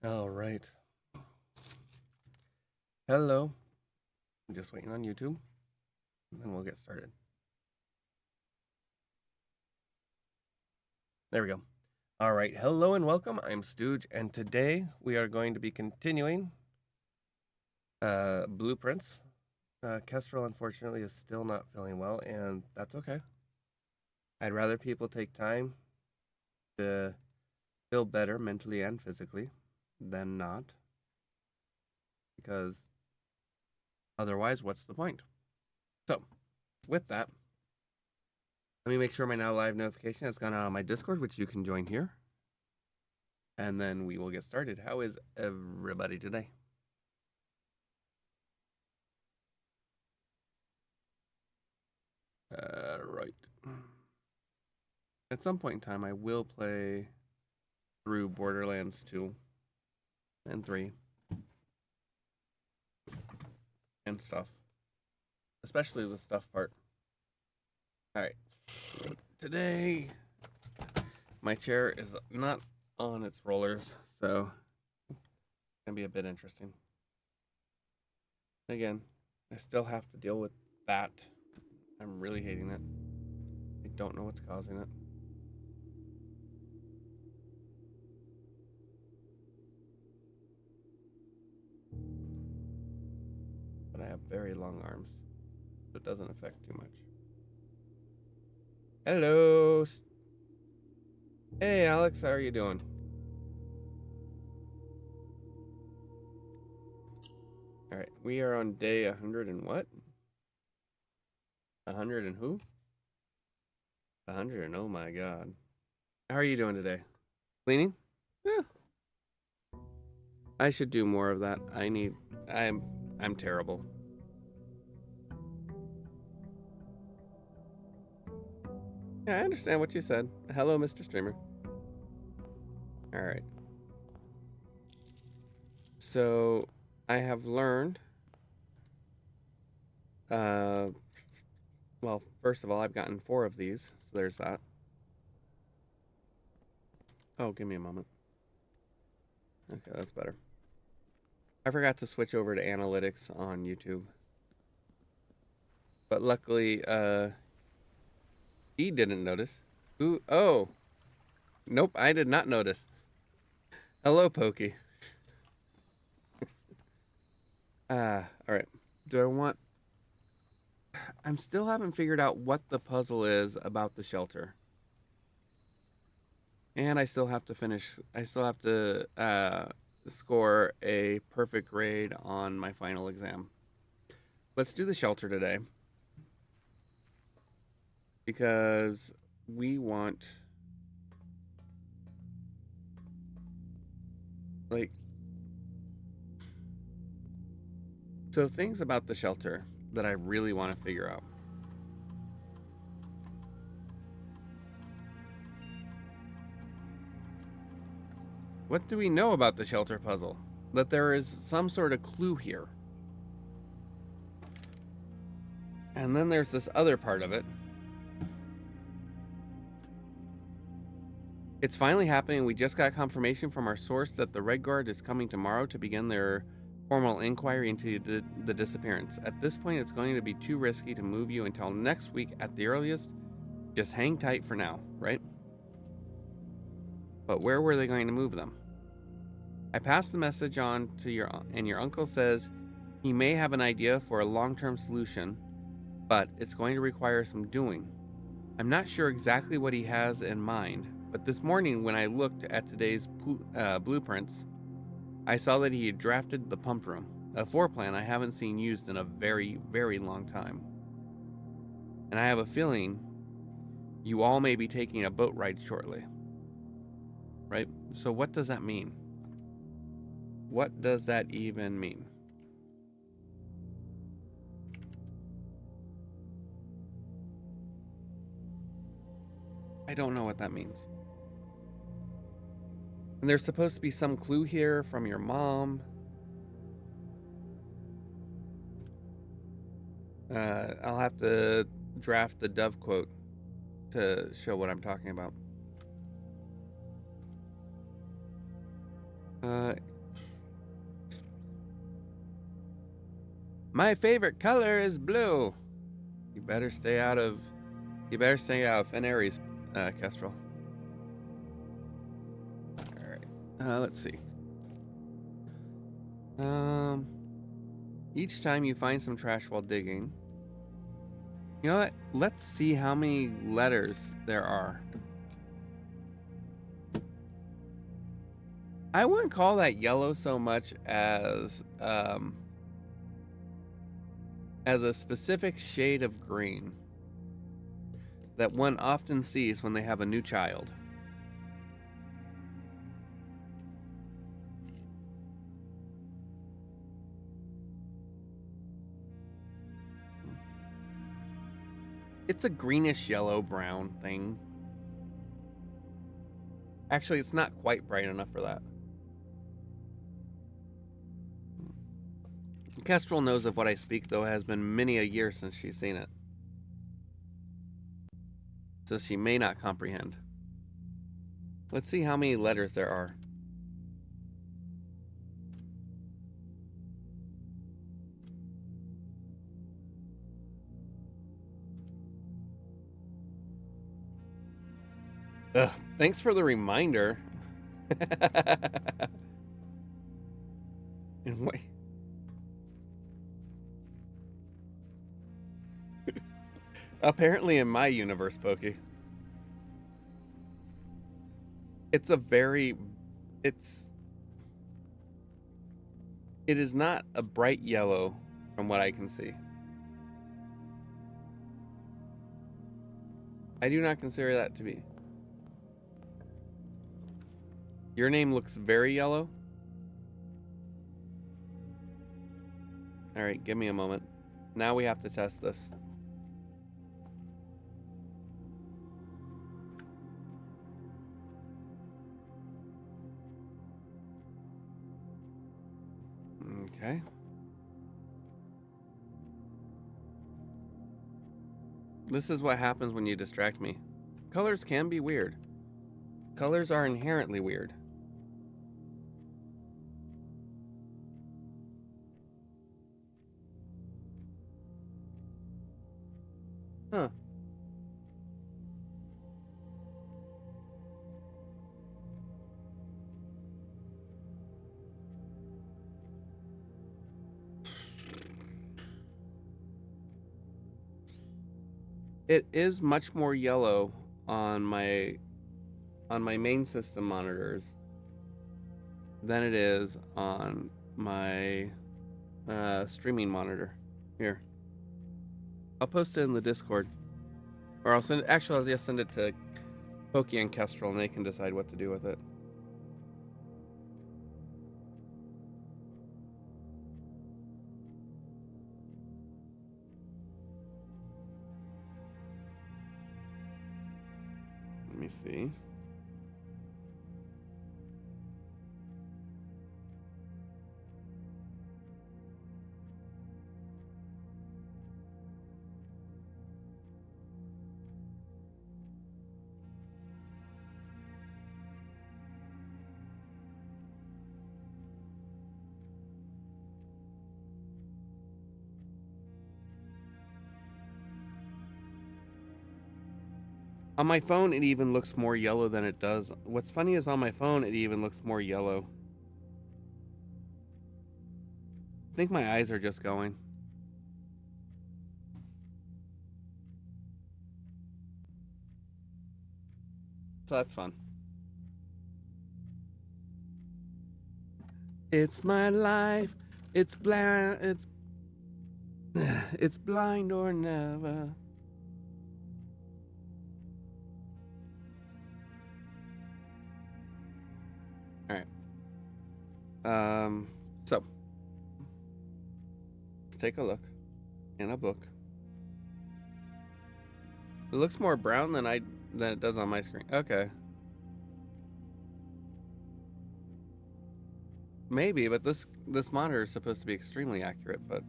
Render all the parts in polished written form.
All right. Hello. I'm just waiting on YouTube, and then we'll get started. There we go. All right. Hello and welcome. I'm Stooge, and today we are going to be continuing Blueprints. Kestrel, unfortunately, is still not feeling well, and that's okay. I'd rather people take time to feel better mentally and physically than not, because otherwise, what's the point? So, with that, let me make sure my now live notification has gone out on my Discord, which you can join here. And then we will get started. How is everybody today? Right. At some point in time, I will play through Borderlands 2 and 3 and stuff, especially the stuff part. All right. Today, my chair is not on its rollers, so it's going to be a bit interesting. Again, I still have to deal with that. I'm really hating it. I don't know what's causing it. But I have very long arms, so it doesn't affect too much. Hello. Hey, Alex, how are you doing? All right, we are on day 100 and what? 100 and who? 100 and oh my god. How are you doing today? Cleaning? Yeah. I should do more of that. I'm terrible. Yeah, I understand what you said. Hello, Mr. Streamer. All right. So, I have learned uh well, first of all, I've gotten 4 of these. So there's that. Oh, give me a moment. Okay, that's better. I forgot to switch over to analytics on YouTube. But luckily, he didn't notice. Ooh, oh. Nope, I did not notice. Hello, Pokey. Alright. Do I want... I'm still haven't figured out what the puzzle is about the shelter. And I still have to score a perfect grade on my final exam. Let's do the shelter today. Because we want... like... So things about the shelter that I really want to figure out. What do we know about the shelter puzzle? That there is some sort of clue here. And then there's this other part of it. It's finally happening. We just got confirmation from our source that the Red Guard is coming tomorrow to begin their formal inquiry into the disappearance. At this point, it's going to be too risky to move you until next week at the earliest. Just hang tight for now, right? But where were they going to move them? I passed the message on to your uncle says he may have an idea for a long-term solution, but it's going to require some doing. I'm not sure exactly what he has in mind, but this morning when I looked at today's blueprints, I saw that he had drafted the pump room, a floor plan I haven't seen used in a very, very long time. And I have a feeling you all may be taking a boat ride shortly. Right? So what does that mean? What does that even mean? I don't know what that means. And there's supposed to be some clue here from your mom. I'll have to draft the Dove quote to show what I'm talking about. My favorite color is blue. You better stay out of Fenari's, Kestrel. Alright. Let's see. Each time you find some trash while digging. You know what? Let's see how many letters there are. I wouldn't call that yellow so much as a specific shade of green that one often sees when they have a new child. It's a greenish yellow brown thing. Actually, it's not quite bright enough for that. Kestrel knows of what I speak, though it has been many a year since she's seen it. So she may not comprehend. Let's see how many letters there are. Ugh, thanks for the reminder. And wait. Apparently in my universe, Pokey. It is not a bright yellow from what I can see. I do not consider that to be. Your name looks very yellow. All right, give me a moment. Now we have to test this. Okay. This is what happens when you distract me. Colors can be weird. Colors are inherently weird. Huh. It is much more yellow on my main system monitors than it is on my streaming monitor. Here, I'll post it in the Discord, or I'll just send it to Pokey and Kestrel, and they can decide what to do with it. Let me see. On my phone, it even looks more yellow than it does. What's funny is on my phone, it even looks more yellow. I think my eyes are just going. So that's fun. It's my life. It's blind. It's blind or never. All right. So let's take a look in a book. It looks more brown than it does on my screen. Okay. Maybe, but this monitor is supposed to be extremely accurate, but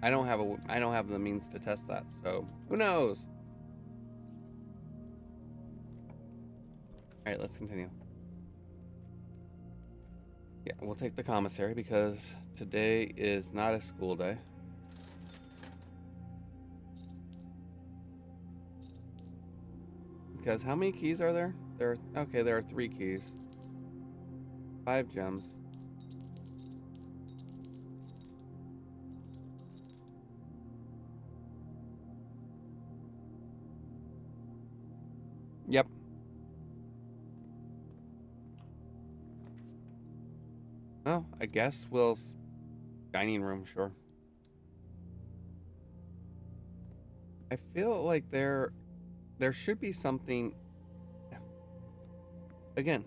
I don't have the means to test that. So, who knows? All right, let's continue. Yeah, we'll take the commissary because today is not a school day. because how many keys are there? There are 3 keys. 5 gems. Yep. Oh, I guess we'll dining room, sure. I feel like there should be something. Again,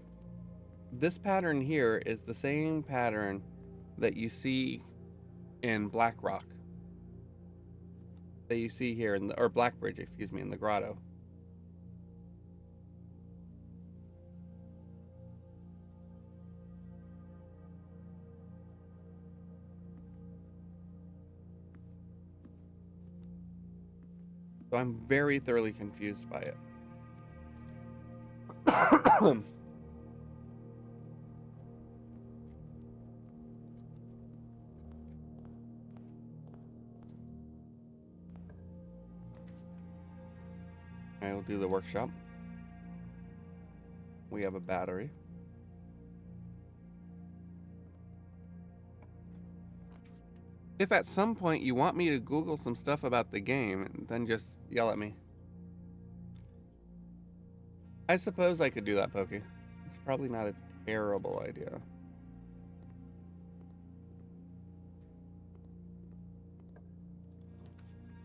this pattern here is the same pattern that you see in Blackrock. That you see here or Blackbridge, excuse me, in the grotto. So I'm very thoroughly confused by it. I will do the workshop. We have a battery. If at some point you want me to Google some stuff about the game, then just yell at me. I suppose I could do that, Pokey. It's probably not a terrible idea.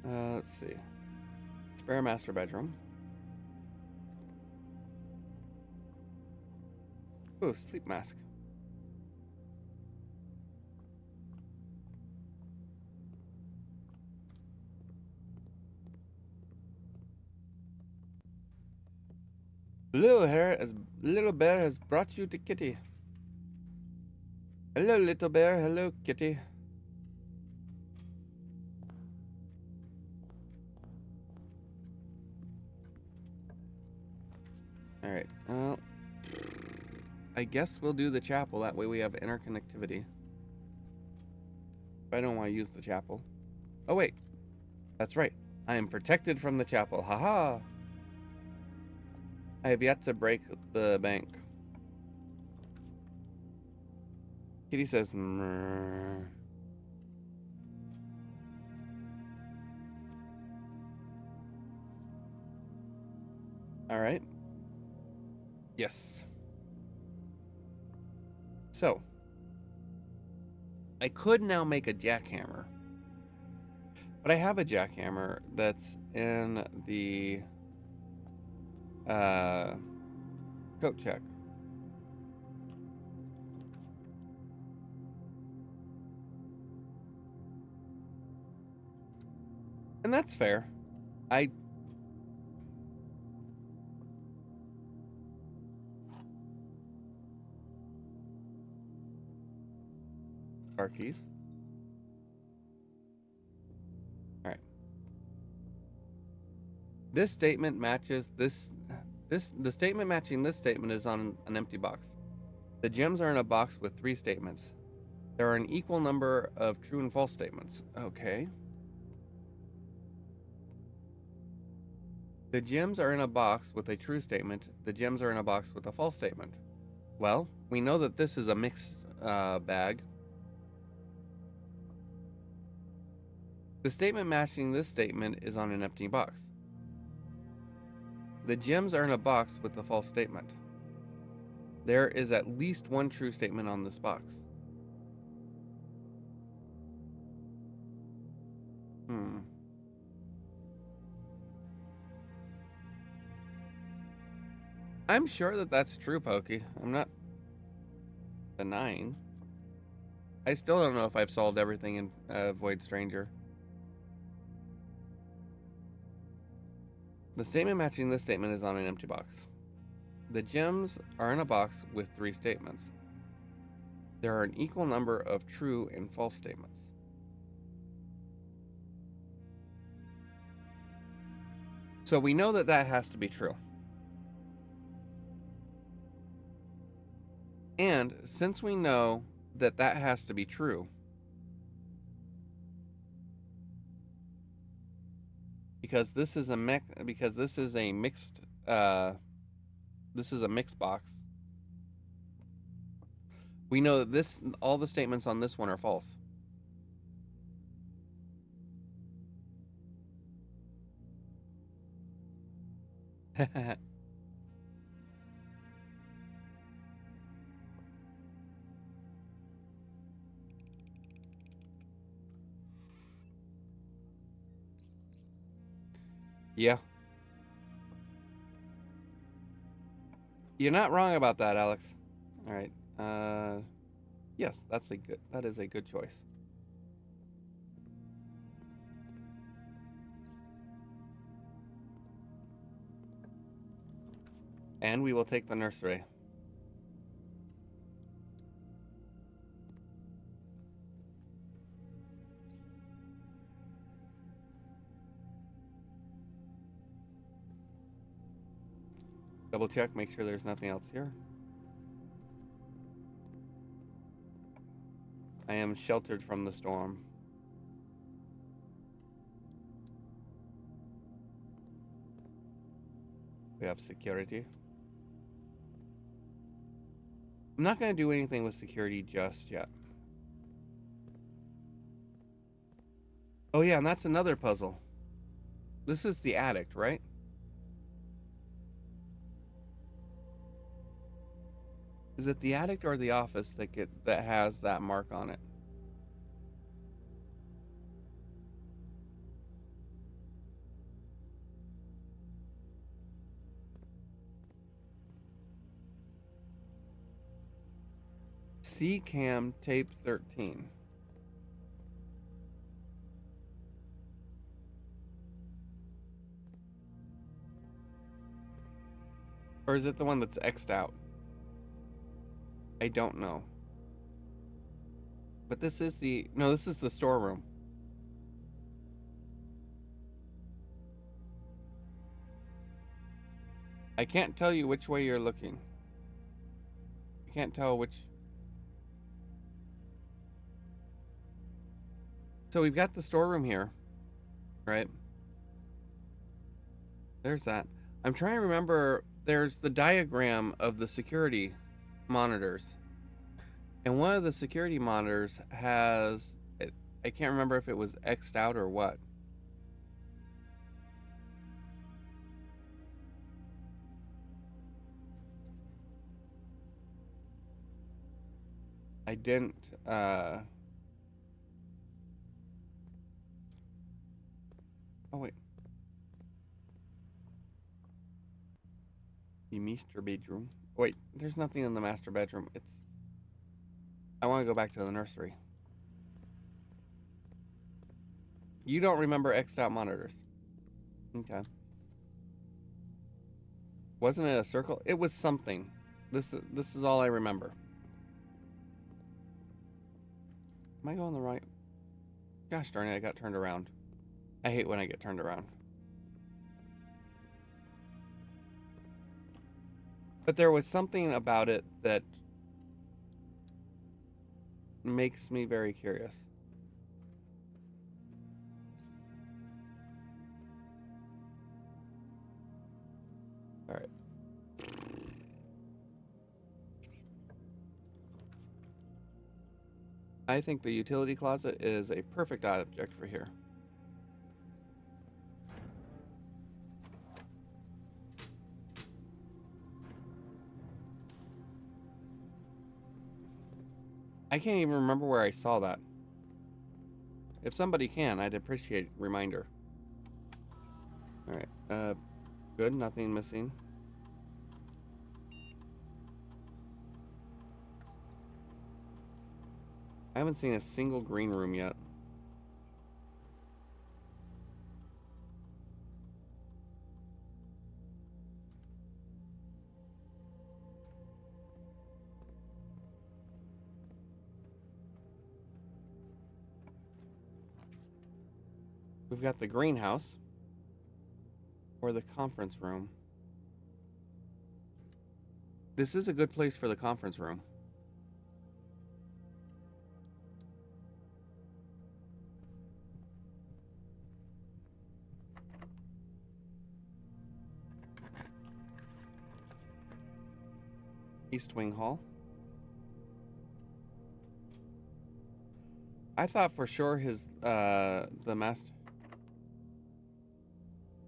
Let's see. Spare master bedroom. Ooh, sleep mask. Little bear has brought you to Kitty. Hello, little bear. Hello, Kitty. All right. I guess we'll do the chapel. That way we have interconnectivity. I don't want to use the chapel. Oh, wait. That's right. I am protected from the chapel. Haha. I have yet to break the bank. Kitty says, "Mrrr." All right. Yes. So, I could now make a jackhammer. But I have a jackhammer that's in the coat check. And that's fair. Car keys. All right. This statement matches the statement matching this statement is on an empty box. The gems are in a box with 3 statements. There are an equal number of true and false statements. Okay. The gems are in a box with a true statement. The gems are in a box with a false statement. Well, we know that this is a mixed bag. The statement matching this statement is on an empty box. The gems are in a box with a false statement. There is at least one true statement on this box. I'm sure that that's true, Pokey. I'm not denying. I still don't know if I've solved everything in Void Stranger. The statement matching this statement is on an empty box. The gems are in a box with 3 statements. There are an equal number of true and false statements. So we know that that has to be true. And since we know that that has to be true, because this is a mixed this is a mix box. We know that this all the statements on this one are false. Yeah. You're not wrong about that, Alex. All right. Yes, that is a good choice. And we will take the nursery. Double check, make sure there's nothing else here. I am sheltered from the storm. We have security. I'm not going to do anything with security just yet. Oh yeah, and that's another puzzle. This is the addict, right? Is it the addict or the office that has that mark on it? C-cam tape 13. Or is it the one that's X'd out? I don't know. But this is this is the storeroom. I can't tell you which way you're looking. I can't tell which. So we've got the storeroom here, right? There's that. I'm trying to remember, there's the diagram of the security monitors. And one of the security monitors has, I can't remember if it was X'd out or what. I didn't, oh wait. The master bedroom. Wait, there's nothing in the master bedroom. I want to go back to the nursery. You don't remember X'd out monitors. Okay. Wasn't it a circle? It was something. This is all I remember. Am I going the right? Gosh darn it, I got turned around. I hate when I get turned around. But there was something about it that makes me very curious. All right. I think the utility closet is a perfect object for here. I can't even remember where I saw that. If somebody can, I'd appreciate a reminder. All right. Good. Nothing missing. I haven't seen a single green room yet. We've got the greenhouse or the conference room. This is a good place for the conference room. East Wing Hall. I thought for sure his the master.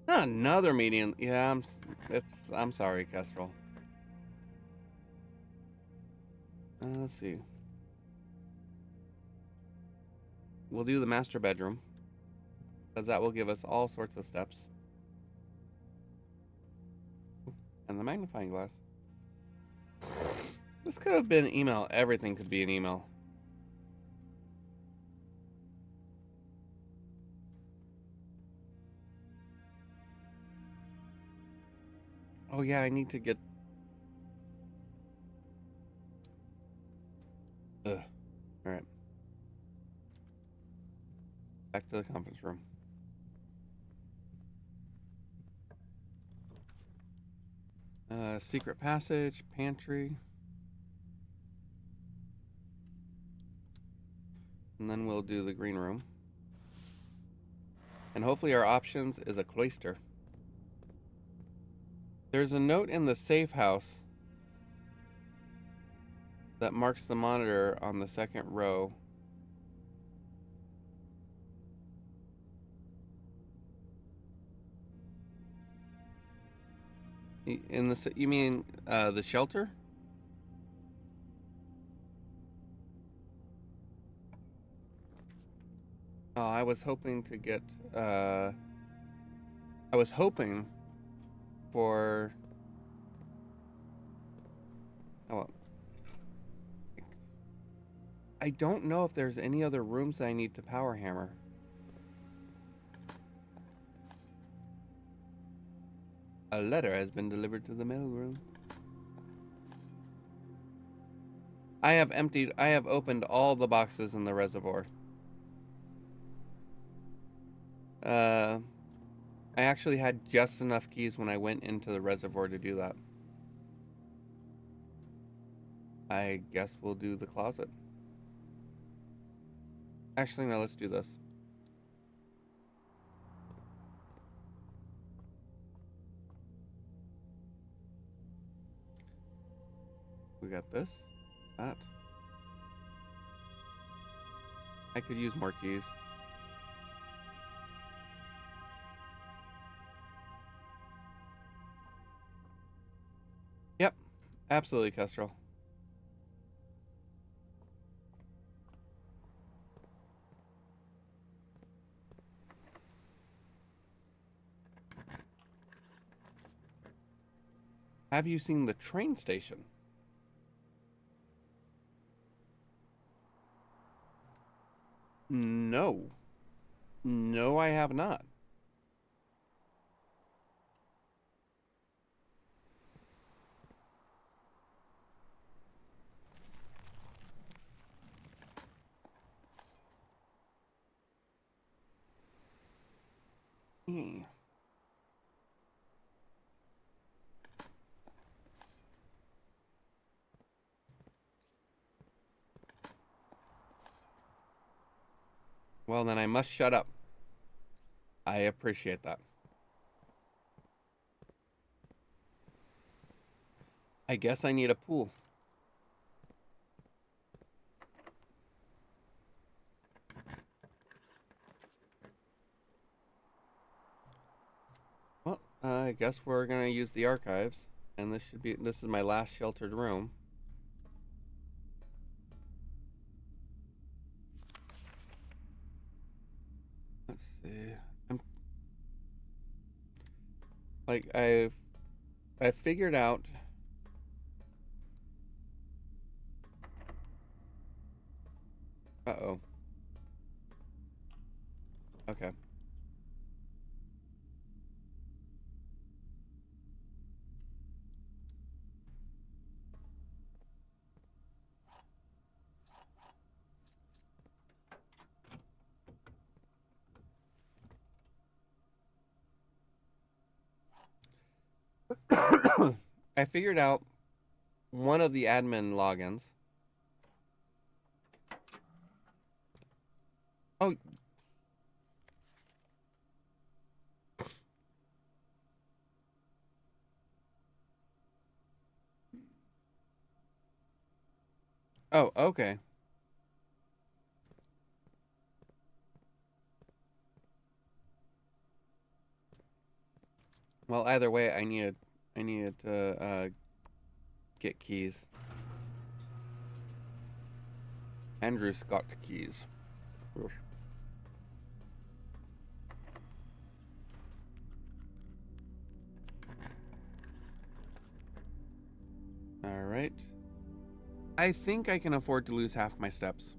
Another meeting. Yeah, I'm sorry, Kestrel. Let's see. We'll do the master bedroom, because that will give us all sorts of steps. And the magnifying glass. This could have been email. Everything could be an email. Oh yeah, I need to get... Ugh. Alright. Back to the conference room. Secret passage, pantry. And then we'll do the green room. And hopefully our options is a cloister. There's a note in the safe house that marks the monitor on the second row. In the... You mean the shelter? Oh, I was hoping to get... I was hoping for... Oh, well. I don't know if there's any other rooms I need to power hammer. A letter has been delivered to the mailroom. I have opened all the boxes in the reservoir. I actually had just enough keys when I went into the reservoir to do that. I guess we'll do the closet. Actually, no, let's do this. We got this, that. I could use more keys. Yep, absolutely, Kestrel. Have you seen the train station? No. No, I have not. Well, then I must shut up. I appreciate that. I guess I need a pool. Well, I guess we're gonna use the archives, and this is my last sheltered room. Let's see. I've figured out. Uh-oh. Okay. I figured out one of the admin logins. Oh. Oh, okay. Well, either way, I needed to get keys. Andrew's got keys. All right. I think I can afford to lose half my steps.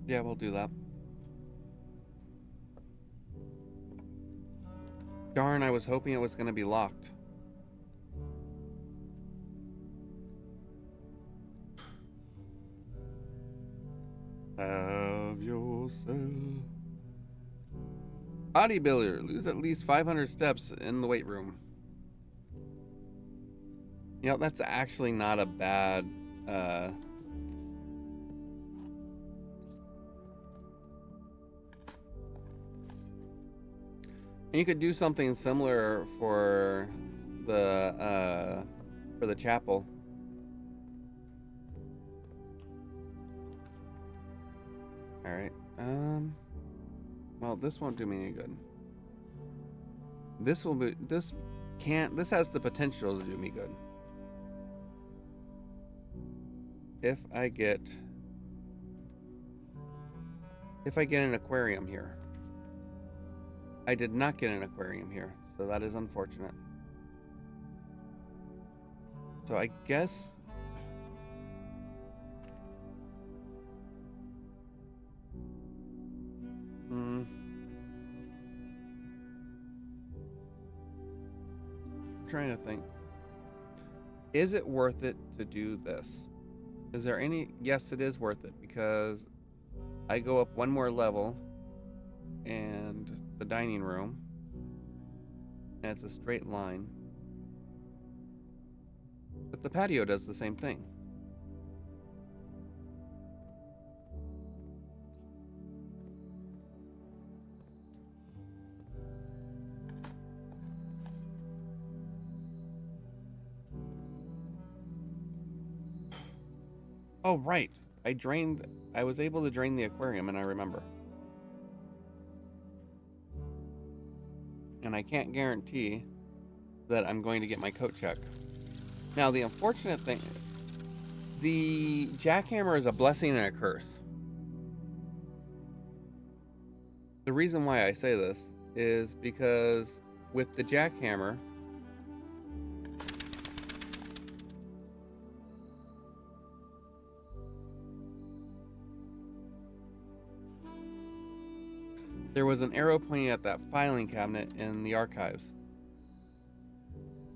Yeah, we'll do that. Darn, I was hoping it was going to be locked. Have yourself. Bodybuilder, lose at least 500 steps in the weight room. You know, that's actually not a bad, and you could do something similar for the chapel. All right. Well, this won't do me any good. This has the potential to do me good. If I get an aquarium here. I did not get an aquarium here, so that is unfortunate. So I guess I'm trying to think. Is it worth it to do this? Is there any? Yes, it is worth it because I go up one more level and the dining room, and it's a straight line. But the patio does the same thing. Oh, right. I was able to drain the aquarium, and I remember. And I can't guarantee that I'm going to get my coat check. Now, the unfortunate thing, the jackhammer is a blessing and a curse. The reason why I say this is because with the jackhammer, there was an arrow pointing at that filing cabinet in the archives.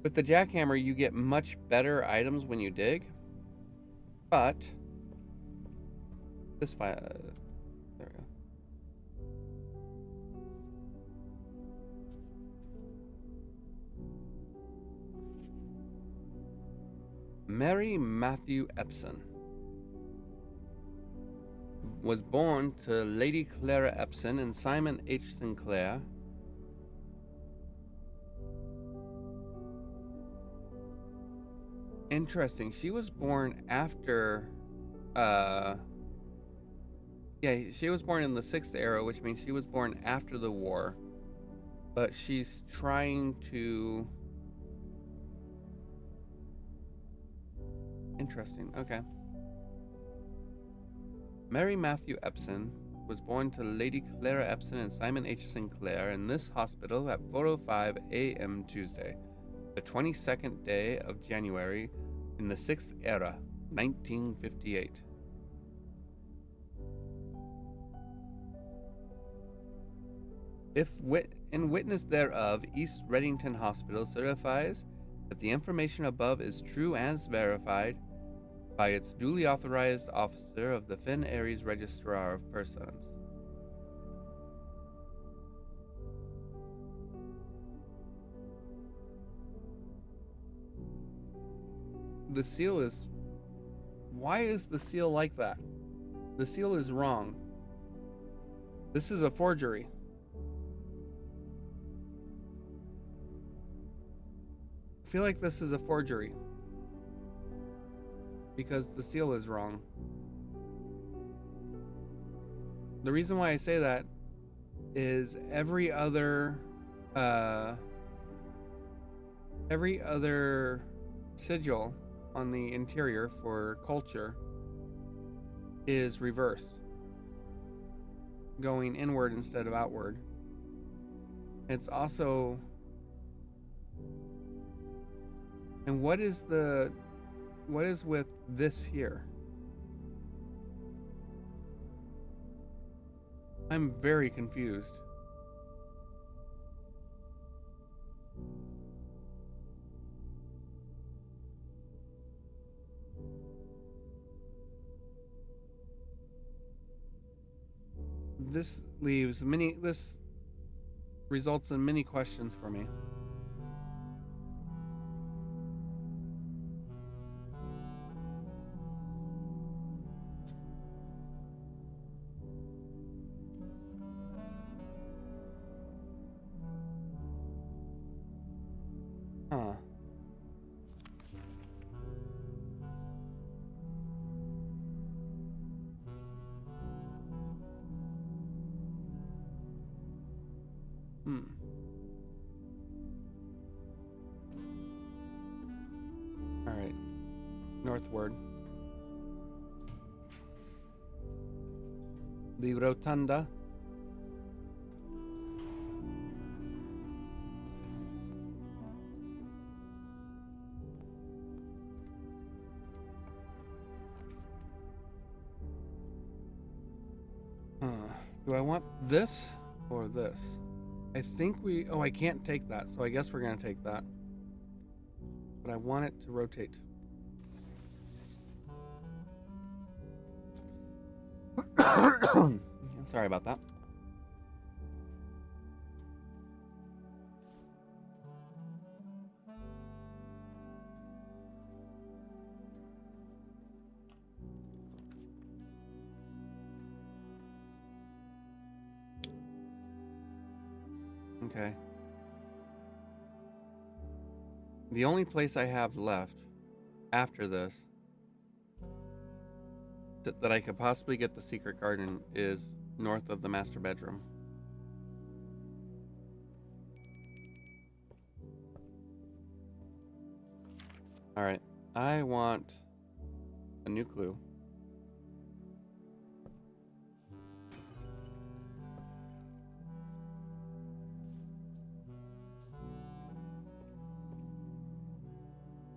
With the jackhammer, you get much better items when you dig, but this file, there we go. Mary Matthew Epson was born to Lady Clara Epson and Simon H. Sinclair. Interesting. She was born after, she was born in the 6th era, which means she was born after the war. But she's trying to... Interesting. Okay. Mary Matthew Epson was born to Lady Clara Epson and Simon H. Sinclair in this hospital at 4:05 a.m. Tuesday, the 22nd day of January in the 6th era, 1958. In witness thereof, East Reddington Hospital certifies that the information above is true as verified, by its duly authorized officer of the Finn Ares Registrar of Persons. The seal is... Why is the seal like that? The seal is wrong. This is a forgery. I feel like this is a forgery. Because the seal is wrong. The reason why I say that is every other sigil on the interior for culture is reversed, going inward instead of outward. It's also... And what is with this here? I'm very confused. This results in many questions for me. Huh. All right. Northward. The rotunda. Do I want this or this? I think oh, I can't take that, so I guess we're gonna take that. But I want it to rotate. Sorry about that. Okay. The only place I have left after this that I could possibly get the secret garden is north of the master bedroom. All right. I want a new clue.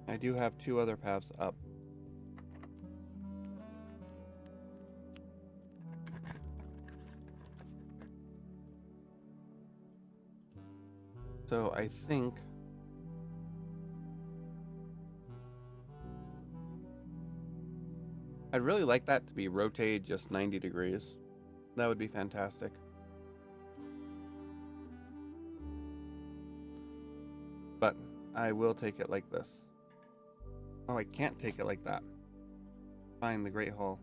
I do have 2 other paths up. So I think I'd really like that to be rotated just 90 degrees. That would be fantastic. But I will take it like this. Oh, I can't take it like that. Find the Great Hall.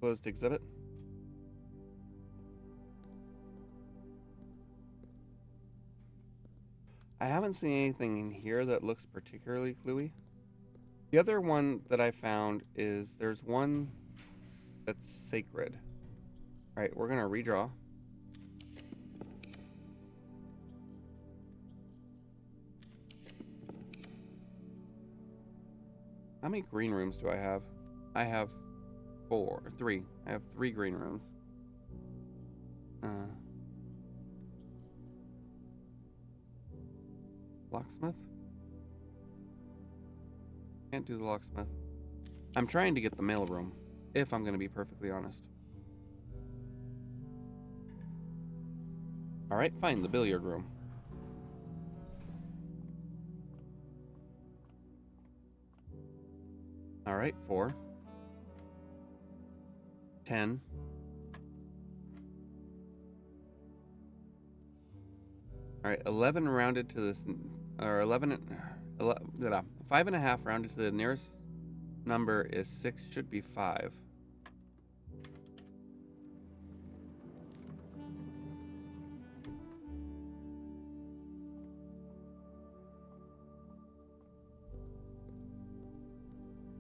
Closed exhibit. I haven't seen anything in here that looks particularly cluey. The other one that I found is there's one that's sacred. All right, we're gonna redraw. How many green rooms do I have? I have 3. I have 3 green rooms. Locksmith? Can't do the locksmith. I'm trying to get the mail room, if I'm going to be perfectly honest. Alright, fine, the billiard room. Alright, 4. 10. Alright, 11 rounded to this, or 11, 5.5 rounded to the nearest number is 6, should be 5.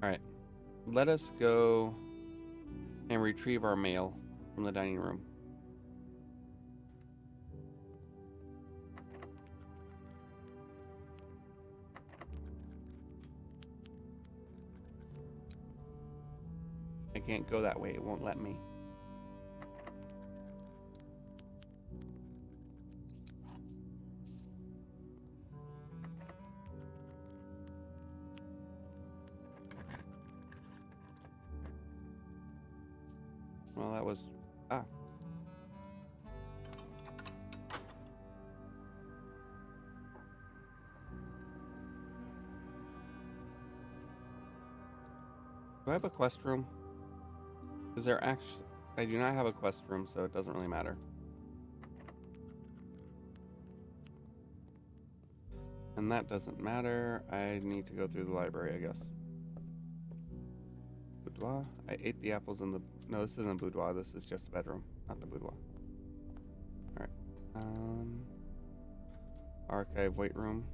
Alright, let us go and retrieve our mail from the dining room. I can't go that way, it won't let me. Well, that was... Ah. Do I have a quest room? Is there actually... I do not have a quest room, so it doesn't really matter. And that doesn't matter. I need to go through the library, I guess. Boudoir? I ate the apples in the... No, this isn't boudoir. This is just a bedroom, not the boudoir. Alright. Archive weight room.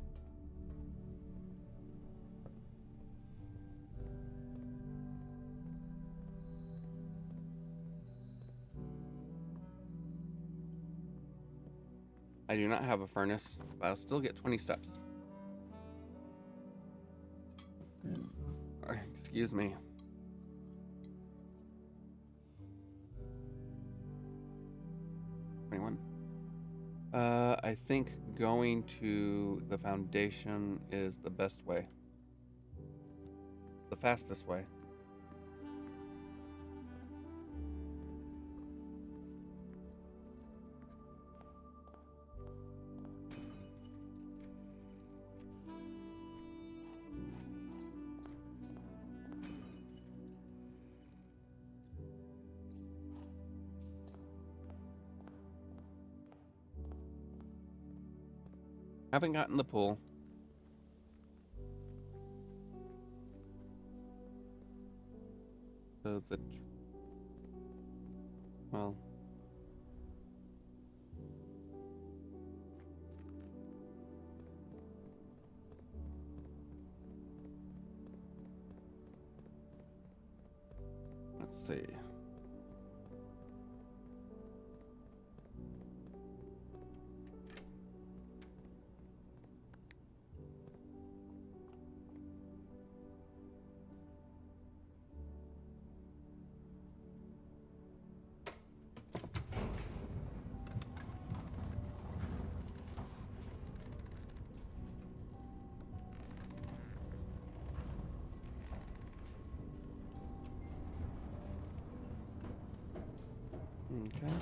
I do not have a furnace, but I'll still get 20 steps. Excuse me. I think going to the foundation is the best way. The fastest way. Haven't gotten the pool. So well. Let's see. Okay.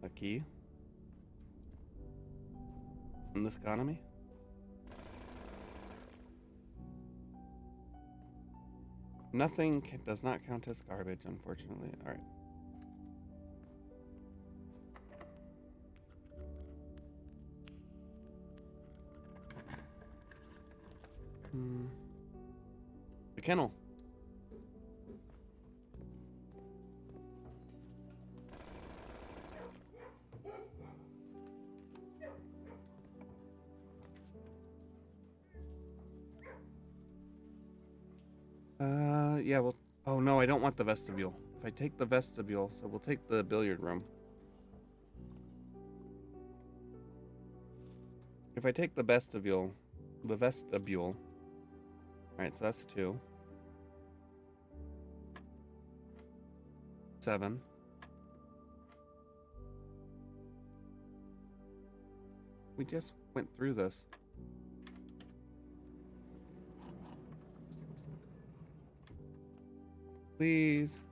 A key. In this economy? Nothing does not count as garbage, unfortunately. Alright. The kennel. Yeah, well... Oh, no, I don't want the vestibule. If I take the vestibule, so we'll take the billiard room. If I take the vestibule... Alright, so that's 2. 7. We just went through this. Please.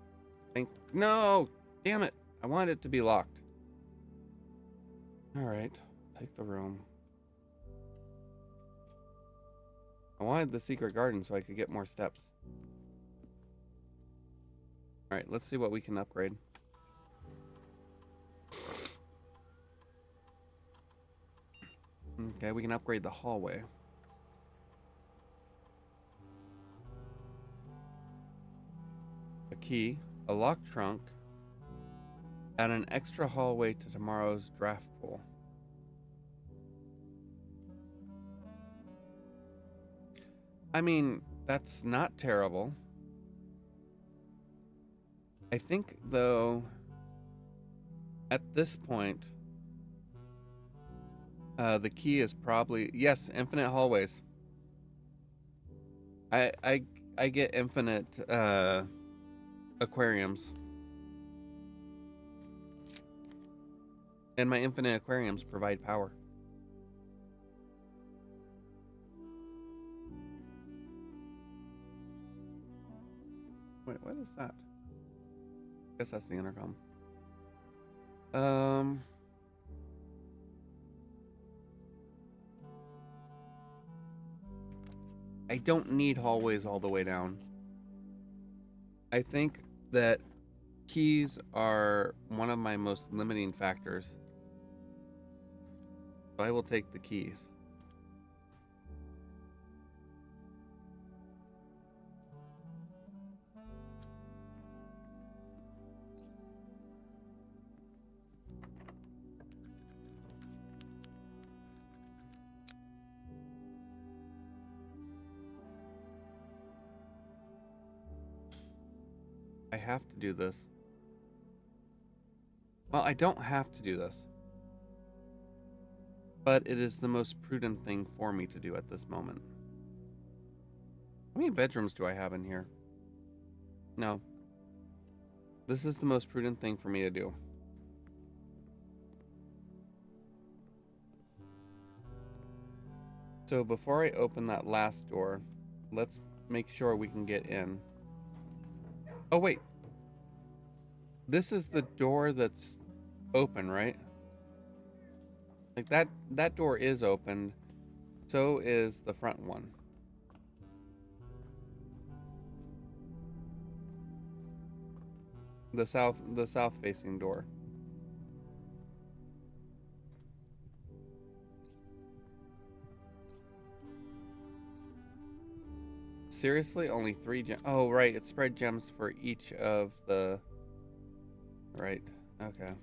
No! Damn it! I wanted it to be locked. Alright. Take the room. I wanted the secret garden so I could get more steps. Alright, let's see what we can upgrade. Okay, we can upgrade the hallway. A key, a locked trunk, add an extra hallway to tomorrow's draft pool. I mean, that's not terrible. I think, though, at this point, the key is probably... Yes, infinite hallways. I get infinite aquariums. And my infinite aquariums provide power. Wait, what is that? I guess that's the intercom. I don't need hallways all the way down. I think that keys are one of my most limiting factors. So I will take the keys. I have to do this. Well, I don't have to do this. But it is the most prudent thing for me to do at this moment. How many bedrooms do I have in here? No. This is the most prudent thing for me to do. So before I open that last door, let's make sure we can get in. Oh, wait. This is the door that's open, right? Like that door is open. So is the front one. The south facing door. Seriously? Only 3 gems? Oh, right. It spread gems for each of the... Right. Okay.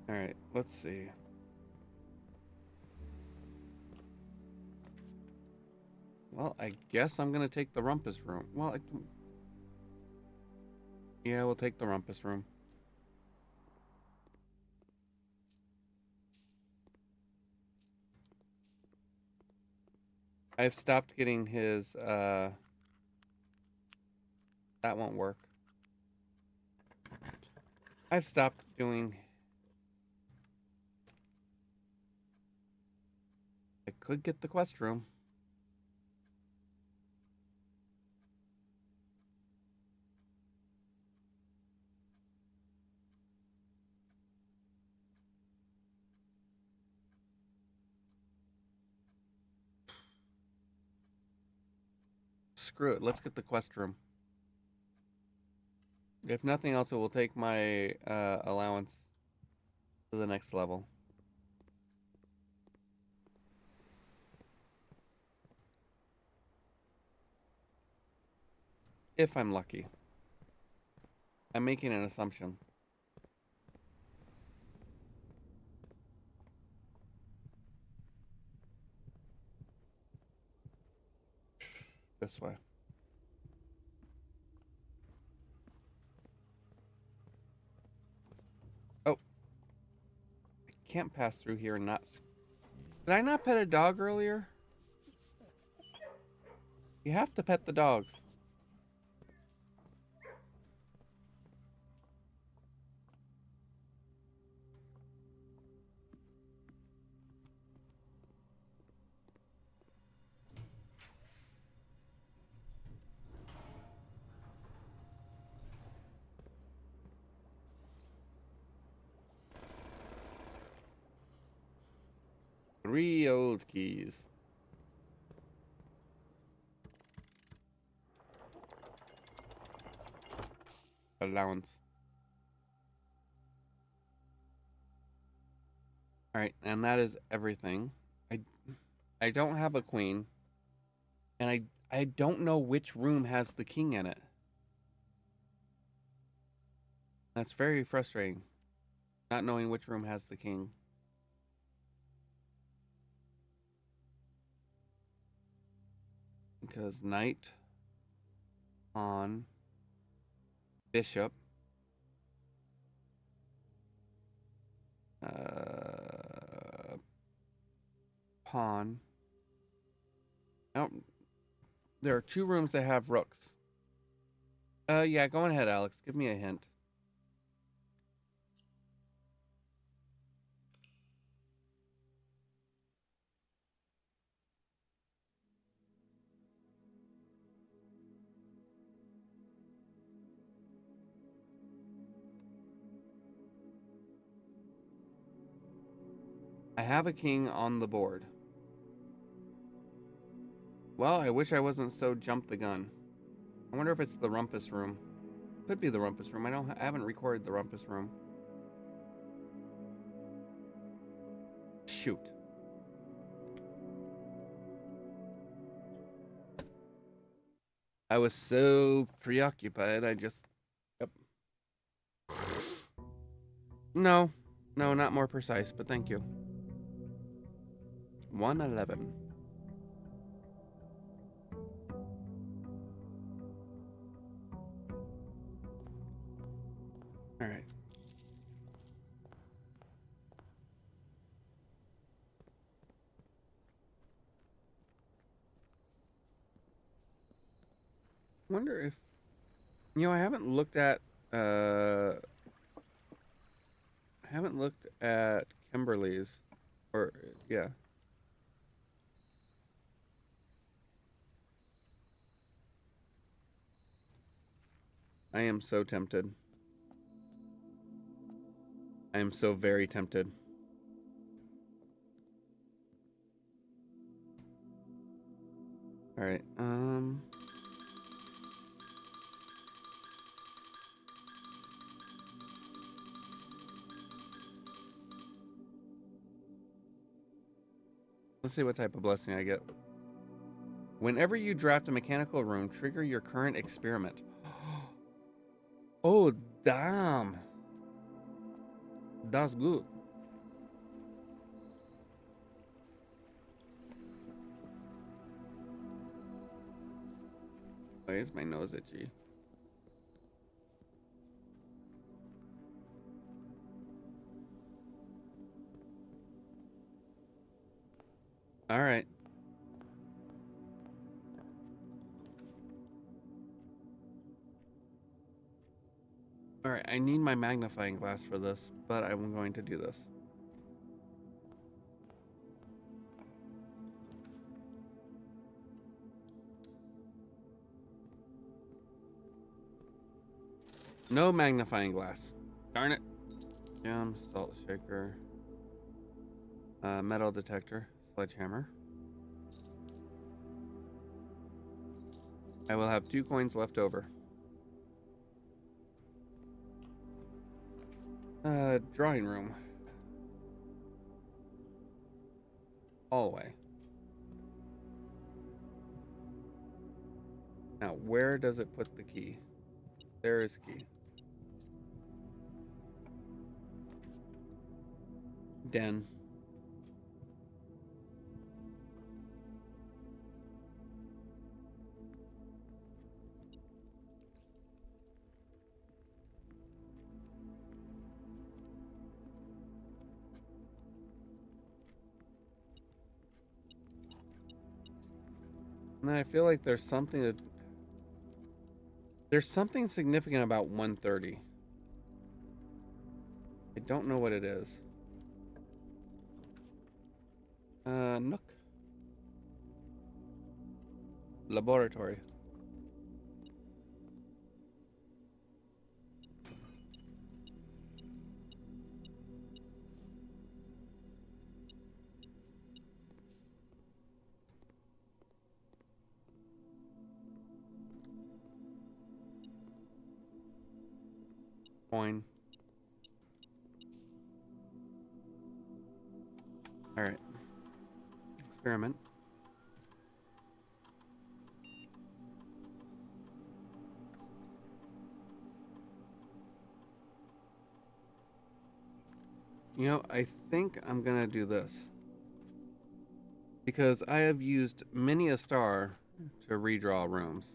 Alright, let's see. Well, I guess I'm gonna take the rumpus room. Well, yeah, we'll take the rumpus room. I've stopped getting his, that won't work. I've stopped doing... I could get the quest room. Screw it, let's get the quest room. If nothing else, it will take my allowance to the next level. If I'm lucky. I'm making an assumption. This way. Oh. I can't pass through here and not... Did I not pet a dog earlier? You have to pet the dogs. 3 old keys. Allowance. All right, and that is everything. I don't have a queen, and I don't know which room has the king in it. That's very frustrating, not knowing which room has the king. Because knight, pawn, bishop, pawn. Oh, there are 2 rooms that have rooks. Yeah, go ahead, Alex. Give me a hint. I have a king on the board. Well, I wish I wasn't so jump the gun. I wonder if it's the rumpus room. Could be the rumpus room. I haven't recorded the rumpus room. Shoot. I was so preoccupied. I just. Yep. No, not more precise, but thank you. 111. All right. Wonder if I haven't looked at Kimberly's, or yeah. I am so tempted. I am so very tempted. All right. Let's see what type of blessing I get. Whenever you draft a mechanical room, trigger your current experiment. Oh, damn. That's good. Why is my nose itchy? All right. All right, I need my magnifying glass for this, but I'm going to do this. No magnifying glass. Darn it. Gem, salt shaker, metal detector, sledgehammer. I will have 2 coins left over. Drawing room. Hallway. Now, where does it put the key? There is key. Den. And then I feel like there's something significant about 130. I don't know what it is. Nook. Laboratory. Coin. All right. Experiment. You know, I think I'm gonna do this because I have used many a star to redraw rooms.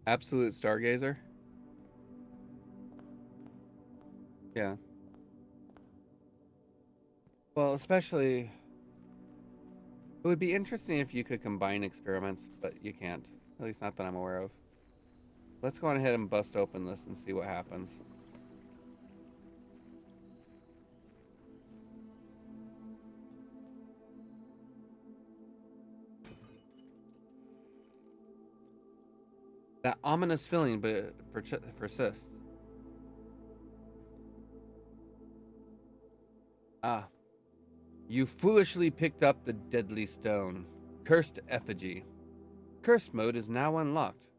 Absolute Stargazer. Yeah. Well, especially it would be interesting if you could combine experiments, but you can't. At least not that I'm aware of. Let's go on ahead and bust open this and see what happens. That ominous feeling, but it persists. Ah, you foolishly picked up the deadly stone. Cursed effigy. Curse mode is now unlocked.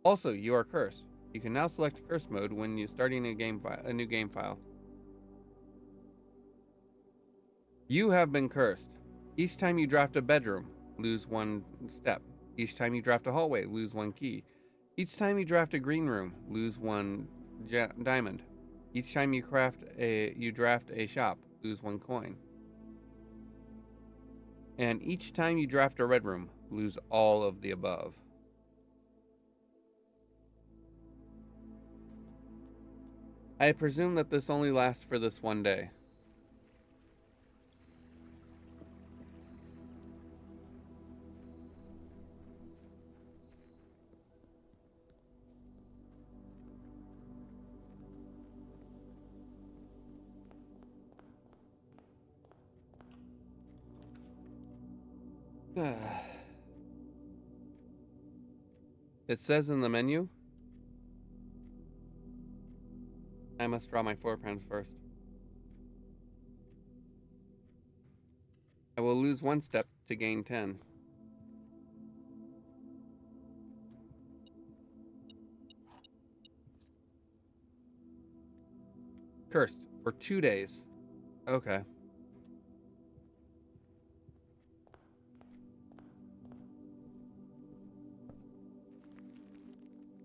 Also, you are cursed. You can now select curse mode when you starting a new game file. You have been cursed. Each time you draft a bedroom, lose one step. Each time you draft a hallway, lose one key. Each time you draft a green room, lose one diamond. Each time you draft a shop, lose one coin. And each time you draft a red room, lose all of the above. I presume that this only lasts for this one day. It says in the menu, I must draw my 4 friends first. I will lose 1 step to gain 10. Cursed for 2 days. Okay.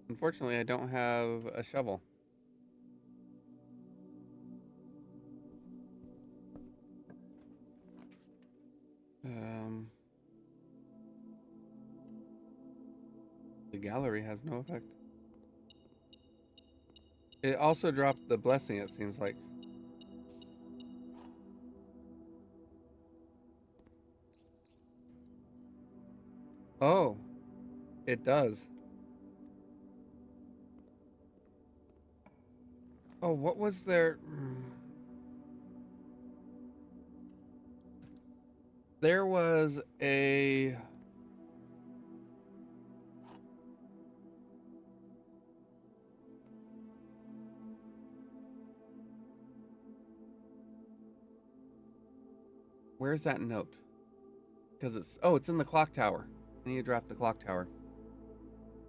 Unfortunately, I don't have a shovel. The gallery has no effect. It also dropped the blessing, it seems like. Oh, it does. Oh, what was there? There was a. Where's that note? Because it's in the clock tower. I need to draft the clock tower.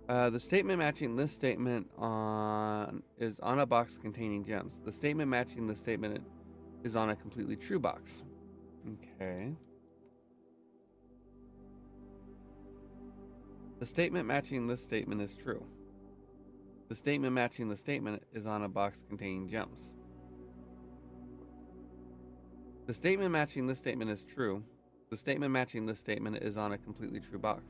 The statement matching this statement is on a box containing gems. The statement matching this statement is on a completely true box. Okay. The statement matching this statement is true. The statement matching the statement is on a box containing gems. The statement matching this statement is true. The statement matching this statement is on a completely true box.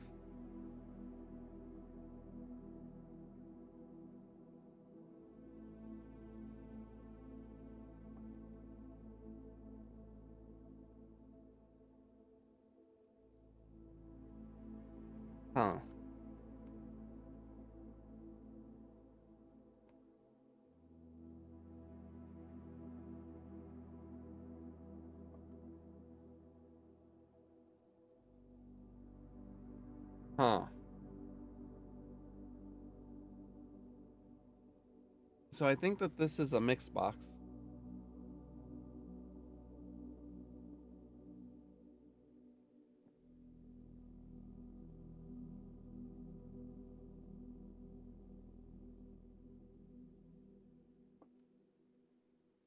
Huh. Huh. So I think that this is a mixed box.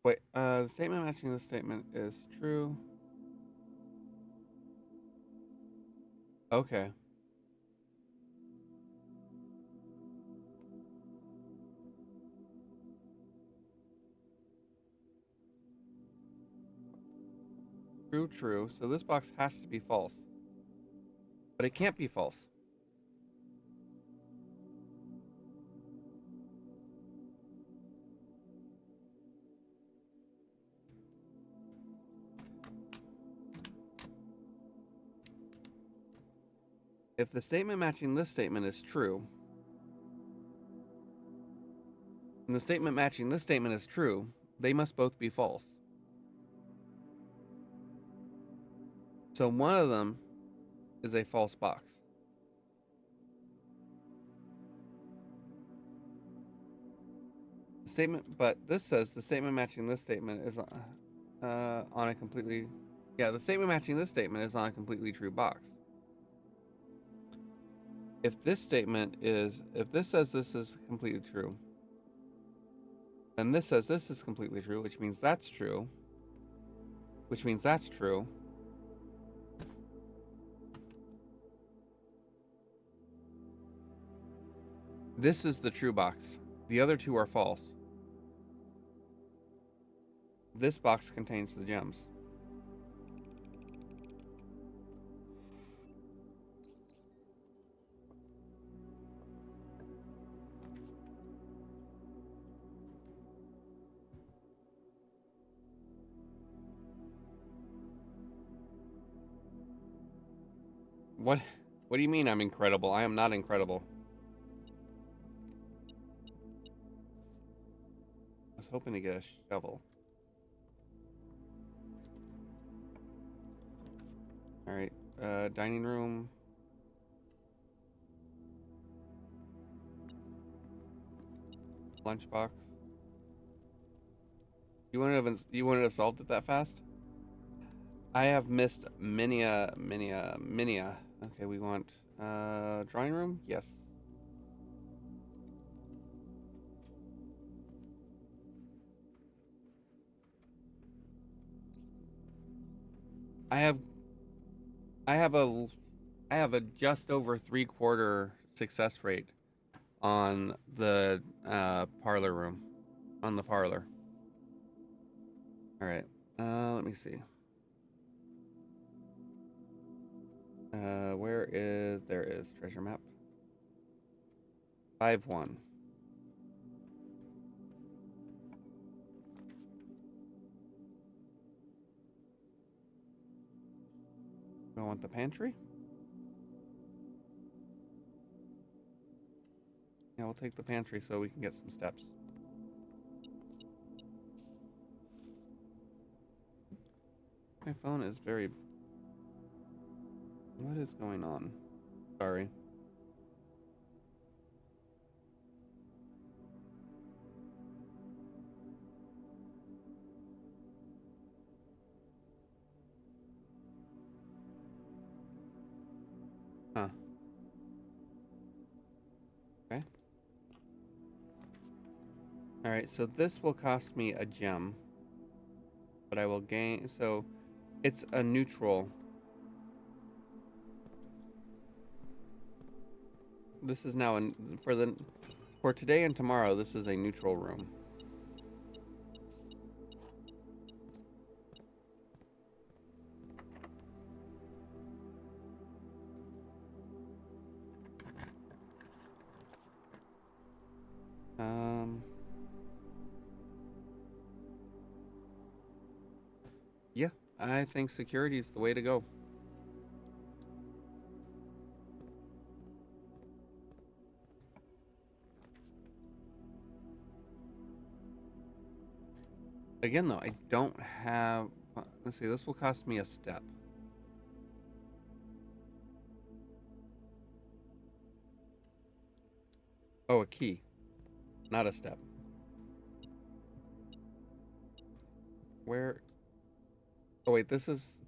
Wait, the statement matching this statement is true. Okay. True, true. So this box has to be false. But it can't be false. If the statement matching this statement is true, and the statement matching this statement is true, they must both be false. So one of them is a false box. The statement, but this says the statement matching this statement is on a completely, yeah, the statement matching this statement is on a completely true box. If this statement is, if this says this is completely true, then this says this is completely true, which means that's true, which means that's true. This is the true box. The other two are false. This box contains the gems. What? What do you mean I'm incredible? I am not incredible. I was hoping to get a shovel. All right, dining room. Lunchbox. You wouldn't have solved it that fast? I have missed many a. Okay, we want drawing room? Yes. I have I have a I have a just over 3/4 success rate on the parlor room. On the parlor. All right. Let me see. There is treasure map. 5-1. Do I want the pantry? Yeah, we'll take the pantry so we can get some steps. My phone is very... What is going on? Sorry. Huh. Okay. Alright, so this will cost me a gem. But I will gain... So, it's a neutral. This is now... For today and tomorrow, this is a neutral room. Yeah, I think security is the way to go. Again, though, I don't have... Let's see, this will cost me a step. Oh, a key. Not a step. Where... Oh, wait, this is...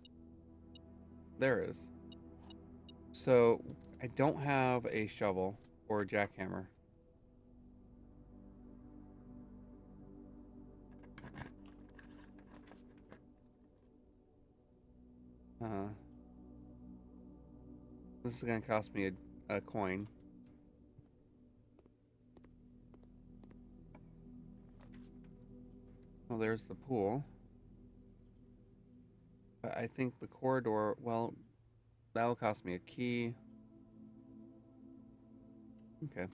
There is. So, I don't have a shovel or a jackhammer. Uh, this is going to cost me a coin. Well, there's the pool. But I think the corridor, well, that will cost me a key. Okay.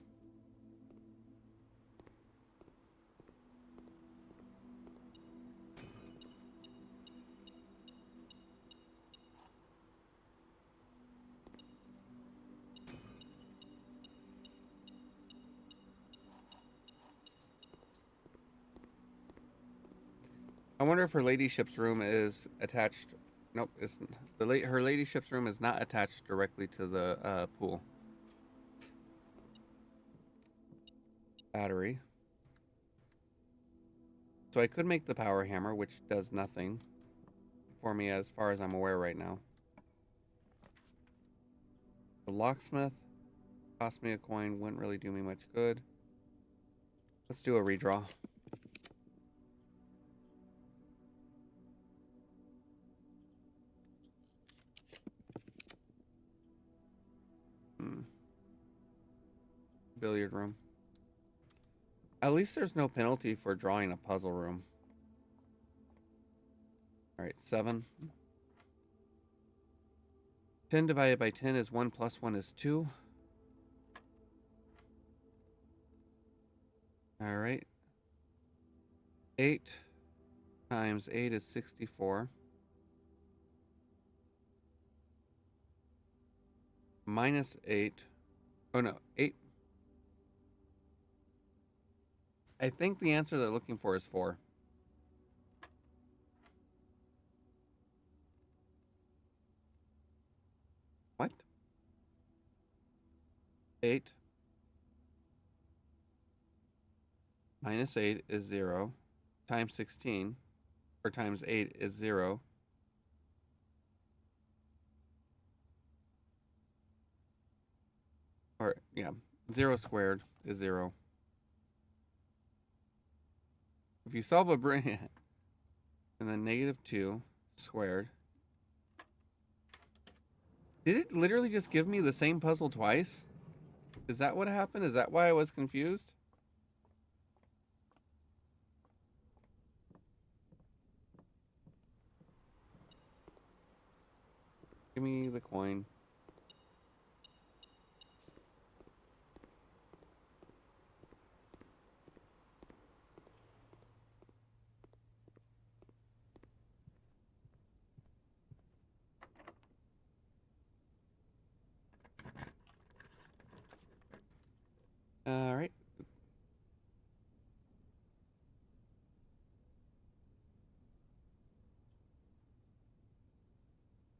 I wonder if her ladyship's room is attached. Nope, it's her ladyship's room is not attached directly to the pool. Battery. So I could make the power hammer, which does nothing for me as far as I'm aware right now. The locksmith cost me a coin, wouldn't really do me much good. Let's do a redraw. Billiard room. At least there's no penalty for drawing a puzzle room. All right, 7. 10 divided by 10 is 1 plus 1 is 2. All right. 8 times 8 is 64. Minus 8. Oh, no. 8. I think the answer they're looking for is 4. What? 8 minus 8 is 0. Times 16, or times 8 is 0. Or, yeah, 0 squared is 0. If you solve a brain, and then negative 2 squared. Did it literally just give me the same puzzle twice? Is that what happened? Is that why I was confused? Give me the coin. All right.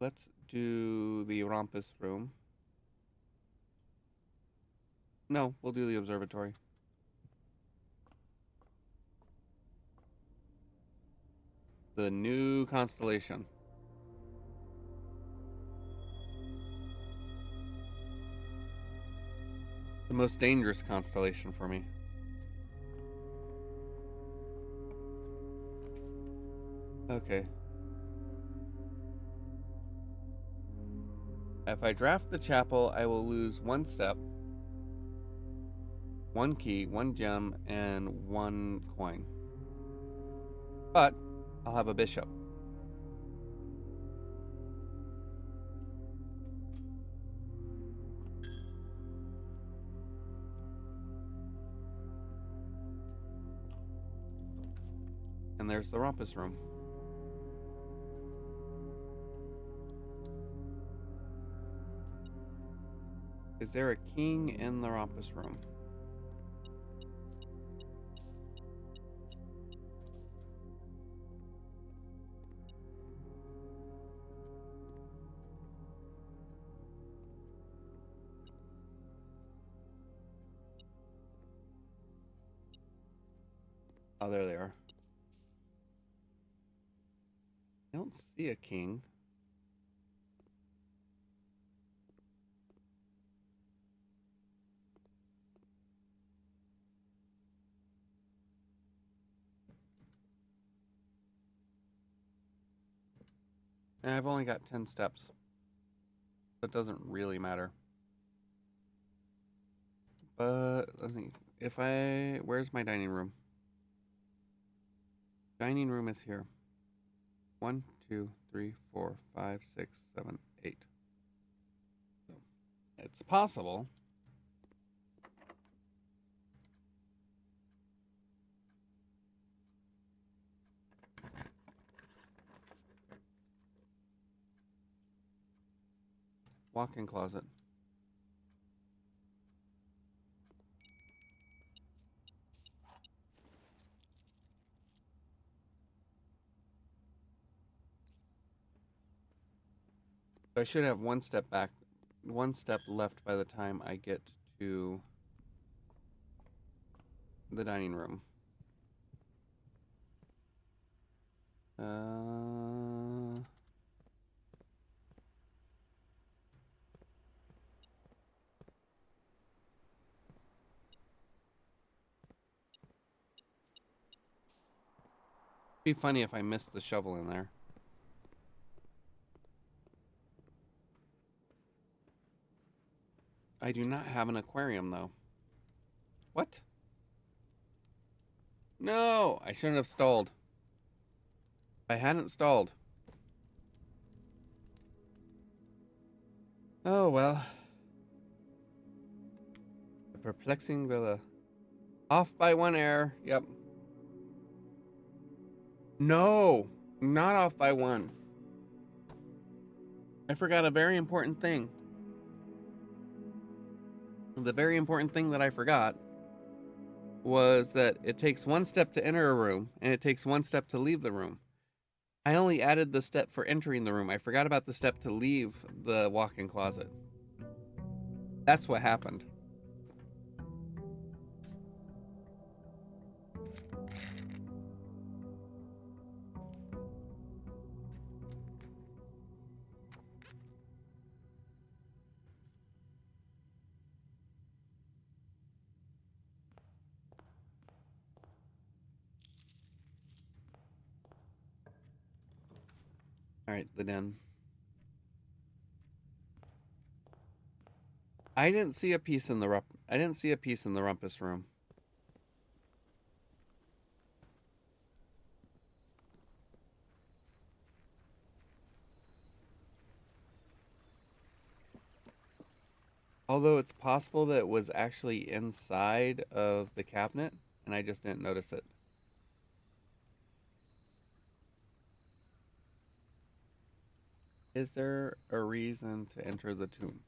Let's do the Rompus room. No, we'll do the observatory. The new constellation. The most dangerous constellation for me. Okay. If I draft the chapel, I will lose 1 step, 1 key, 1 gem, and 1 coin. But I'll have a bishop. And there's the Rompus room. Is there a king in the Rompus room? Oh, there they are. I don't see a king. And I've only got 10 steps. So it doesn't really matter. But let me, where's my dining room? Dining room is here. 1, 2, 3, 4, 5, 6, 7, 8. So it's possible. Walk-in closet. I should have one step back, one step left by the time I get to the dining room. Be funny if I missed the shovel in there. I do not have an aquarium though. What? No, I shouldn't have stalled. I hadn't stalled. Oh well. A perplexing villa. Off by 1 error. Yep. No, not off by 1. I forgot a very important thing. The very important thing that I forgot was that it takes 1 step to enter a room and it takes 1 step to leave the room. I only added the step for entering the room. I forgot about the step to leave the walk-in closet. That's what happened. All right, the den. I didn't see a piece in the rumpus room. Although it's possible that it was actually inside of the cabinet and I just didn't notice it. Is there a reason to enter the tomb?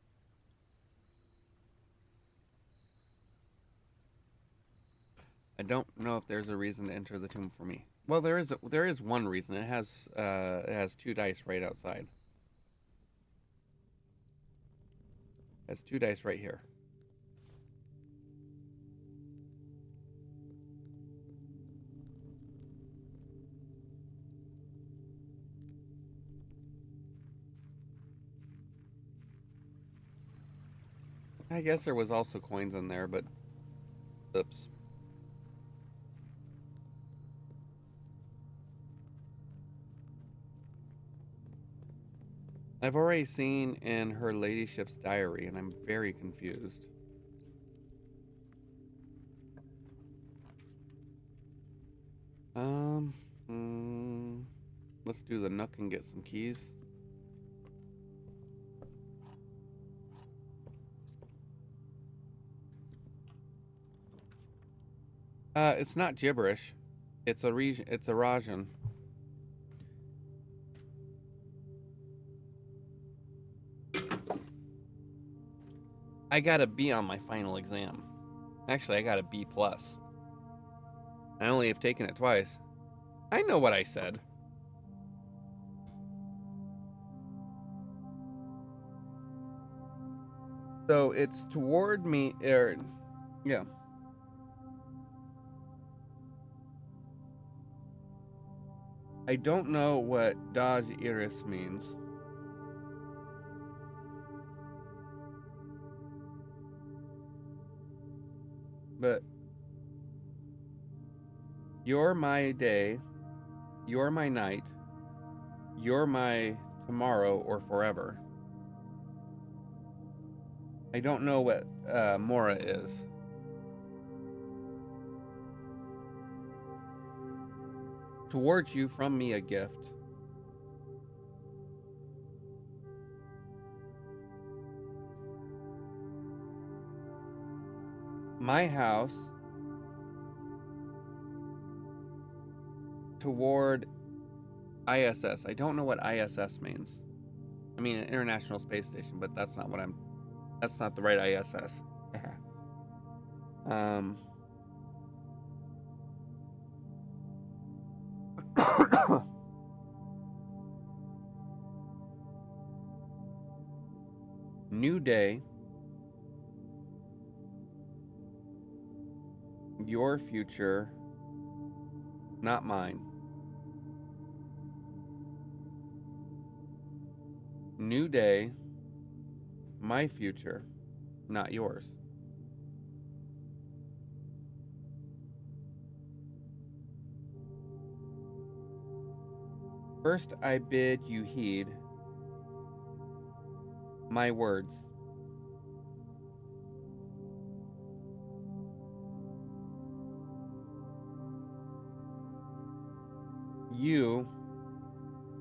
I don't know if there's a reason to enter the tomb for me. Well, there is one reason. It has 2 dice right outside. It has 2 dice right here. I guess there was also coins in there, but oops. I've already seen in her ladyship's diary, and I'm very confused. Let's do the nook and get some keys. It's not gibberish. It's a Rajan. I got a B on my final exam. Actually, I got a B plus. I only have taken it twice. I know what I said. So it's toward me, yeah. I don't know what Dodge Iris means. But you're my day, you're my night, you're my tomorrow, or forever. I don't know what Mora is. Towards you from me a gift. My house toward ISS. I don't know what ISS means. I mean, an International Space Station, but that's not the right ISS. um, New day. Your future, not mine. New day. My future, not yours. First, I bid you heed my words. You,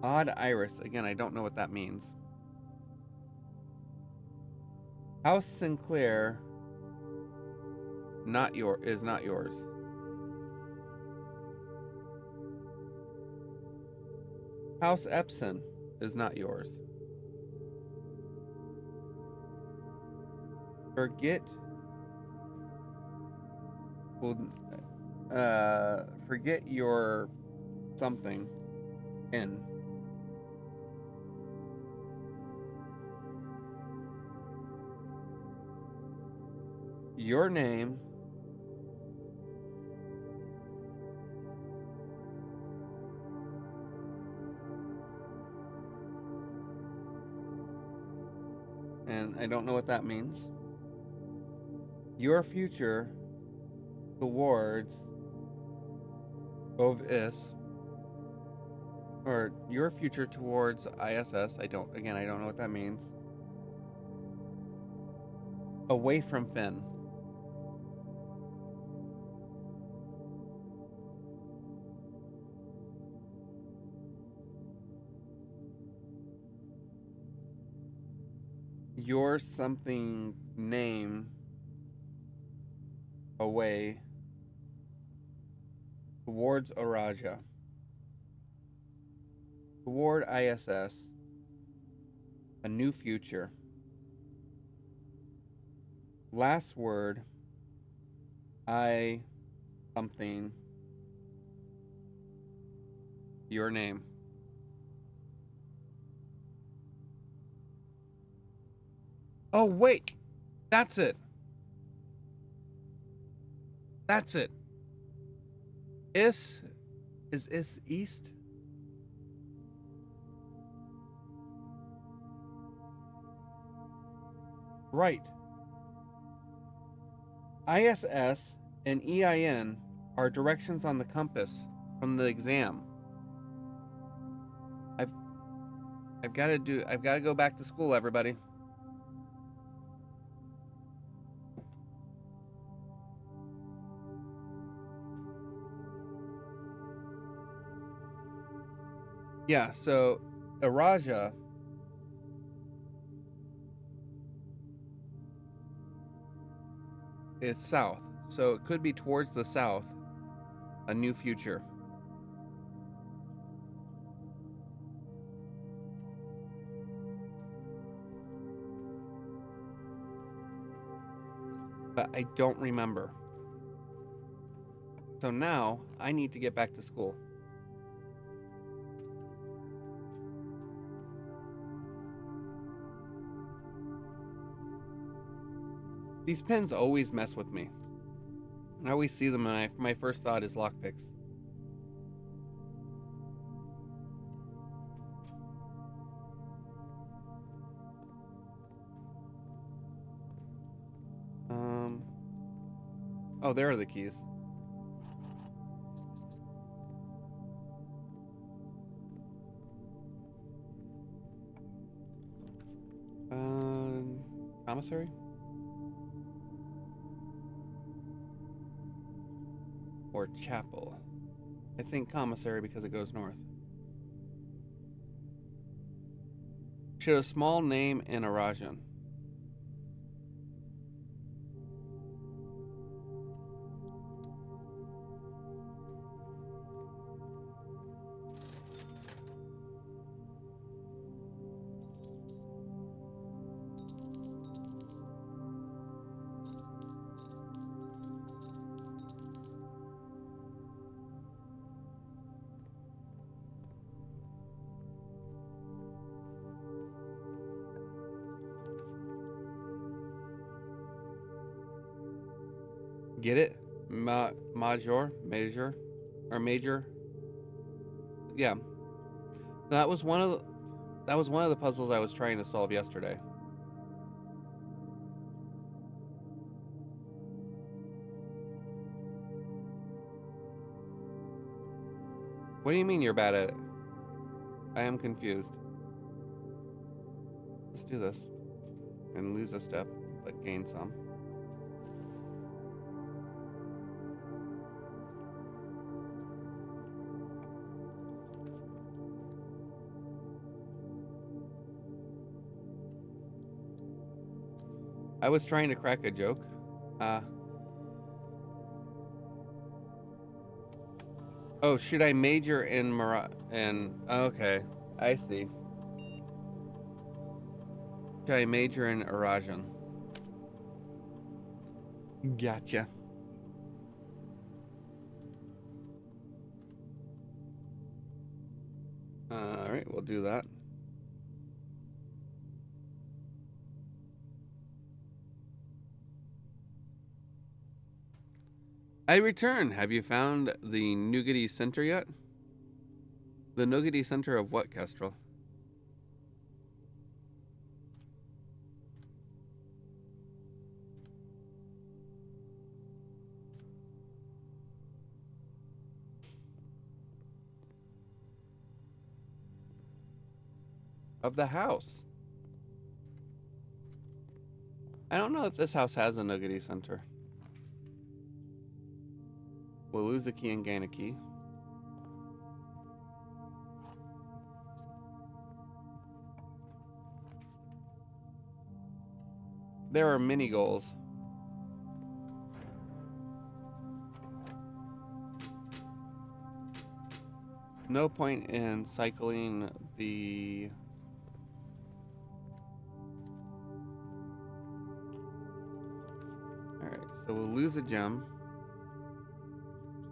odd iris. Again, I don't know what that means. House Sinclair, is not yours. House Epson is not yours. Forget your something in. Your name and I don't know what that means. Your future towards OVIS, or your future towards ISS. I don't know what that means. Away from Finn. Your something name away towards Araja. Toward ISS. A new future. Last word. I something. Your name. Oh, wait. That's it. That's it. Is east? Right. ISS and EIN are directions on the compass from the exam. I've got to go back to school, everybody. Yeah, so Araja is south. So it could be towards the south, a new future. But I don't remember. So now I need to get back to school. These pens always mess with me. I always see them and my first thought is lockpicks. Oh, there are the keys. commissary? Or chapel? I think commissary because it goes north. Should a small name in Arajan? Get it? Major, or major. Yeah, that was one of the puzzles I was trying to solve yesterday. What do you mean you're bad at it? I am confused. Let's do this and lose a step, but gain some. I was trying to crack a joke. Oh, should I major in okay, I see. Should I major in Arajan? Gotcha. Alright, we'll do that. I return. Have you found the Nougaty Center yet? The Nougaty Center of what, Kestrel? Of the house. I don't know if this house has a Nougaty Center. We'll lose a key and gain a key. There are mini goals. No point in cycling the... Alright, so we'll lose a gem.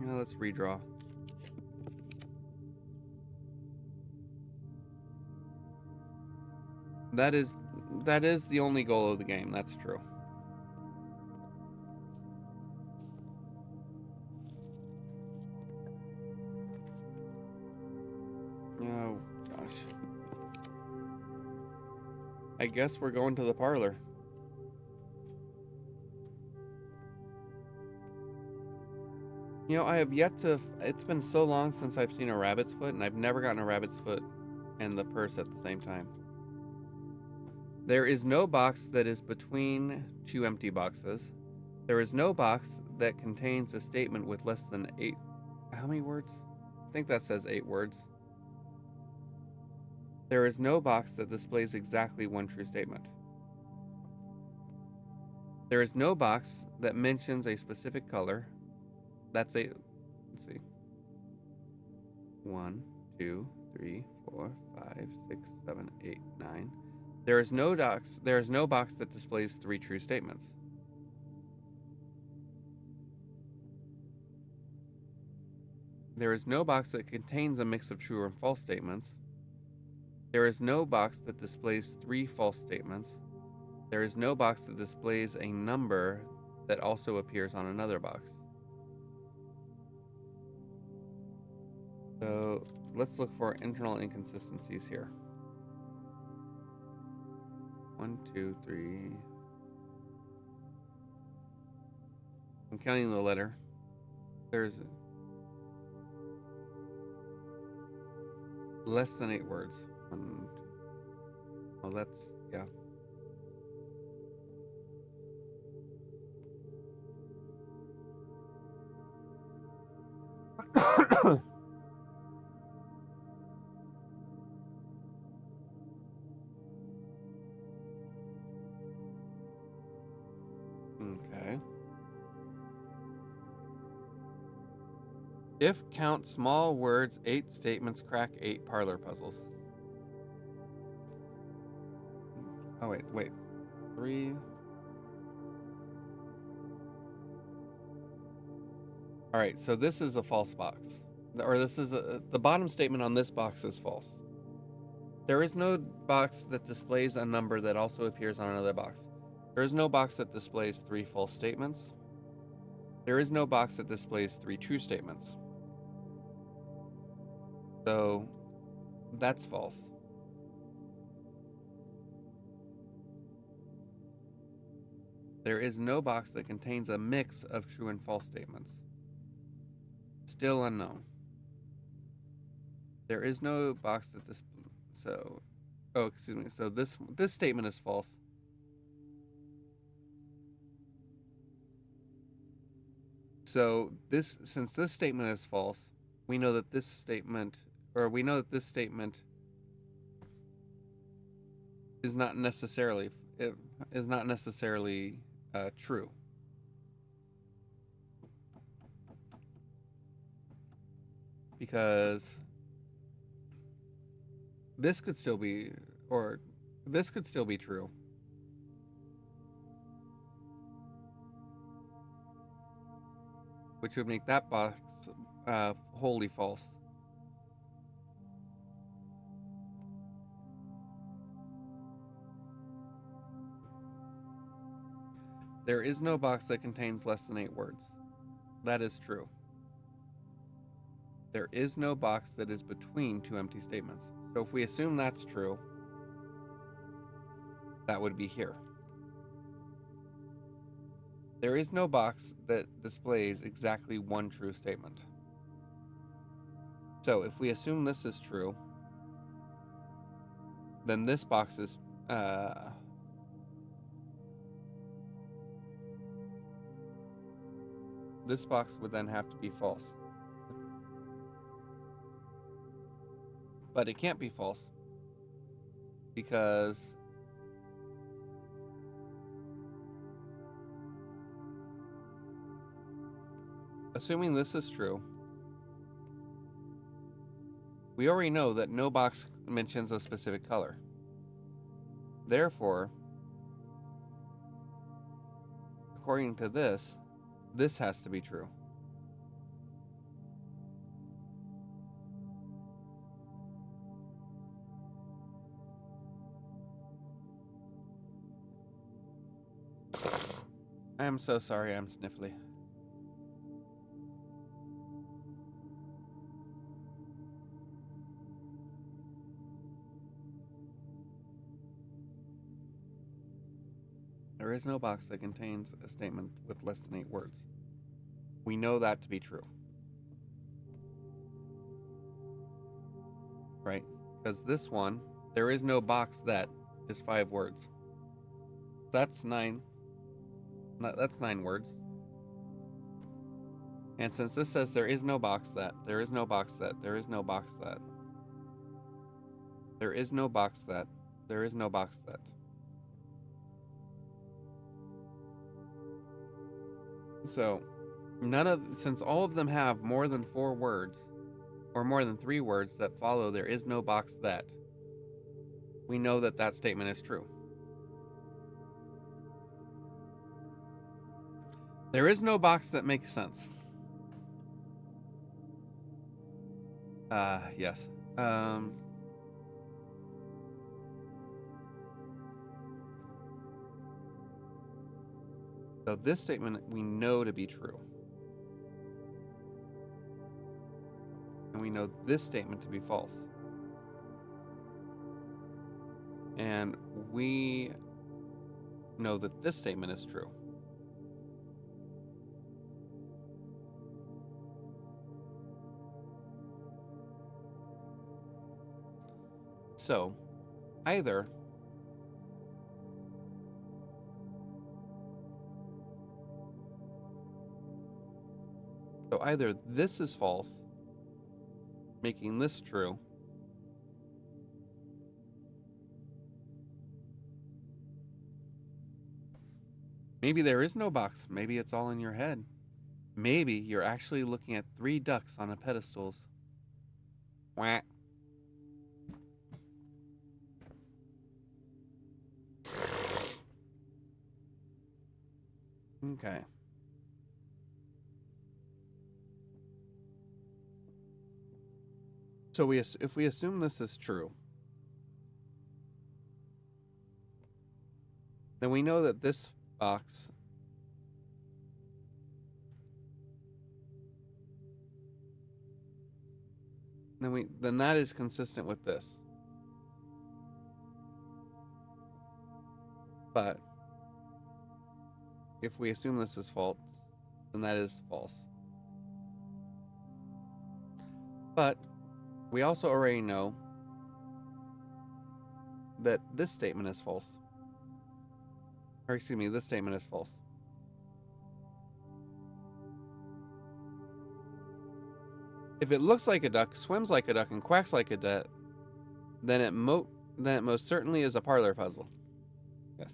Now let's redraw. That is the only goal of the game, that's true. Oh, gosh. I guess we're going to the parlor. You know, I have yet to... It's been so long since I've seen a rabbit's foot, and I've never gotten a rabbit's foot and the purse at the same time. There is no box that is between two empty boxes. There is no box that contains a statement with less than 8... How many words? I think that says 8 words. There is no box that displays exactly one true statement. There is no box that mentions a specific color. That's a... Let's see. 1, 2, 3, 4, 5, 6, 7, 8, 9. There is no box that displays 3 true statements. There is no box that contains a mix of true and false statements. There is no box that displays 3 false statements. There is no box that displays a number that also appears on another box. So let's look for internal inconsistencies here. 1, 2, 3. I'm counting the letter. There's less than 8 words. Oh, that's, yeah. Okay. If count small words, 8 statements, crack 8 parlor puzzles. Oh, wait. 3. All right, so this is a false box. Or this is the bottom statement on this box is false. There is no box that displays a number that also appears on another box. There is no box that displays 3 false statements. There is no box that displays 3 true statements. So that's false. There is no box that contains a mix of true and false statements. Still unknown. There is no box that So this statement is false. So since this statement is false, we know that this statement is not necessarily true. Because this could still be true. Which would make that box wholly false. There is no box that contains less than 8 words. That is true. There is no box that is between 2 empty statements. So if we assume that's true, that would be here. There is no box that displays exactly 1 true statement. So if we assume this is true, then this box is this box would then have to be false. But it can't be false because assuming this is true, we already know that no box mentions a specific color. Therefore, according to this has to be true. I am so sorry I'm sniffly. There is no box that contains a statement with less than 8 words. We know that to be true. Right? Because this one, there is no box that is 5 words. That's 9. That's 9 words. And since this says there is no box that, there is no box that, there is no box that, there is no box that, there is no box that. So, since all of them have more than 4 words, or more than 3 words that follow there is no box that, we know that that statement is true. There is no box that makes sense. Yes. So this statement we know to be true. And we know this statement to be false. And we know that this statement is true. So, either So either this is false, making this true, maybe there is no box. Maybe it's all in your head. Maybe you're actually looking at 3 ducks on a pedestals. Wah. Okay. So if we assume this is true, then we know that this box then that is consistent with this. But if we assume this is false, then that is false. But we also already know that this statement is false. Or excuse me, this statement is false. If it looks like a duck, swims like a duck, and quacks like a duck, then it most certainly is a parlor puzzle. Yes.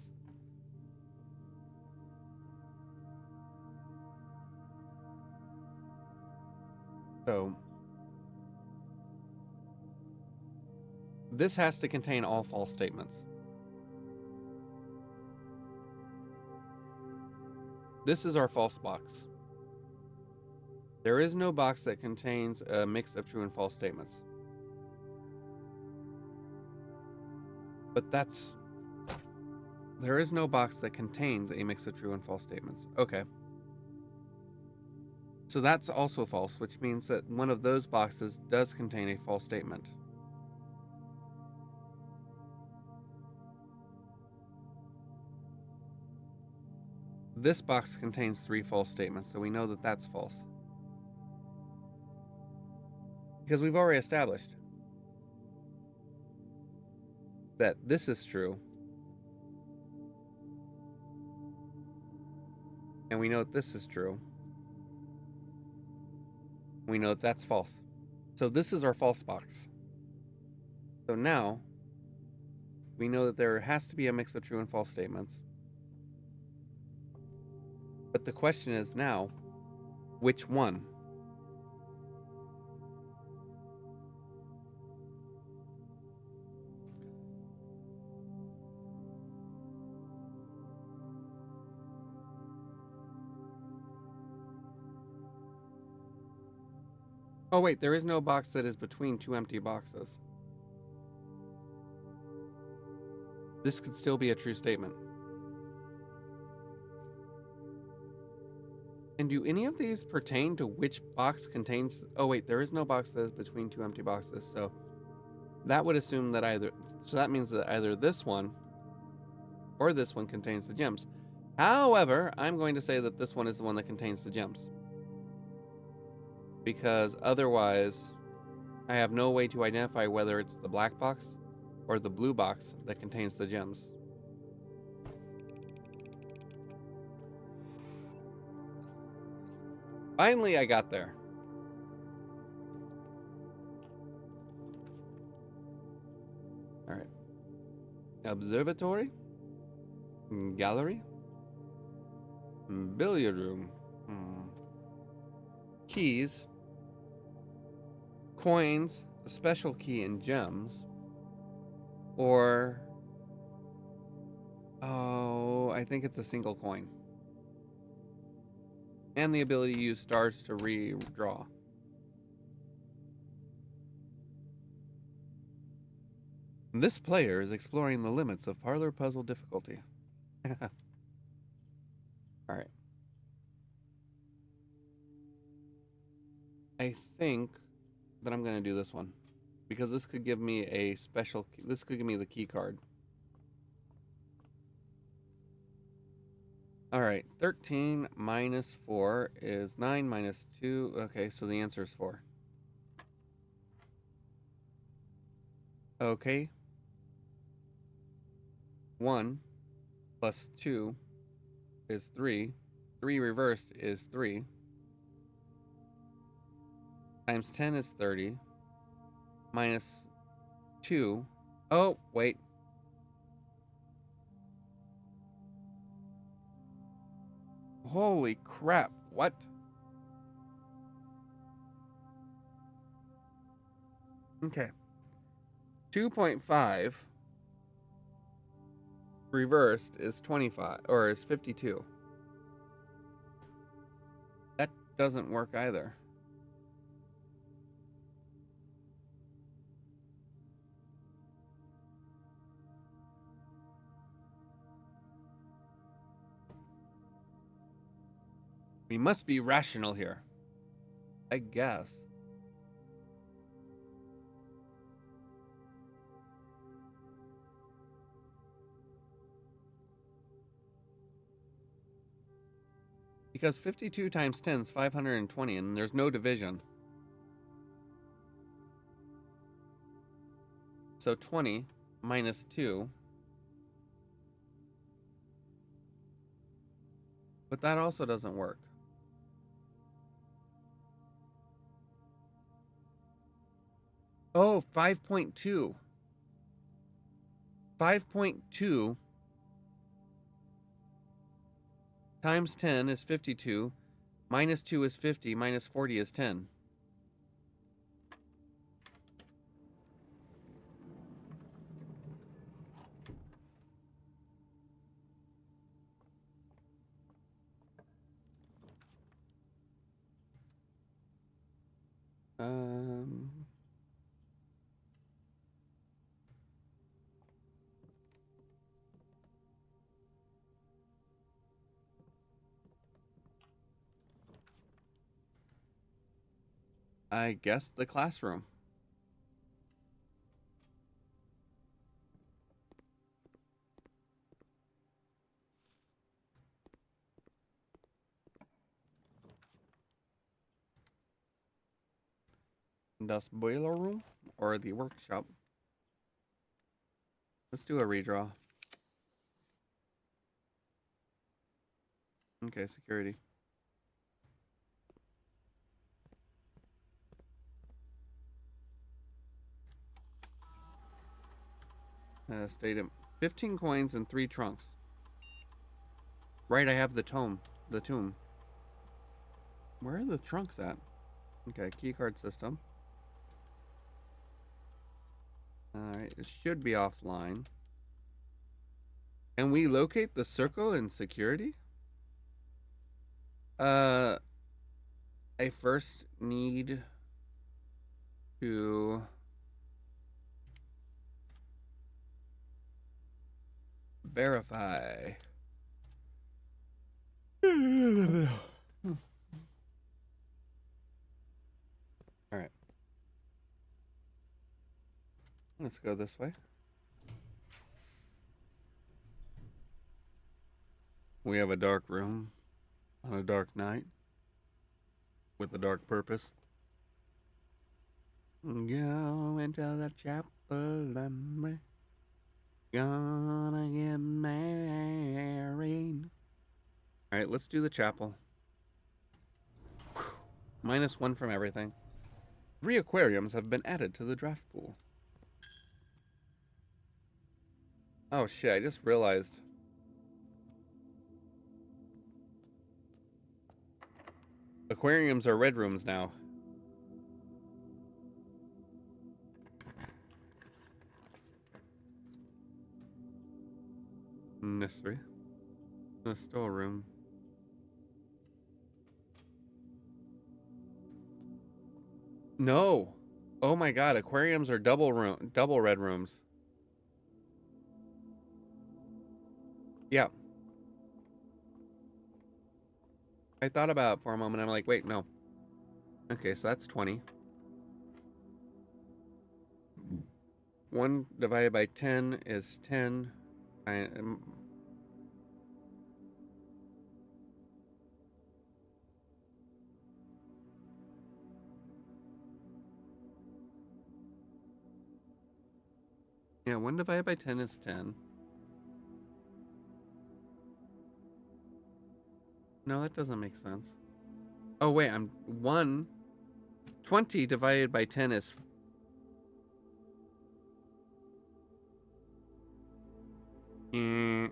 So this has to contain all false statements. This is our false box. There is no box that contains a mix of true and false statements. But there is no box that contains a mix of true and false statements. Okay. So that's also false, which means that one of those boxes does contain a false statement. This box contains 3 false statements, so we know that that's false. Because we've already established that this is true. And we know that this is true. We know that that's false. So this is our false box. So now we know that there has to be a mix of true and false statements. But the question is now, which one? Oh wait, there is no box that is between 2 empty boxes. This could still be a true statement. And do any of these pertain to which box contains... Oh wait, there is no box that is between 2 empty boxes, so that would assume that So that means that either this one or this one contains the gems. However, I'm going to say that this one is the one that contains the gems. Because otherwise, I have no way to identify whether it's the black box or the blue box that contains the gems. Finally, I got there. All right. Observatory. Gallery. Billiard room. Keys. Coins. A special key and gems. Or... Oh, I think it's a single coin. And the ability to use stars to redraw. This player is exploring the limits of parlor puzzle difficulty. Alright. I think that I'm going to do this one. Because this could give me a special... This could give me the key card. Alright, 13 minus 4 is 9 minus 2. Okay, so the answer is 4. Okay. 1 plus 2 is 3. 3 reversed is 3. times 10 is 30. Minus 2. Oh, wait. Holy crap. What? Okay. 2.5 reversed is 25, or is 52. That doesn't work either. We must be rational here. I guess. Because 52 times 10 is 520, and there's no division. So 20 minus 2. But that also doesn't work. Oh, 5.2. 5.2 times 10 is 52. Minus 2 is 50. Minus 40 is 10. I guess the classroom. Das boiler room or the workshop. Let's do a redraw. Okay, security. Stadium. 15 coins and 3 trunks. Right, I have the tomb. The tomb. Where are the trunks at? Okay, keycard system. Alright, it should be offline. Can we locate the circle in security? I first need to verify. Alright. Let's go this way. We have a dark room on a dark night with a dark purpose. Go into the chapel and we're gonna get married. Alright, let's do the chapel. -1 from everything. 3 aquariums have been added to the draft pool. Oh shit, I just realized. Aquariums are red rooms now. Mystery. The storeroom. No. Oh my god, aquariums are double red rooms. Yeah. I thought about it for a moment. I'm like, wait, no. Okay, so that's 20. 1 divided by 10 is 10. Yeah, 1 divided by 10 is 10. No, that doesn't make sense. Oh, wait, I'm 1 20 divided by 10 is 2.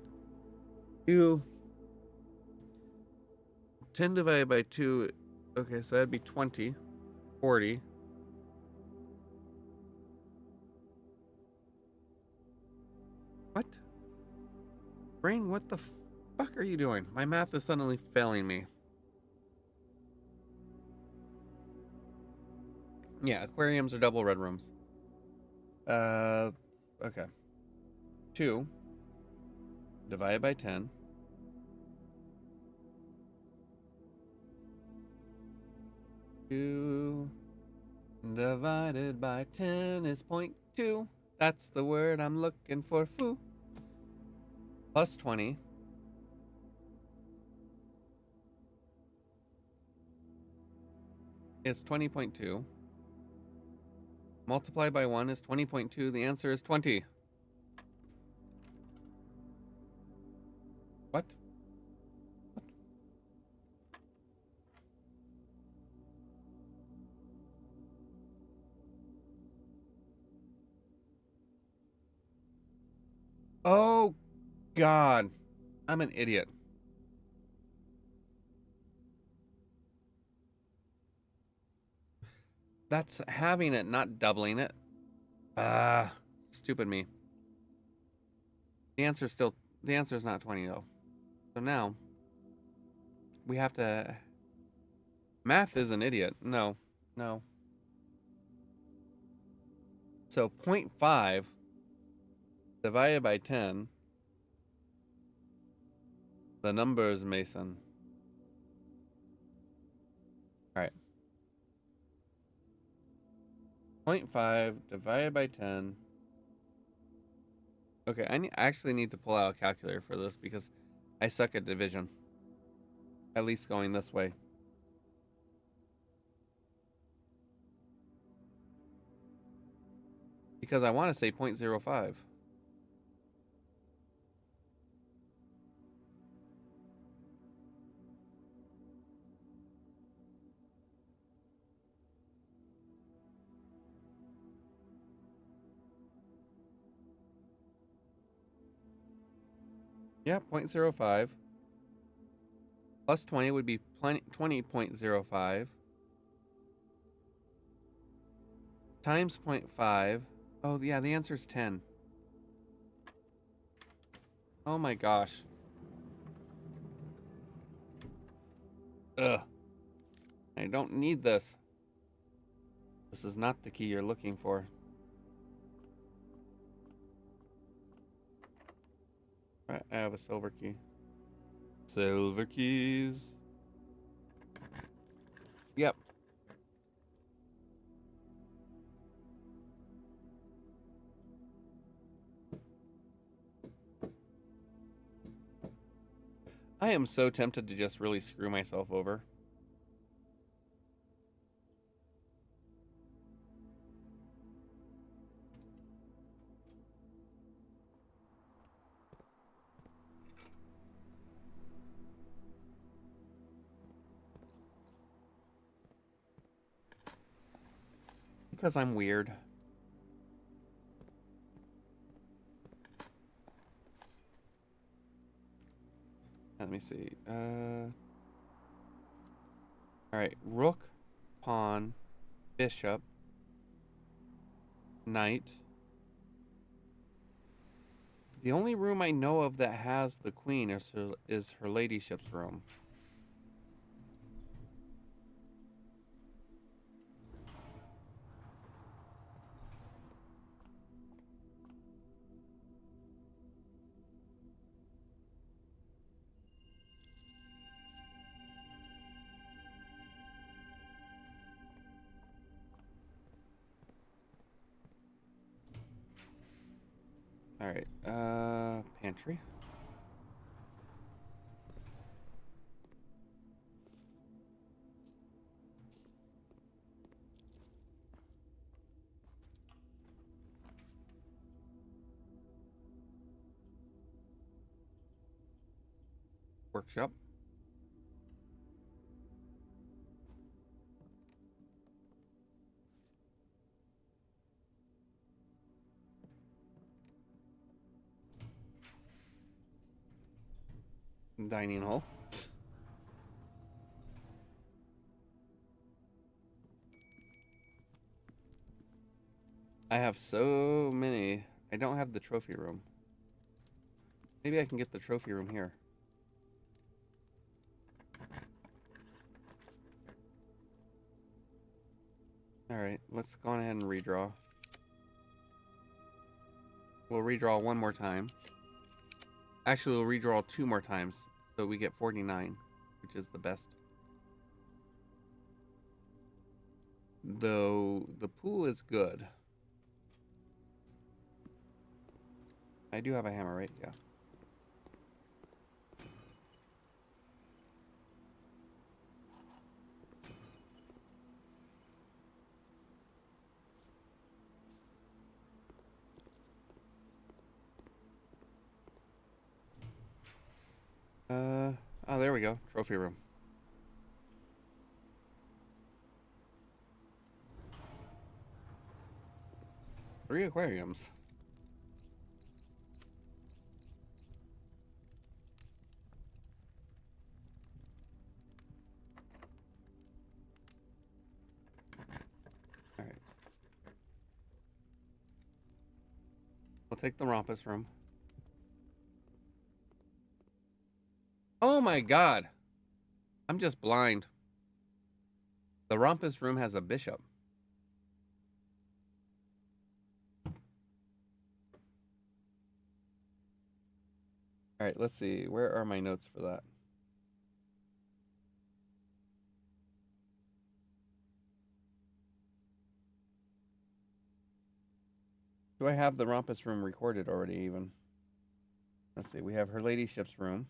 10 divided by 2. Okay, so that'd be 20. 40. What? Brain, what the fuck are you doing? My math is suddenly failing me. Yeah, aquariums are double red rooms. Okay. 2 divided by 10. 2 divided by 10 is 0.2. That's the word I'm looking for. Foo. Plus 20. It's 20.2. Multiplied by 1 is 20.2. The answer is 20. What? What? Oh, God. I'm an idiot. That's having it, not doubling it. Stupid me. The answer is not 20 though. So now we have to. Math is an idiot. No. So 0.5 divided by 10. The numbers, Mason. All right. 0.5 divided by 10. Okay, I actually need to pull out a calculator for this because I suck at division. At least going this way. Because I want to say 0.05. Yeah, 0.05. Plus 20 would be 20.05. Times 0.5. Oh, yeah, the answer is 10. Oh my gosh. Ugh. I don't need this. This is not the key you're looking for. Right, I have a silver key. Silver keys. Yep. I am so tempted to just really screw myself over. Because I'm weird. Let me see. Alright. Rook, pawn, bishop, knight. The only room I know of that has the queen is her ladyship's room. Alright, pantry. Workshop. dining hall. I have so many. I don't have the trophy room. Maybe I can get the trophy room here. Alright, let's go on ahead and redraw. We'll redraw one more time. Actually, we'll redraw 2 more times, so we get 49, which is the best. Though the pool is good. I do have a hammer, right? Yeah. Oh, there we go. Trophy room. 3 aquariums. Alright. We'll take the Rompus room. Oh my god! I'm just blind. The Rompus room has a bishop. Alright, let's see. Where are my notes for that? Do I have the Rompus room recorded already, even? Let's see. We have Her Ladyship's room,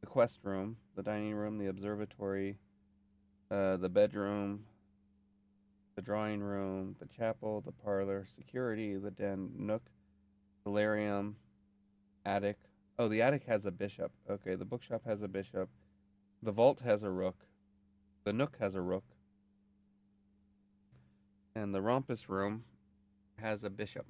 the quest room, the dining room, the observatory, the bedroom, the drawing room, the chapel, the parlor, security, the den, nook, solarium, attic. Oh, the attic has a bishop. Okay, the bookshop has a bishop. The vault has a rook. The nook has a rook. And the Rompus room has a bishop.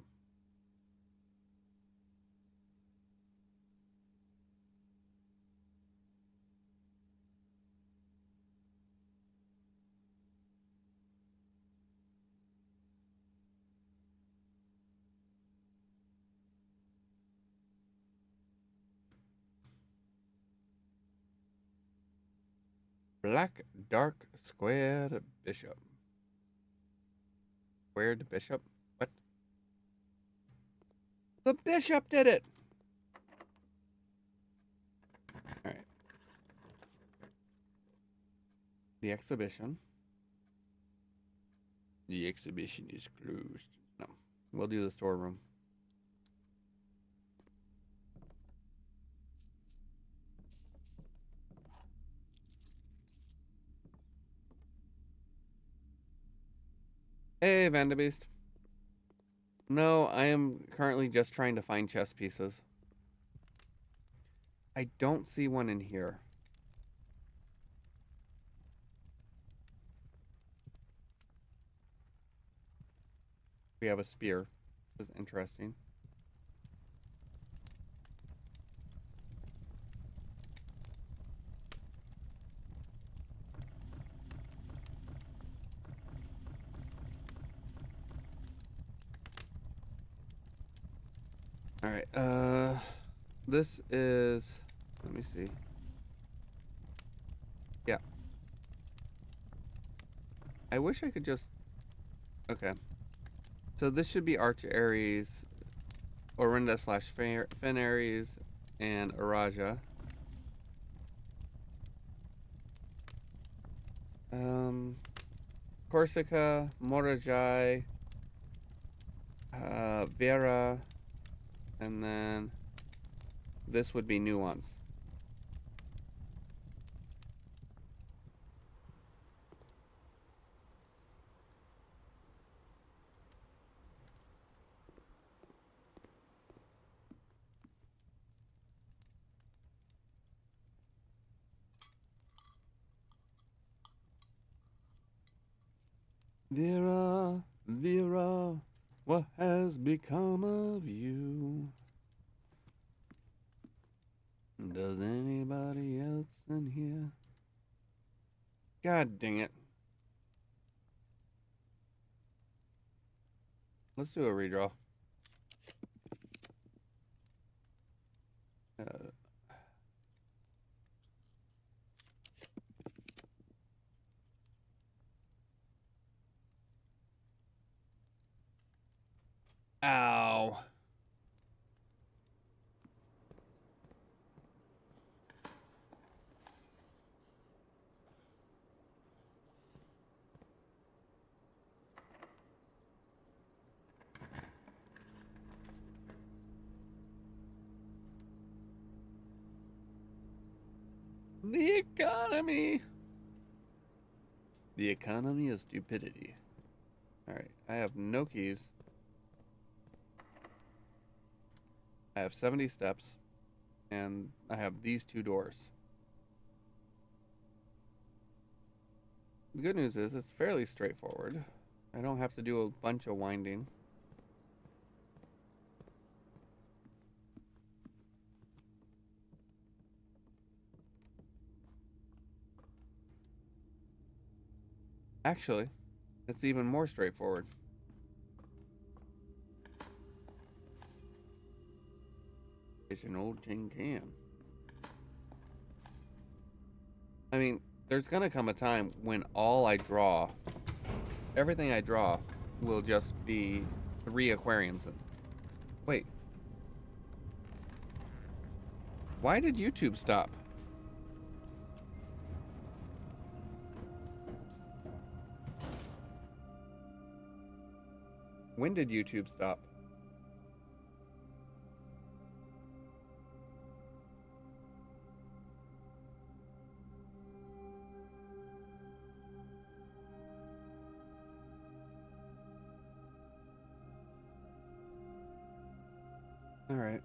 Black, dark, squared bishop. Squared bishop? What? The bishop did it! Alright. The exhibition. The exhibition is closed. No. We'll do the storeroom. Hey, Vanderbeest. No, I am currently just trying to find chess pieces. I don't see one in here. We have a spear. This is interesting. Alright, this is... Let me see. Yeah. I wish I could just... Okay. So this should be Arch Ares, Orinda / Fen Ares, and Araja. Corsica, Morajai, Vera, and then this would be Nuance. Vera, Vera, what has become of you? Does anybody else in here? God dang it. Let's do a redraw. Ow. The economy. The economy of stupidity. Alright, I have no keys. I have 70 steps. And I have these two doors. The good news is it's fairly straightforward. I don't have to do a bunch of winding. Actually, it's even more straightforward. It's an old tin can. I mean, there's gonna come a time when all I draw, everything I draw, will just be 3 aquariums. Wait. Why did YouTube stop? When did YouTube stop? All right.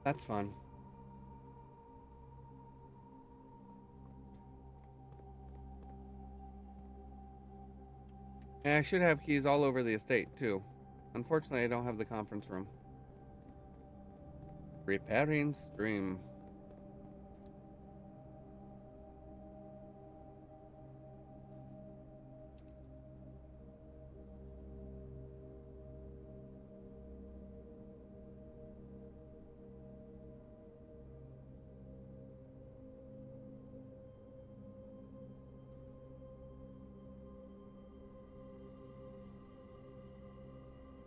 That's fun. And I should have keys all over the estate, too. Unfortunately, I don't have the conference room. Repairing stream.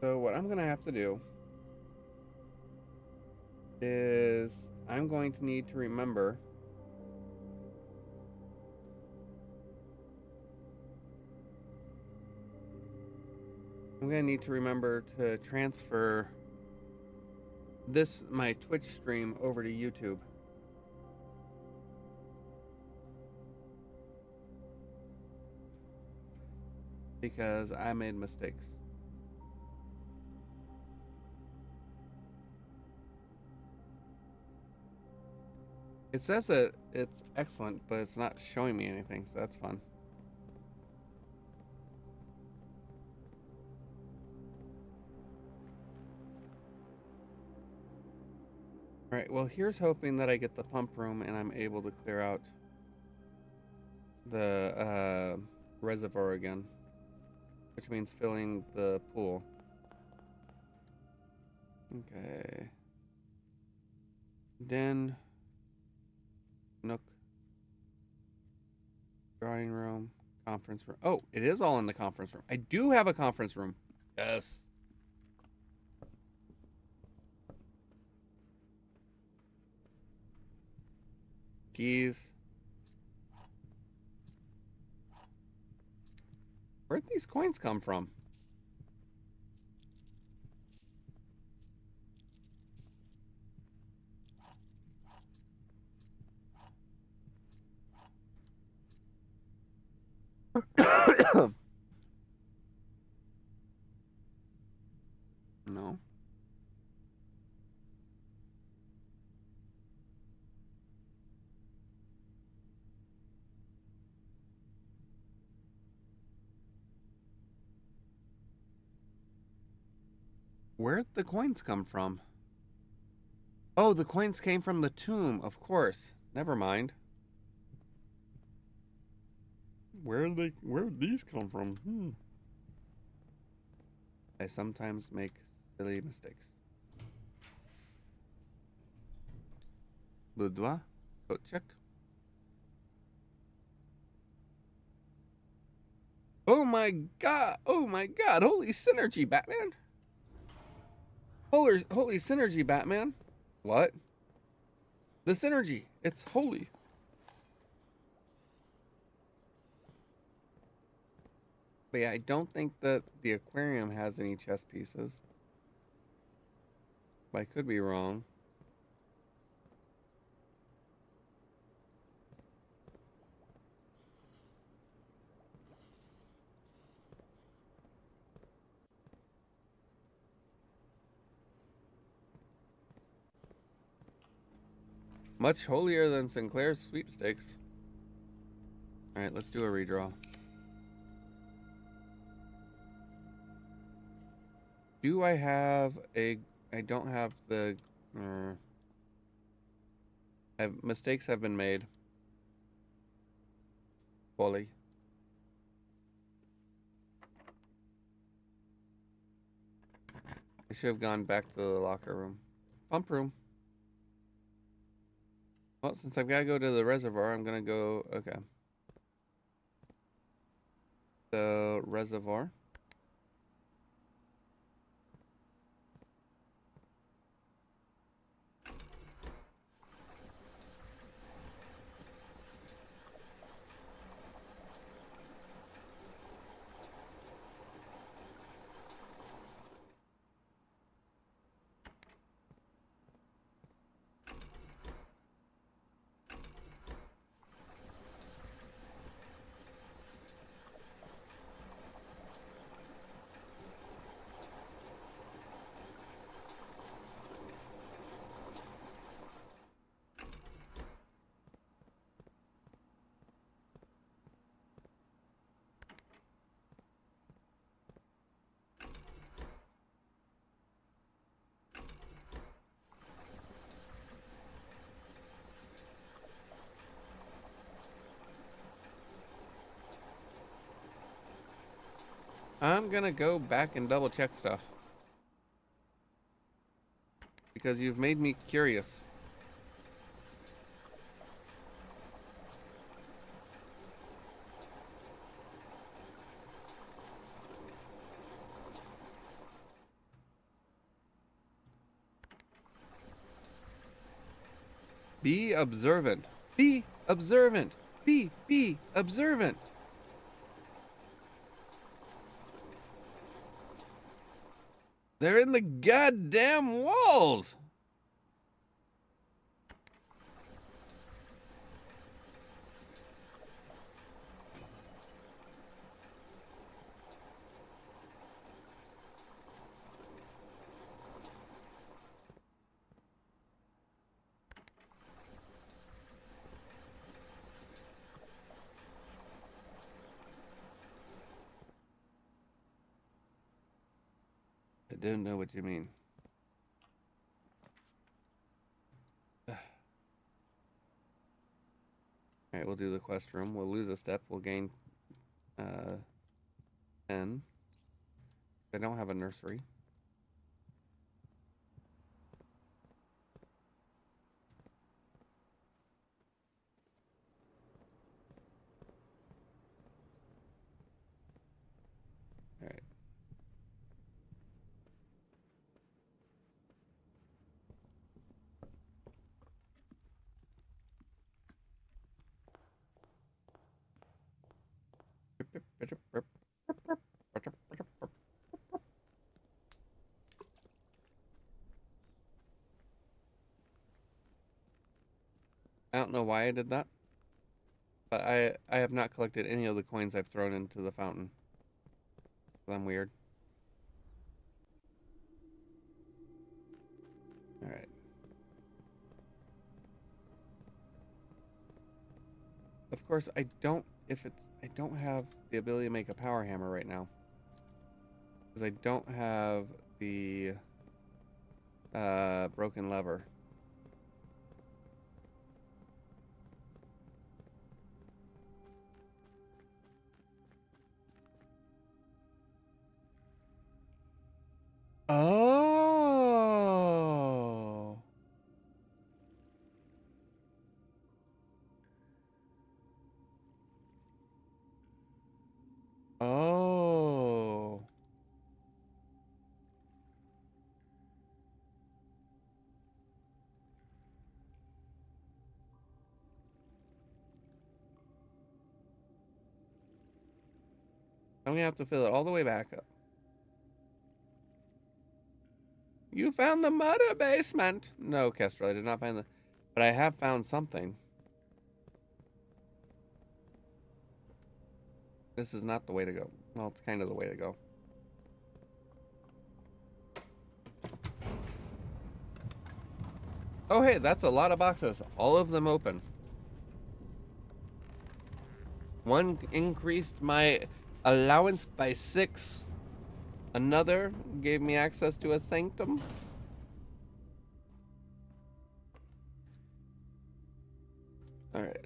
So what I'm gonna have to do is I'm going to need to remember to transfer my Twitch stream over to YouTube. Because I made mistakes. It says that it's excellent, but it's not showing me anything, so that's fun. Alright, well, here's hoping that I get the pump room and I'm able to clear out the reservoir again, which means filling the pool. Okay. Den. Nook. Drawing room. Conference room. Oh, it is all in the conference room. I do have a conference room. Yes. Keys. Where'd these coins come from? No. Where'd the coins come from? Oh, the coins came from the tomb, of course. Never mind. Where'd these come from? I sometimes make silly mistakes. Boudoir, coat check. Oh my god! Oh my god! Holy synergy, Batman! Holy synergy, Batman! What? The synergy! It's holy. But yeah, I don't think that the aquarium has any chess pieces. But I could be wrong. Much holier than Sinclair's sweepstakes. Alright, let's do a redraw. Do I have a... I don't have the... mistakes have been made. Fully. I should have gone back to the locker room. Pump room. Well, since I've got to go to the reservoir, I'm going to go... Okay. The reservoir. I'm gonna go back and double check stuff. Because you've made me curious. Be observant. Be observant. Be observant. They're in the goddamn walls. I don't know what you mean. Alright, we'll do the quest room. We'll lose a step. We'll gain 10. I don't have a nursery. Alright. I don't know why I did that, but I have not collected any of the coins I've thrown into the fountain. I'm weird. Alright. Of course, I don't have the ability to make a power hammer right now. Because I don't have the broken lever. Oh. Oh. I'm gonna have to fill it all the way back up. You found the murder basement. No, Kestrel, I did not find the... But I have found something. This is not the way to go. Well, it's kind of the way to go. Oh, hey, that's a lot of boxes. All of them open. One increased my allowance by 6. Another gave me access to a sanctum. All right.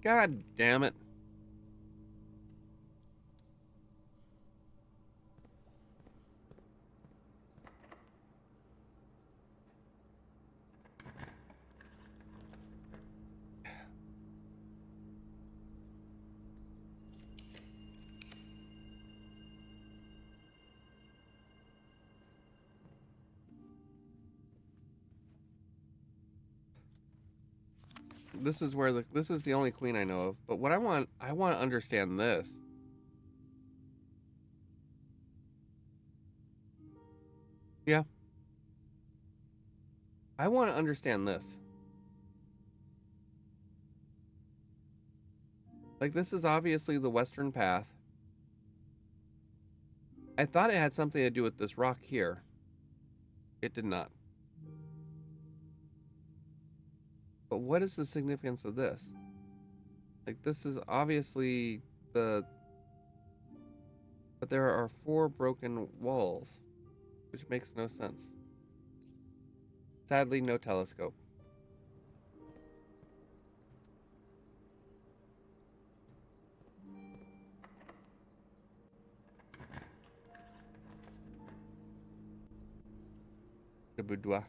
God damn it. This is where this is the only queen I know of. But what I want to understand this. Yeah. I want to understand this. Like, this is obviously the western path. I thought it had something to do with this rock here. It did not. But what is the significance of this? Like, this is obviously the... But there are 4 broken walls, which makes no sense. Sadly, no telescope. The boudoir.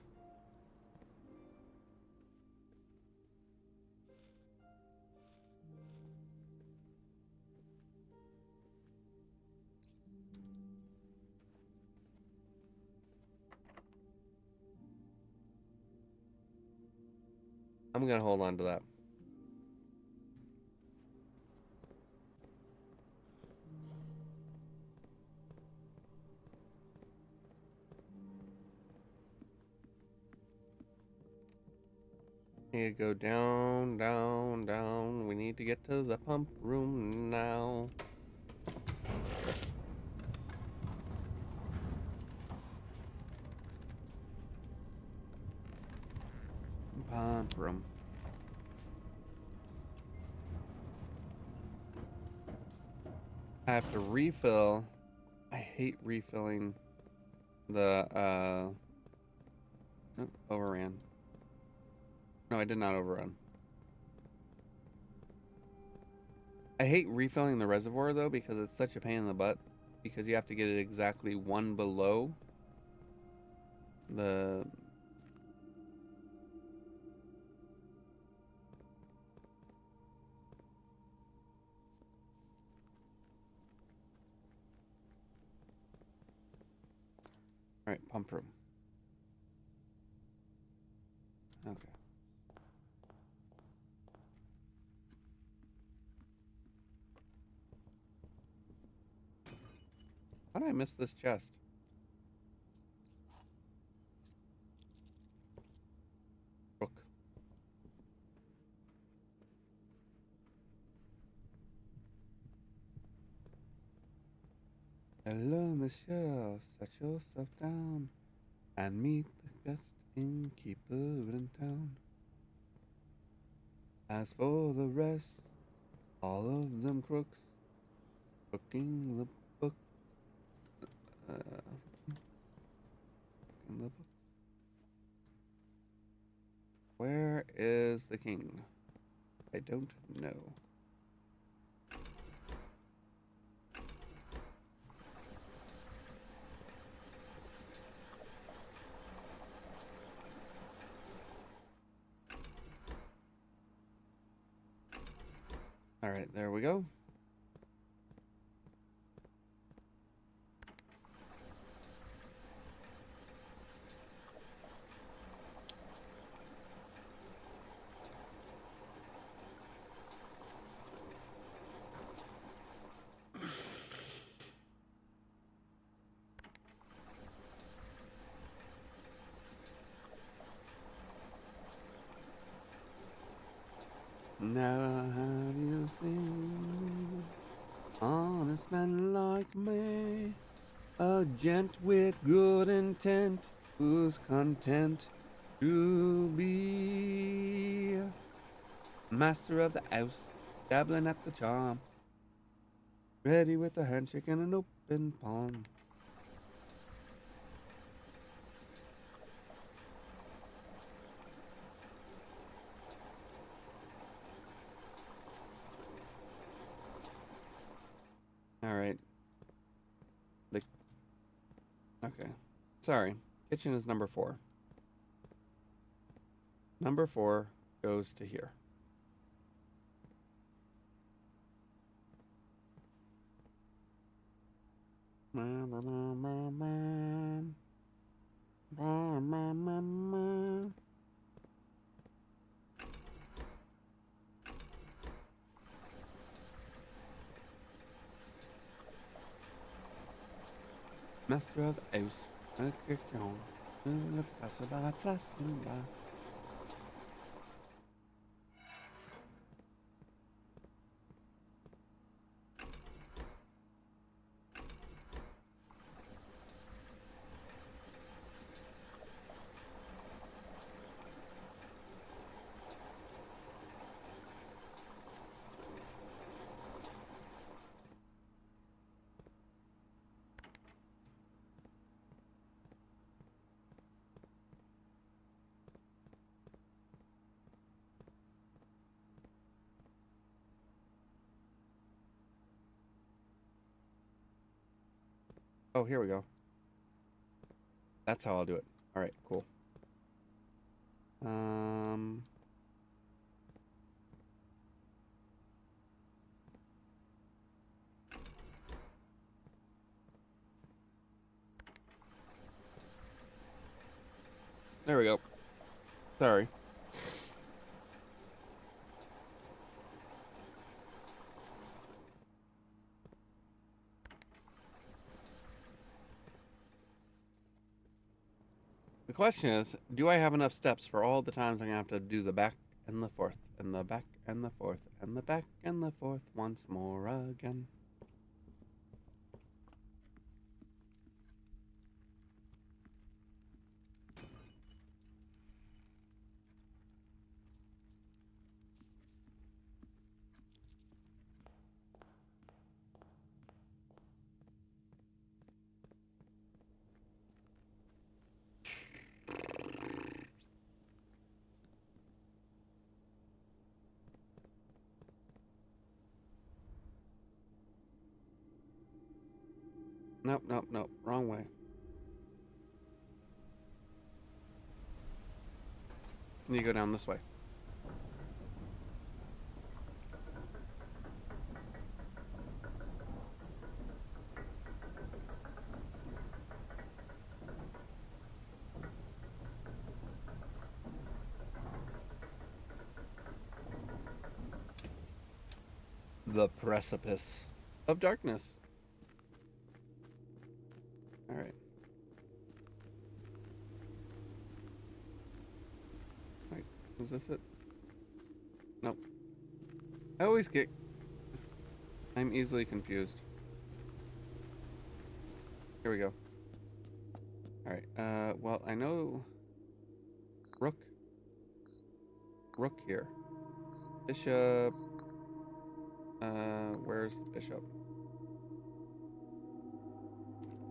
I'm gonna hold on to that. Need to go down, down, down. We need to get to the pump room now. Pump room. I have to refill. I hate refilling the overran. No, I did not overrun. I hate refilling the reservoir though because it's such a pain in the butt because you have to get it exactly 1 below the... All right, pump room. Okay. How did I miss this chest? Rook. Hello, monsieur. Set yourself down and meet the best innkeeper in town. As for the rest, all of them crooks, cooking the book, cooking the book. Where is the king? I don't know. All right, there we go. Now how do you sing? Honest man like me, a gent with good intent, who's content to be master of the house, dabbling at the charm, ready with a handshake and an open palm. All right. The okay. Sorry. Kitchen is number 4. Number 4 goes to here. Master of the house. Let's pass it by, pass it by. Oh, here we go. That's how I'll do it. All right, cool. There we go. Sorry. The question is, do I have enough steps for all the times I'm gonna have to do the back and the forth and the back and the forth and the back and the forth once more again? Nope, nope, nope. Wrong way. You go down this way. The precipice of darkness. All right. Wait, was this it? Nope. I always get. I'm easily confused. Here we go. All right. Well, I know rook here. Bishop. Where's the bishop?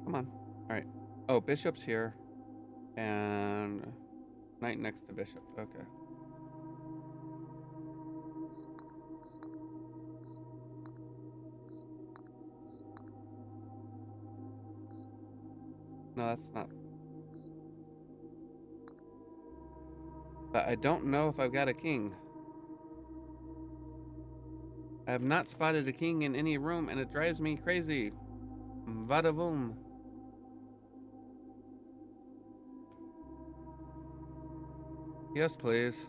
Come on. All right. Oh, bishop's here, and knight next to bishop. Okay. No, that's not. But I don't know if I've got a king. I have not spotted a king in any room, and it drives me crazy. Vada boom. Yes, please.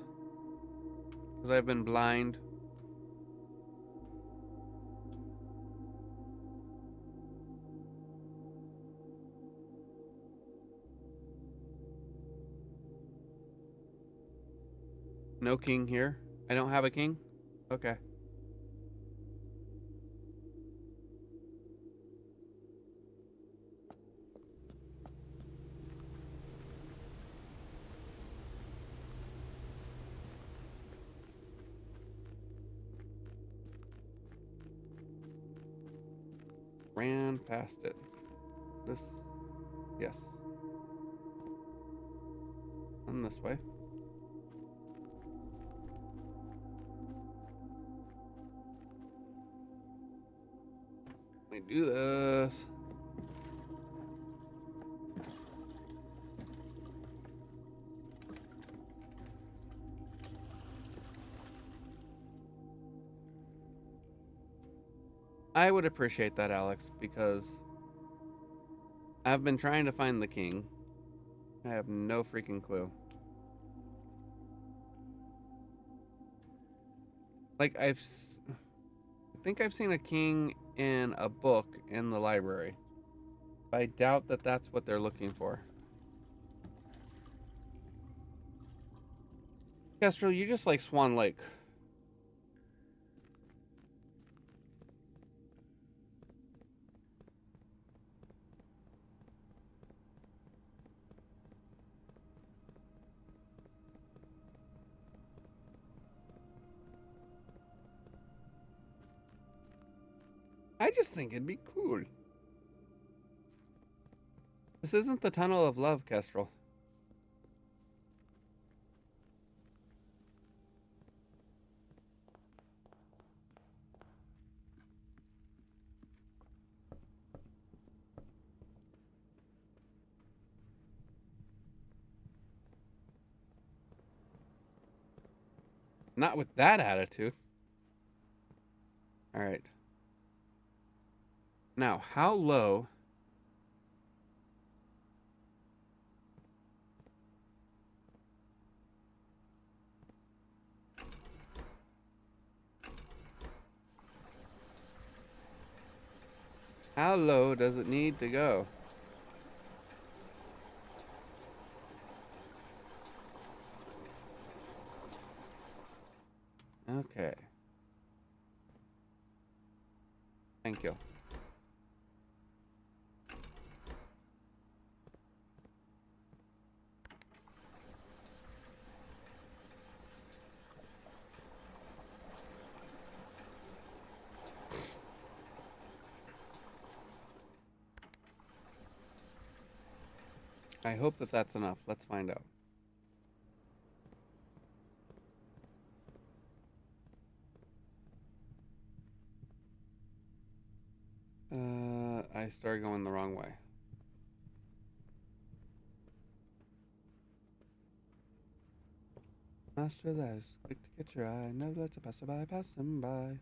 Because I've been blind. No king here. I don't have a king? Okay. Ran past it. This. Yes. And this way. Let me do this. I would appreciate that, Alex, because I've been trying to find the king. I have no freaking clue. Like, I think I've seen a king in a book in the library. I doubt that that's what they're looking for. Kestrel, you just like Swan Lake. I just think it'd be cool. This isn't the Tunnel of Love, Kestrel. Not with that attitude. All right. Now, how low? How low does it need to go? Okay. Thank you. I hope that that's enough. Let's find out. I started going the wrong way. Master those, quick to get your eye, never let a passerby pass him by.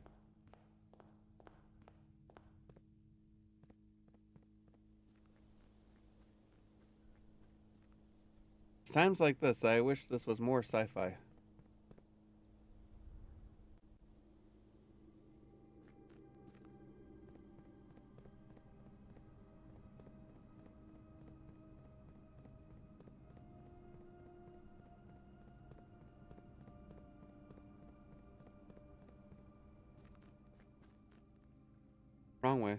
It's times like this, I wish this was more sci-fi. Wrong way.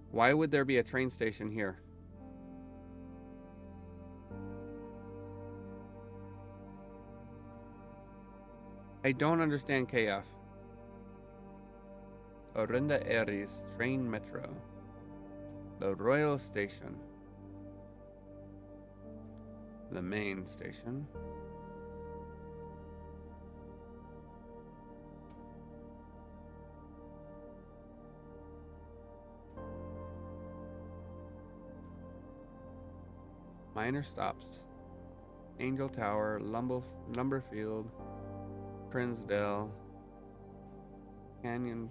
Why would there be a train station here? I don't understand KF. Orinda Aries Train Metro. The Royal Station. The main station. Minor stops. Angel Tower, Lumberfield, Prinsdale, Canyon.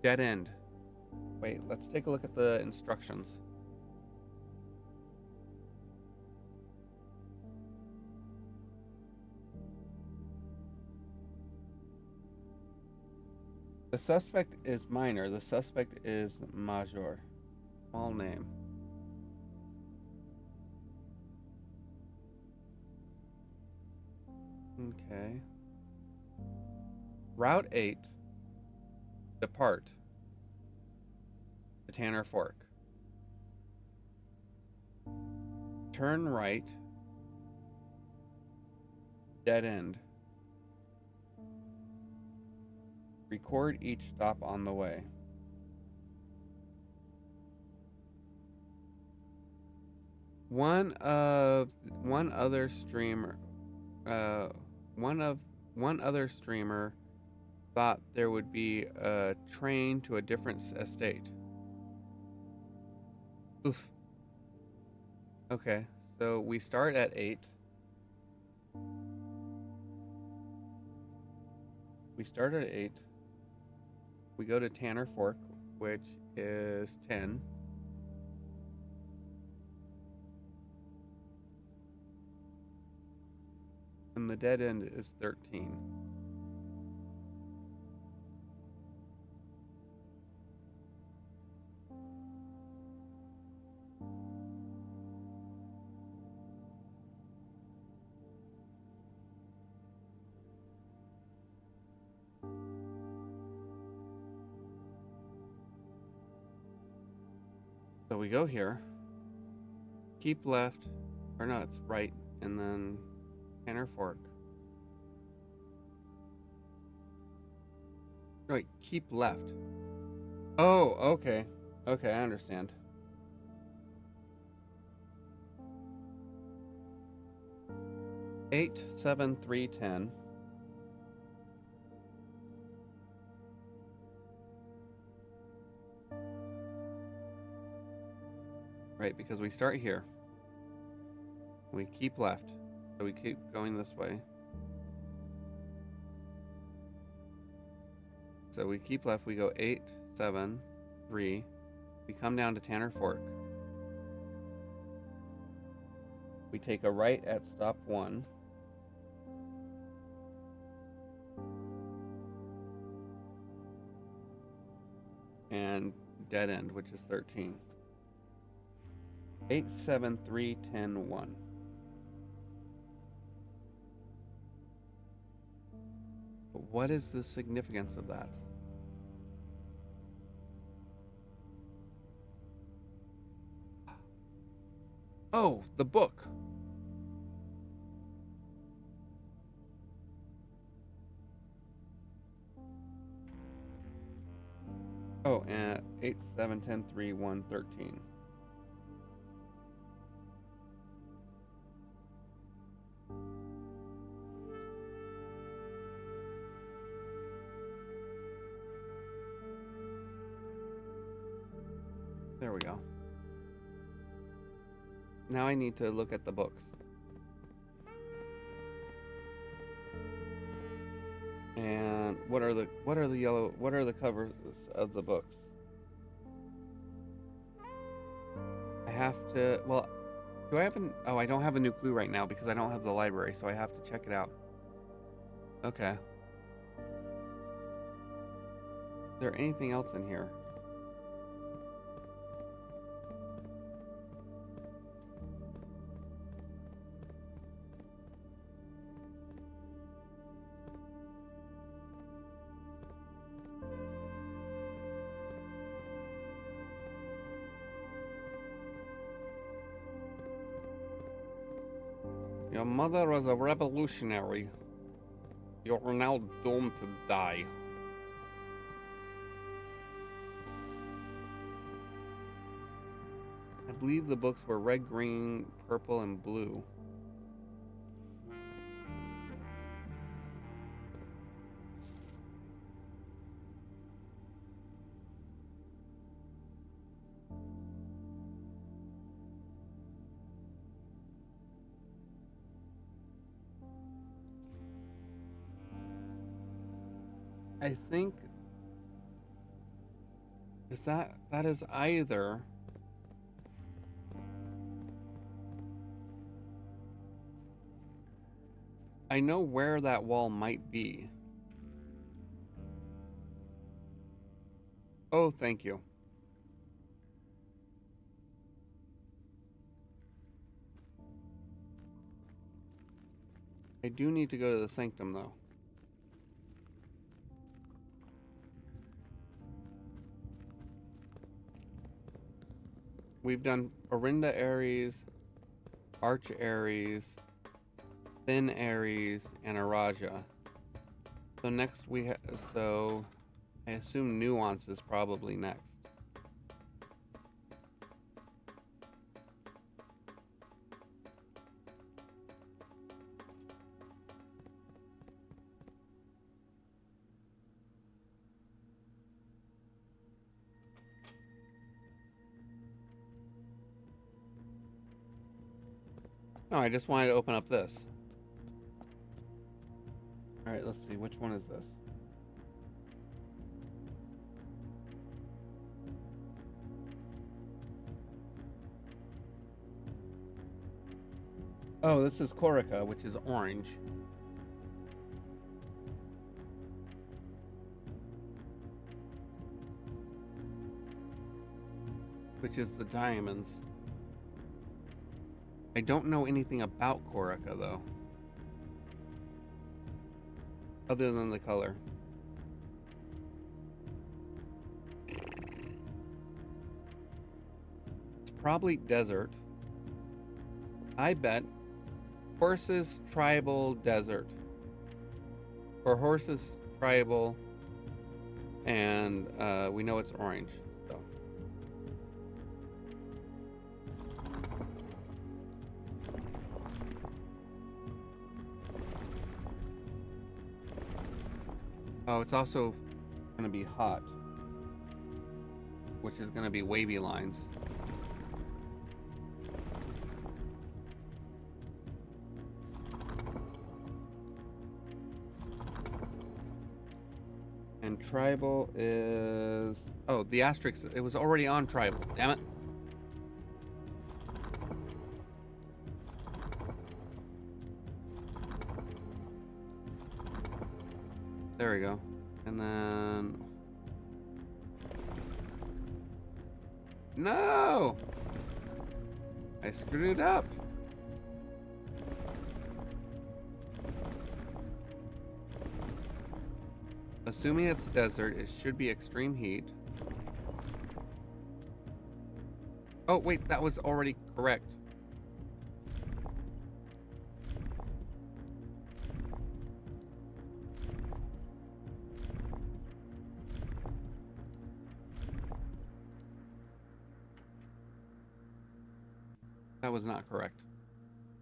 Dead end. Wait, let's take a look at the instructions. The suspect is minor. The suspect is major. Small name. Okay. Route 8. Depart. The Tanner Fork. Turn right. Dead end. Record each stop on the way. One other streamer thought there would be a train to a different estate. Oof. Okay, so we start at 8. We start at 8. We go to Tanner Fork, which is 10. And the dead end is 13. So we go here, keep left, or no, it's right, and then Tanner Fork. No, wait, keep left. Oh, okay. Okay, I understand. Eight, 7, 3, 10. Right, because we start here. We keep left. So we keep going this way. So we keep left. We go 8, 7, 3. We come down to Tanner Fork. We take a right at stop 1. And dead end, which is 13. 8, 7, 3, 10, 1. What is the significance of that? Oh, the book. Oh, and 8, 7, 10, 3, 1, 13. There we go. Now I need to look at the books. And what are the covers of the books? I have to, well, do I have oh, I don't have a new clue right now because I don't have the library, so I have to check it out. Okay. Is there anything else in here? Your mother was a revolutionary. You're now doomed to die. I believe the books were red, green, purple, and blue. I think that is either I know where that wall might be. Oh, thank you. I do need to go to the sanctum though. We've done Orinda Ares, Arch Ares, Thin Ares, and Araja. So next so I assume Nuance is probably next. No, I just wanted to open up this. All right, let's see. Which one is this? Oh, this is Corica, which is orange. Which is the diamonds. I don't know anything about Corica, though. Other than the color. It's probably desert. I bet horses tribal desert. Or horses tribal, and we know it's orange. So oh, it's also gonna be hot, which is gonna be wavy lines. And tribal is... Oh, the asterisk. It was already on tribal. Damn it. There we go. And then... No! I screwed it up. Assuming it's desert, it should be extreme heat. Oh, wait, that was already correct. That was not correct.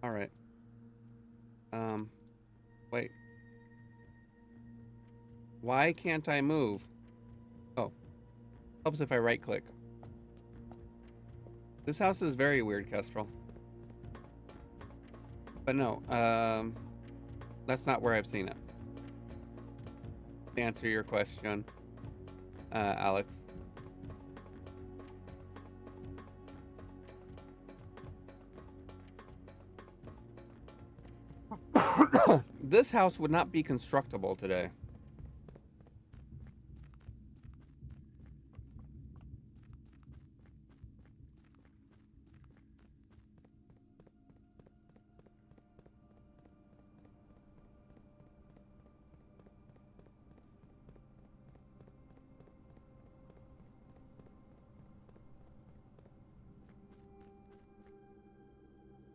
All right. Wait. Why can't I move? Oh. Helps if I right click. This house is very weird, Kestrel. But no, that's not where I've seen it. To answer your question, Alex. This house would not be constructible today.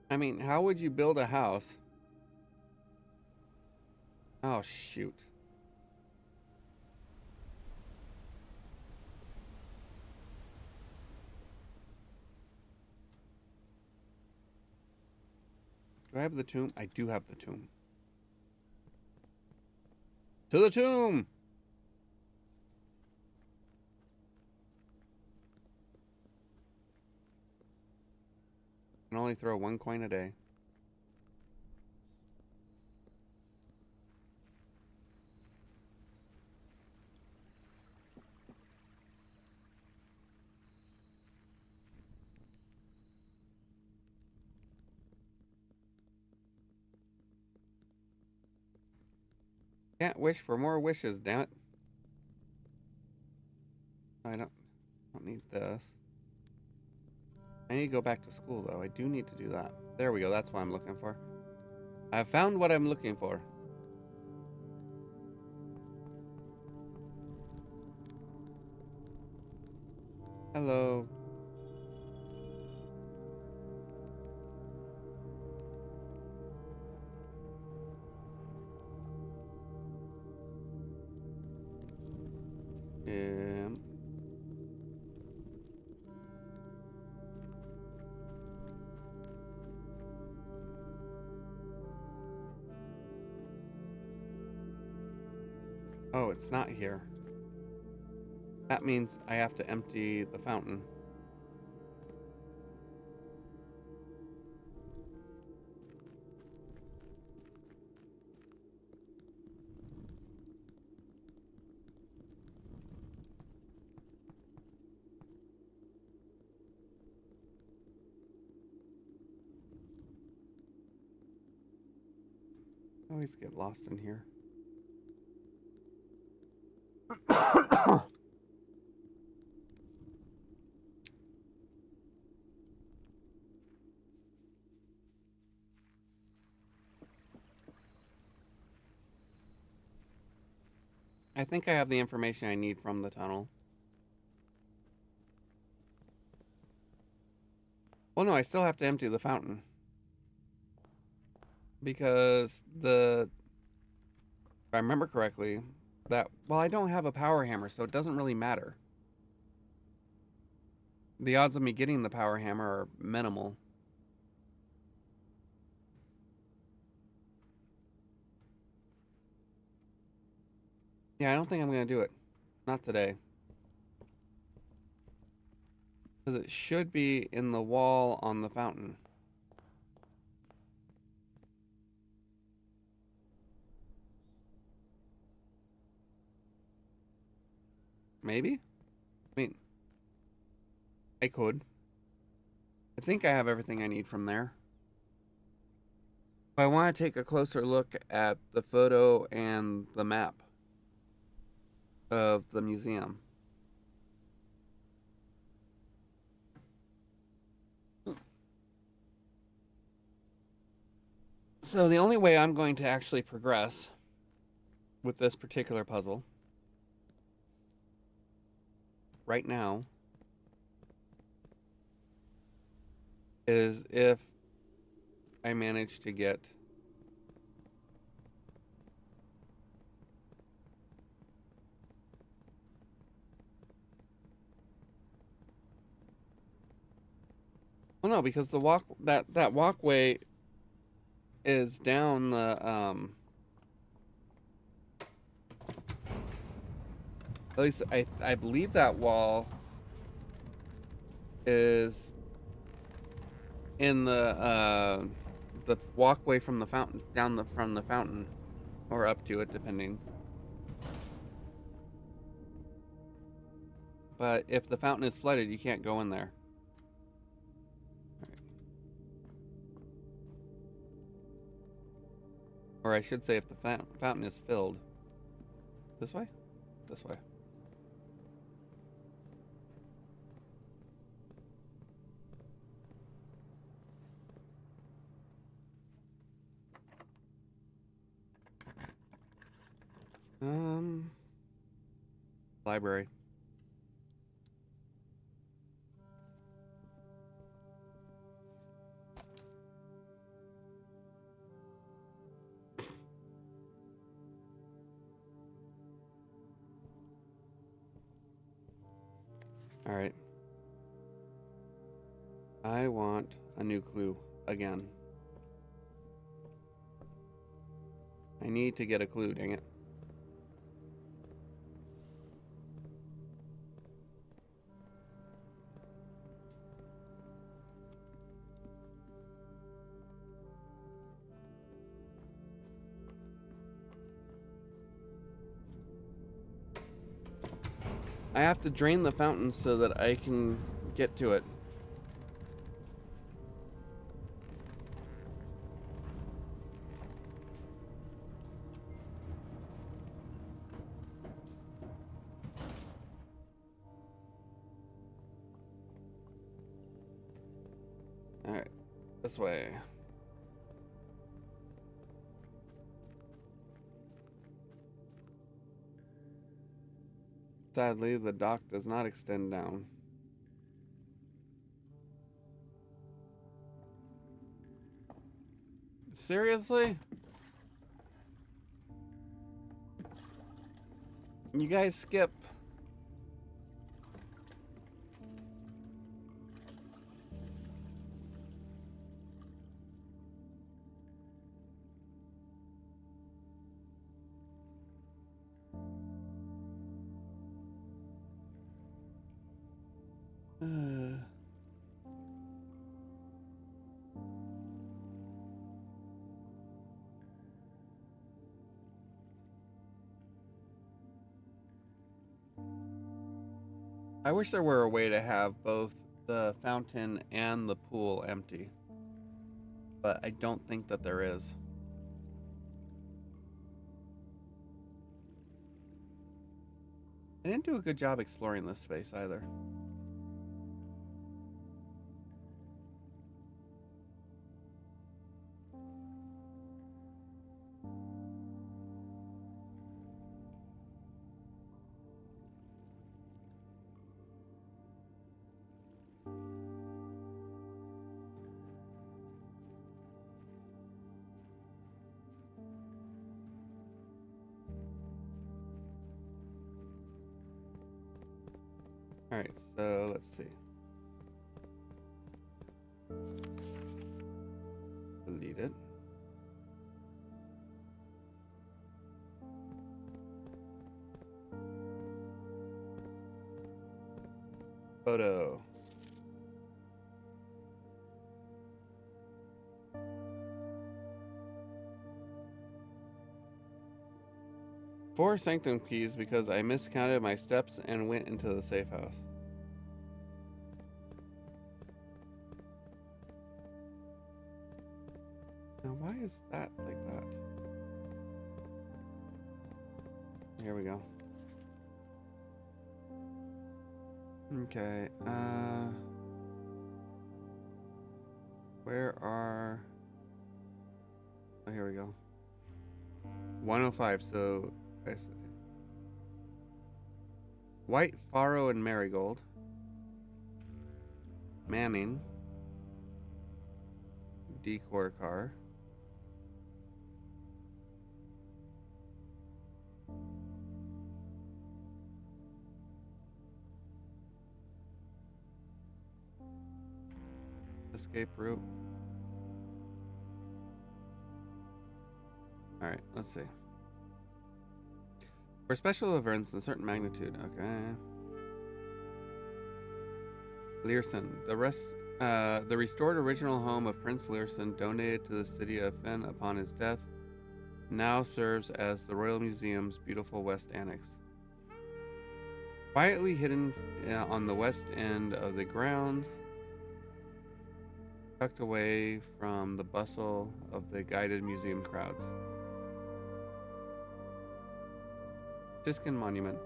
I mean, how would you build a house Oh, shoot. Do I have the tomb? I do have the tomb. To the tomb! Can only throw 1 coin a day. Can't wish for more wishes, damn it. I don't need this. I need to go back to school, though. I do need to do that. There we go. That's what I'm looking for. I found what I'm looking for. Hello. Oh, it's not here. That means I have to empty the fountain. I always get lost in here. I think I have the information I need from the tunnel. Well, no, I still have to empty the fountain. Because if I remember correctly, well, I don't have a power hammer, so it doesn't really matter. The odds of me getting the power hammer are minimal. Yeah, I don't think I'm going to do it. Not today. Because it should be in the wall on the fountain. Maybe? I mean, I could. I think I have everything I need from there. I want to take a closer look at the photo and the map of the museum. So the only way I'm going to actually progress with this particular puzzle right now is if I manage to get well, no, because the that walkway is down the at least I believe that wall is in the walkway from the fountain from the fountain or up to it depending. But if the fountain is flooded, you can't go in there. Right. Or I should say if the fountain is filled. This way? This way. Library. All right. I want a new clue again. I need to get a clue, dang it. I have to drain the fountain so that I can get to it. Alright, this way. Sadly, the dock does not extend down. Seriously? You guys skip. I wish there were a way to have both the fountain and the pool empty, but I don't think that there is. I didn't do a good job exploring this space either. Alright, so let's see. Delete it. Photo. Four sanctum keys because I miscounted my steps and went into the safe house. Now, why is that like that? Here we go. Okay, where are... Oh, here we go. 105, so... I see. White, Faro, and Marigold. Manning. Decor car. Escape route. Alright, let's see. For special events in certain magnitude, okay. Learson, the restored original home of Prince Learson, donated to the city of Fenn upon his death, now serves as the Royal Museum's beautiful West Annex. Quietly hidden on the west end of the grounds, tucked away from the bustle of the guided museum crowds. Tiskin Monument.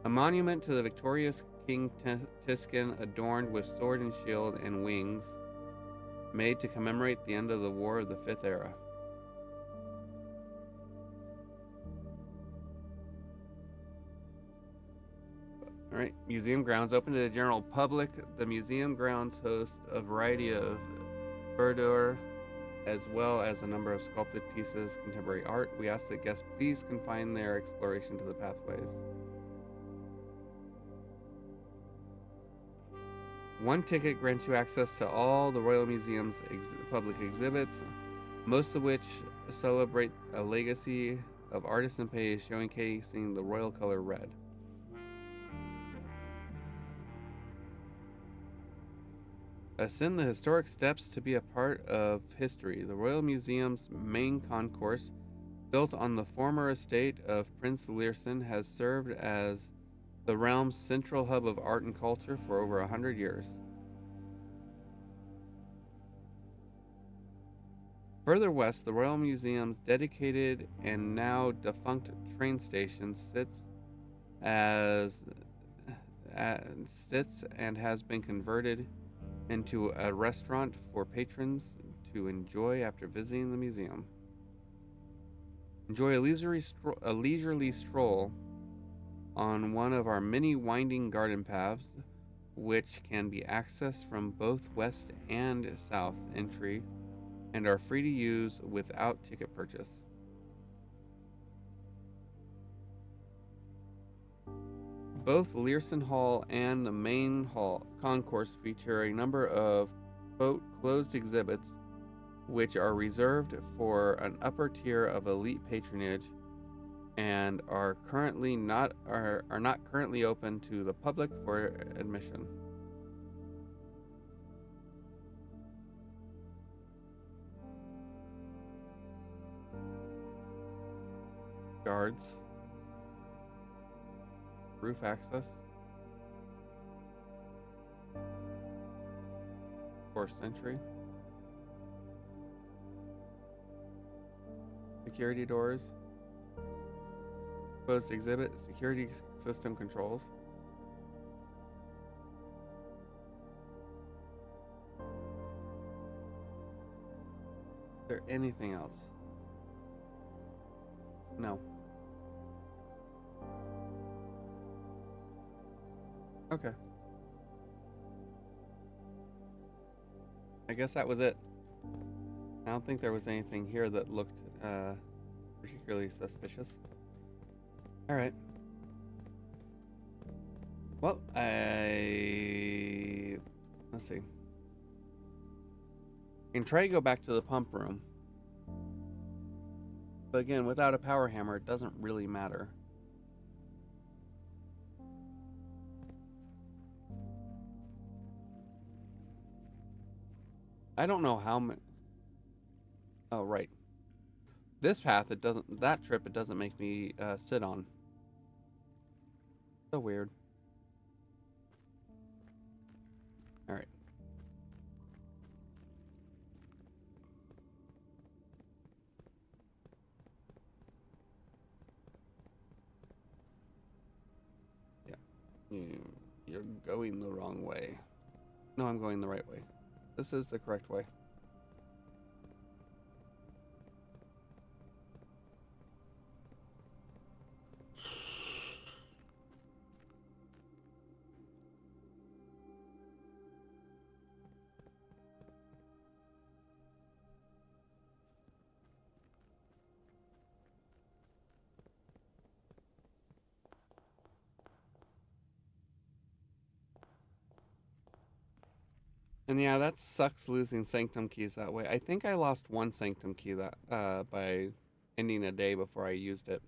A monument to the victorious King Tiskin adorned with sword and shield and wings, made to commemorate the end of the War of the Fifth Era. Alright, museum grounds open to the general public. The museum grounds host a variety of verdure, as well as a number of sculpted pieces, contemporary art. We ask that guests please confine their exploration to the pathways. One ticket grants you access to all the Royal Museum's public exhibits, most of which celebrate a legacy of artists and painters showcasing the royal color red. Ascend the historic steps to be a part of history. The Royal Museum's main concourse, built on the former estate of Prince Learson, has served as the realm's central hub of art and culture for over 100 years. Further west, the Royal Museum's dedicated and now defunct train station sits and has been converted into a restaurant for patrons to enjoy after visiting the museum. Enjoy a leisurely stroll on one of our many winding garden paths, which can be accessed from both west and south entry and are free to use without ticket purchase. Both Learson Hall and the main hall concourse feature a number of, quote, closed exhibits which are reserved for an upper tier of elite patronage and are not currently open to the public for admission. Guards. Roof access. Forced entry. Security doors. Closed exhibit. Security system controls. Is there anything else? No. Okay. I guess that was it. I don't think there was anything here that looked particularly suspicious. Alright. Well, let's see. I can try to go back to the pump room. But again, without a power hammer, it doesn't really matter. I don't know how many. Oh, right. This path, it doesn't. That trip, it doesn't make me sit on. So weird. All right. Yeah. You're going the wrong way. No, I'm going the right way. This is the correct way. And yeah, that sucks losing sanctum keys that way. I think I lost one sanctum key that by ending a day before I used it.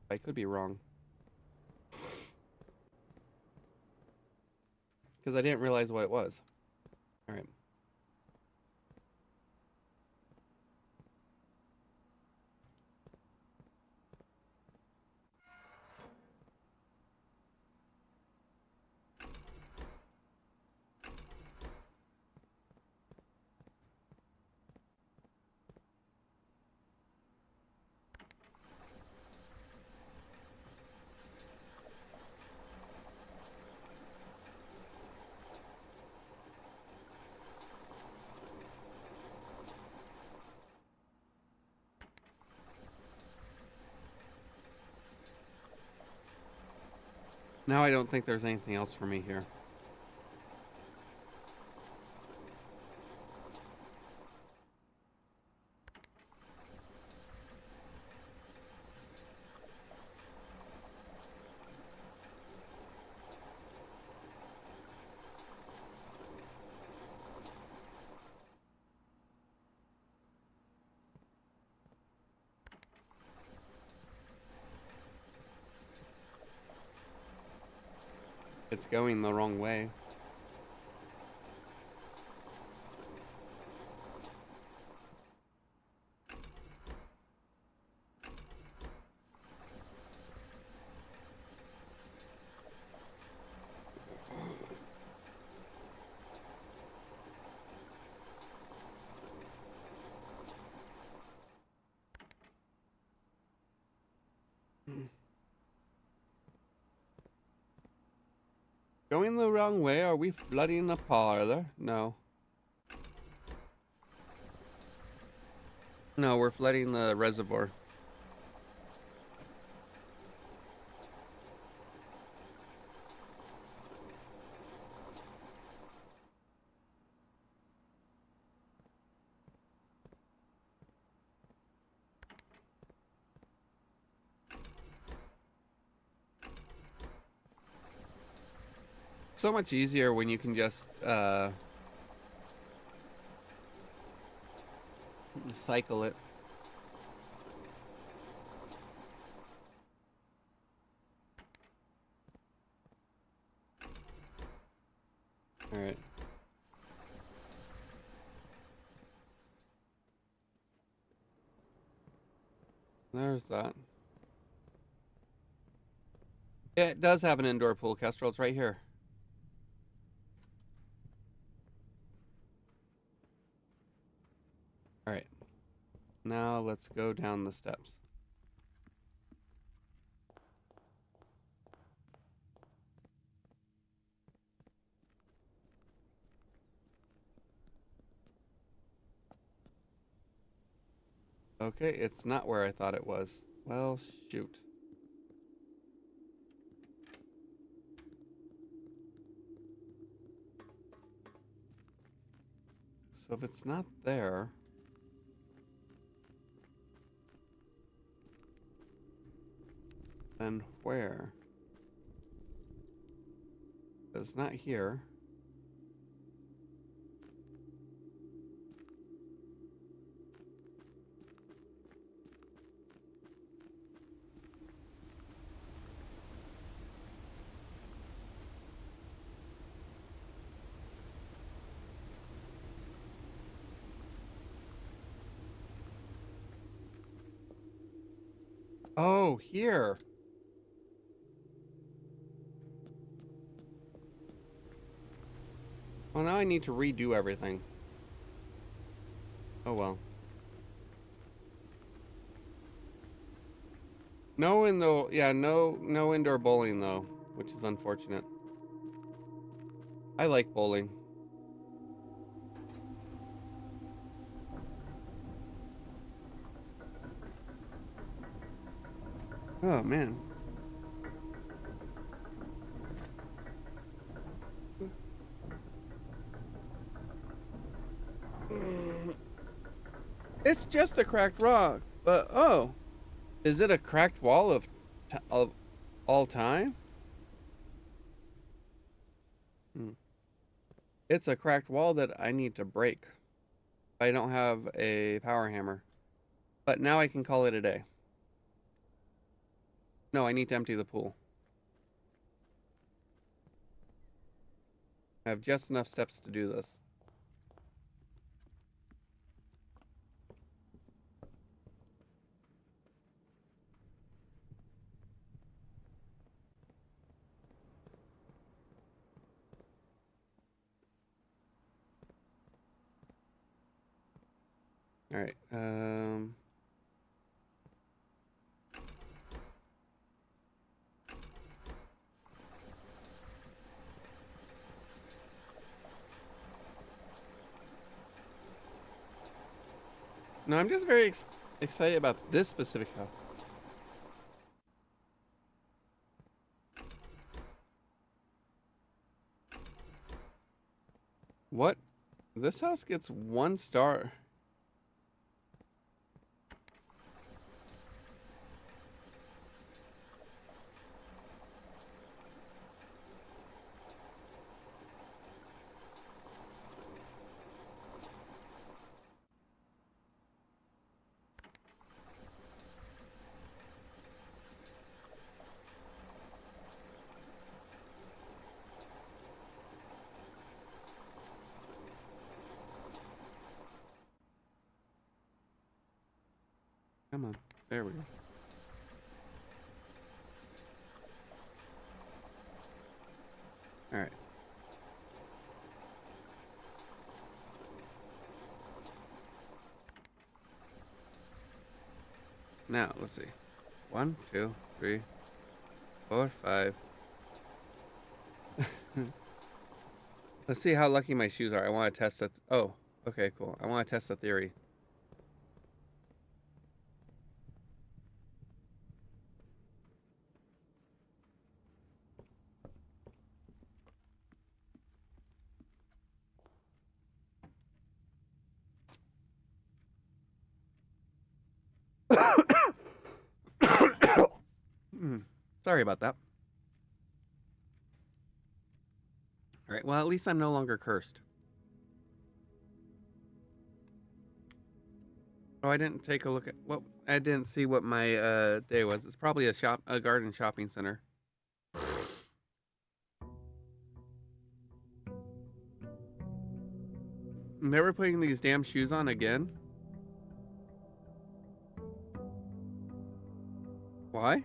I could be wrong. Because I didn't realize what it was. All right. Now I don't think there's anything else for me here. It's going the wrong way. Going the wrong way? Are we flooding the parlor? No. No, we're flooding the reservoir. So much easier when you can just cycle it. All right. There's that. Yeah, it does have an indoor pool, Kestrel. It's right here. All right. Now let's go down the steps. Okay, it's not where I thought it was. Well, shoot. So if it's not there, then where? It's not here. Oh, here. Well, now I need to redo everything. Oh well. No indoor, yeah, no indoor bowling though, which is unfortunate. I like bowling. Oh man. It's just a cracked rock, but oh, is it a cracked wall of all time? Hmm. It's a cracked wall that I need to break. I don't have a power hammer, but now I can call it a day. No, I need to empty the pool. I have just enough steps to do this. All right. No, I'm just very excited about this specific house. What? This house gets 1 star. Come on. There we go. All right. Now, let's see. 1, 2, 3, 4, 5. Let's see how lucky my shoes are. I want to test that. Oh, okay, cool. I want to test the theory. Sorry about that. All right. Well, at least I'm no longer cursed. Oh, I didn't take a look at what I didn't see what my day was. It's probably a garden shopping center. Never putting these damn shoes on again. Why?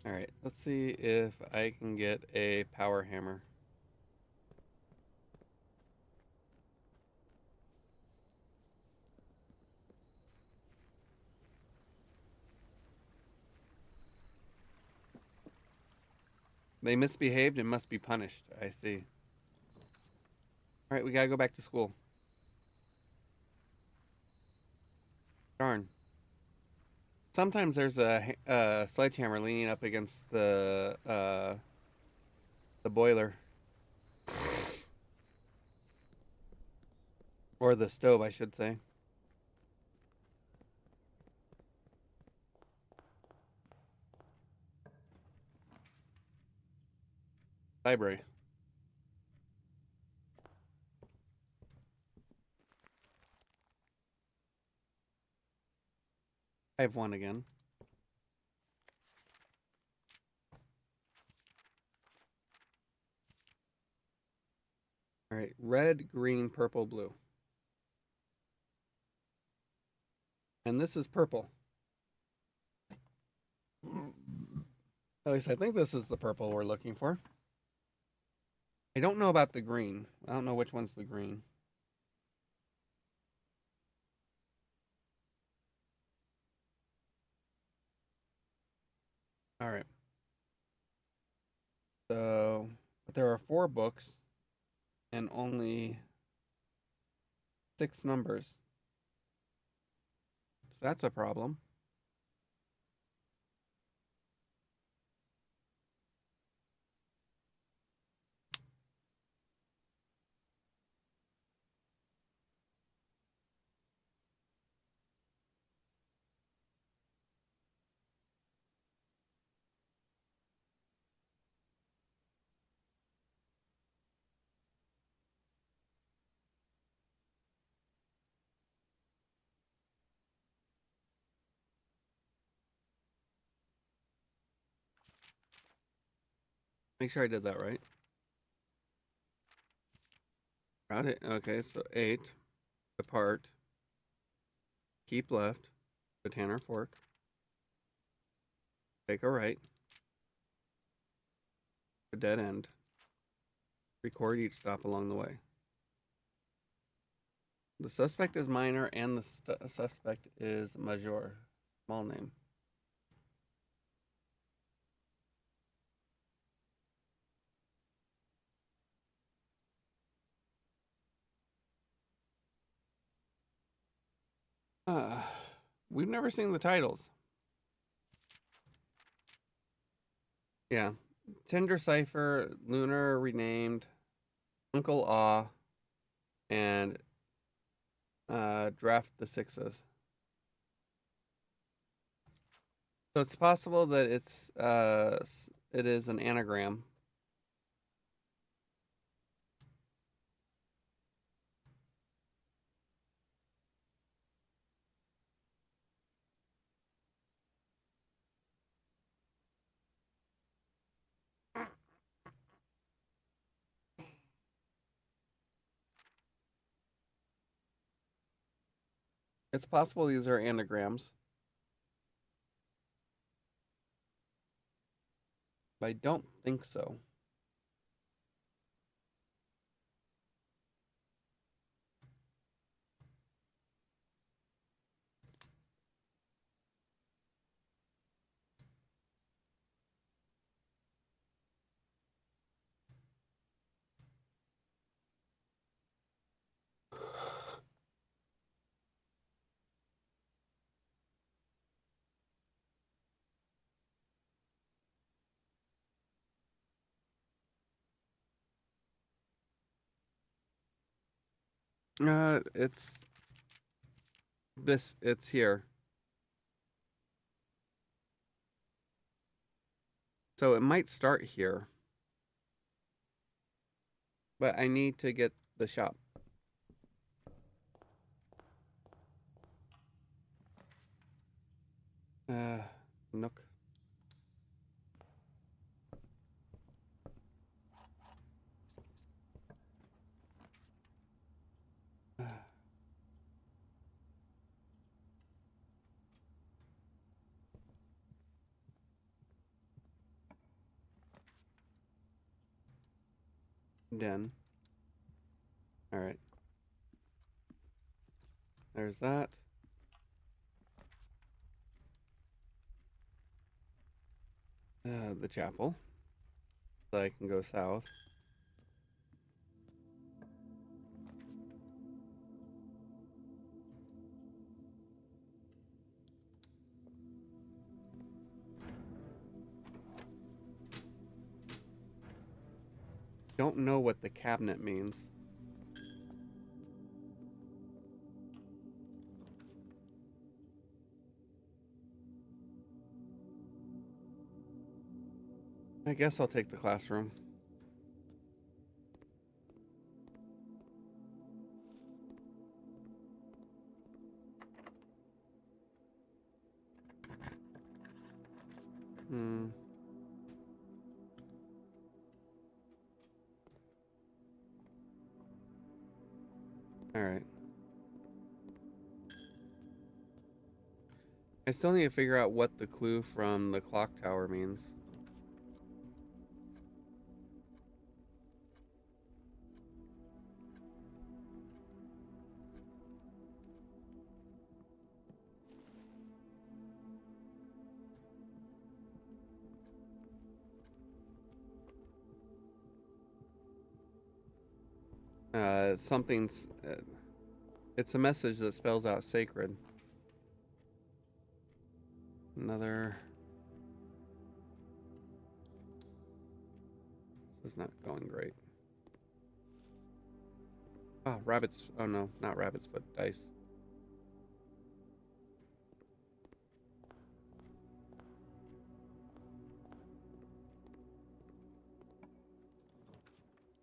All right. Let's see if I can get a power hammer. They misbehaved and must be punished. I see. All right, we gotta go back to school. Darn. Sometimes there's a sledgehammer leaning up against the boiler or the stove, I should say. Library. I have one again. All right, red, green, purple, blue. And this is purple. At least I think this is the purple we're looking for. I don't know about the green. I don't know which one's the green. All right. So, but there are 4 books and only 6 numbers. So that's a problem. Make sure I did that right. Got it. Okay, so 8. Depart. Keep left. The Tanner Fork. Take a right. A dead end. Record each stop along the way. The suspect is minor and the suspect is major. Small name. Uh, we've never seen the titles. Yeah. Tinder Cipher, Lunar Renamed, Uncle Aw, and Draft the Sixes. So it's possible that it is an anagram. It's possible these are anagrams, but I don't think so. It's this. It's here. So it might start here, but I need to get the shop. Nook. Den. All right. There's that. The chapel. So I can go south. Don't know what the cabinet means. I guess I'll take the classroom. Hmm. All right. I still need to figure out what the clue from the clock tower means. Something's. It's a message that spells out sacred. Another. This is not going great. Oh, rabbits. Oh no, not rabbits, but dice.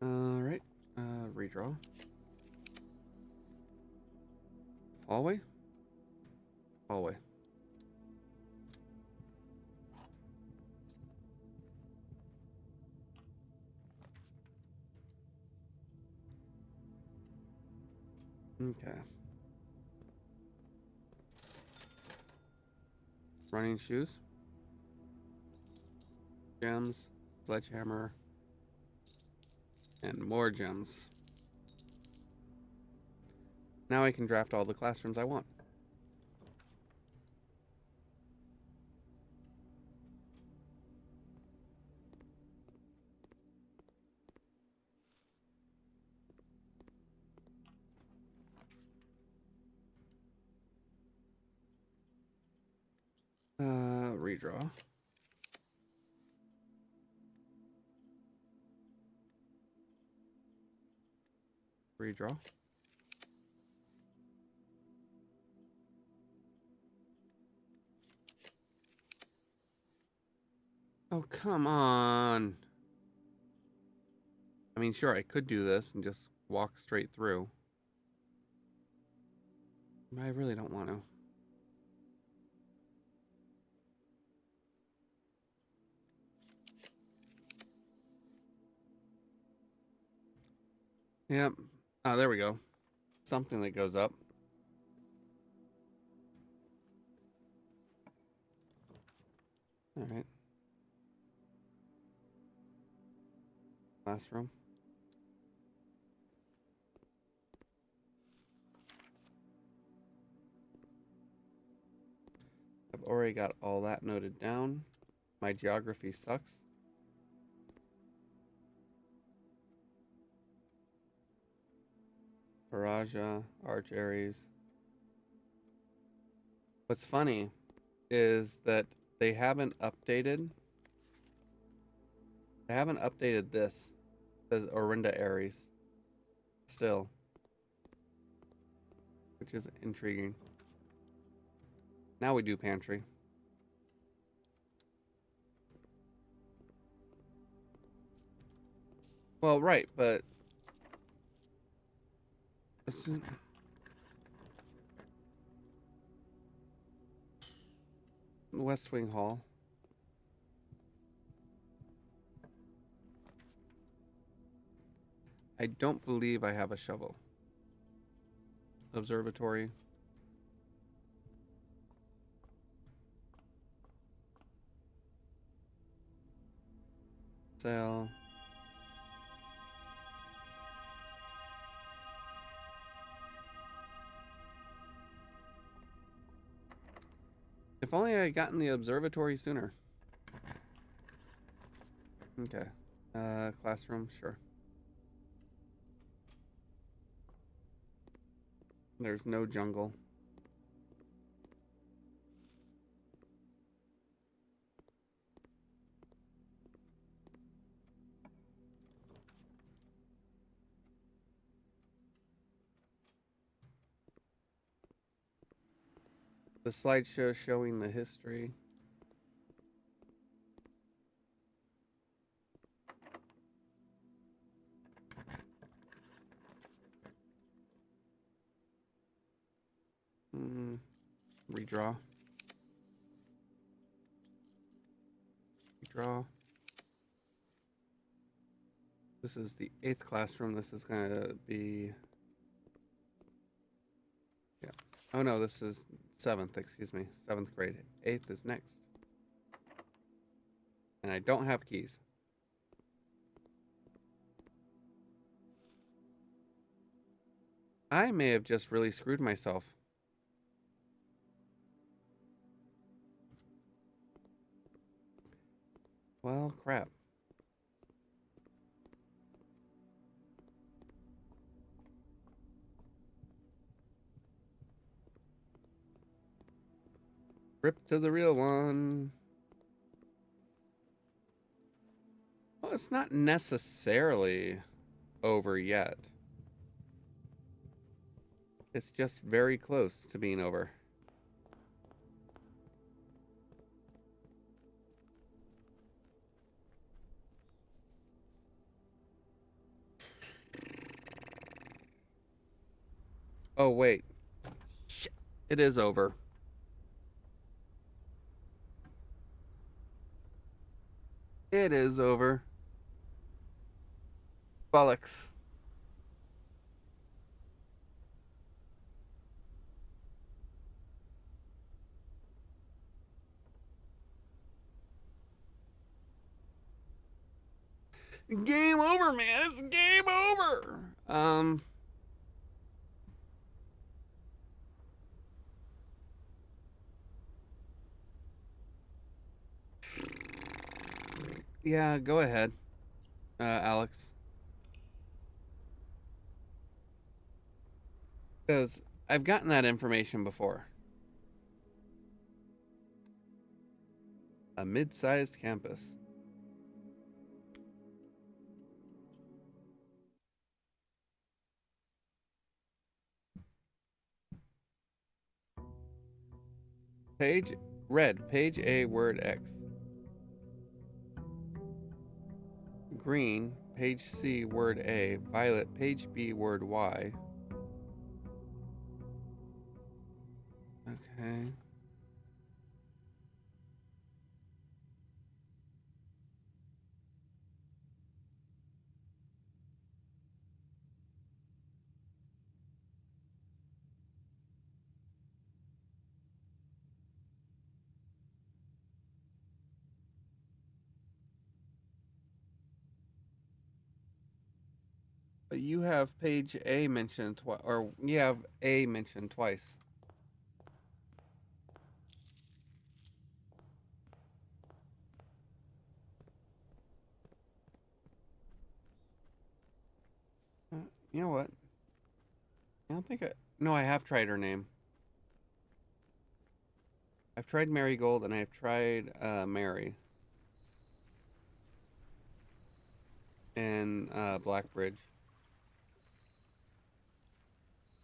All right. Redraw. Hallway. Hallway. Okay. Running shoes. Gems. Sledgehammer. And more gems. Now I can draft all the classrooms I want. Redraw. Redraw. Oh, come on. I mean, sure, I could do this and just walk straight through. But I really don't want to. Yep. Oh, there we go. Something that goes up. All right. Classroom. I've already got all that noted down. My geography sucks. Paraja, Arch Aries. What's funny is that they haven't updated. They haven't updated this. It says Orinda Aries. Still. Which is intriguing. Now we do pantry. Well, right, but West Wing Hall. I don't believe I have a shovel. Observatory. Sale. If only I had gotten the observatory sooner. Okay. Classroom, sure. There's no jungle. The slideshow showing the history. Redraw. Redraw. This is the 8th classroom. This is going to be... Yeah. Oh, no, this is 7th, excuse me. 7th grade. 8th is next. And I don't have keys. I may have just really screwed myself. Well, crap. Rip to the real one. Well, it's not necessarily over yet. It's just very close to being over. Oh, wait. Shit. It is over. It is over. Bollocks. Game over, man. It's game over. Yeah, go ahead, Alex. Because I've gotten that information before. A mid-sized campus. Page red, page A, word X. Green, page C, word A. Violet, page B, word Y. Okay. But you have page A mentioned twice, or you have A mentioned twice. You know what? I don't think I. No, I have tried her name. I've tried Marigold and I've tried Mary and Blackbridge.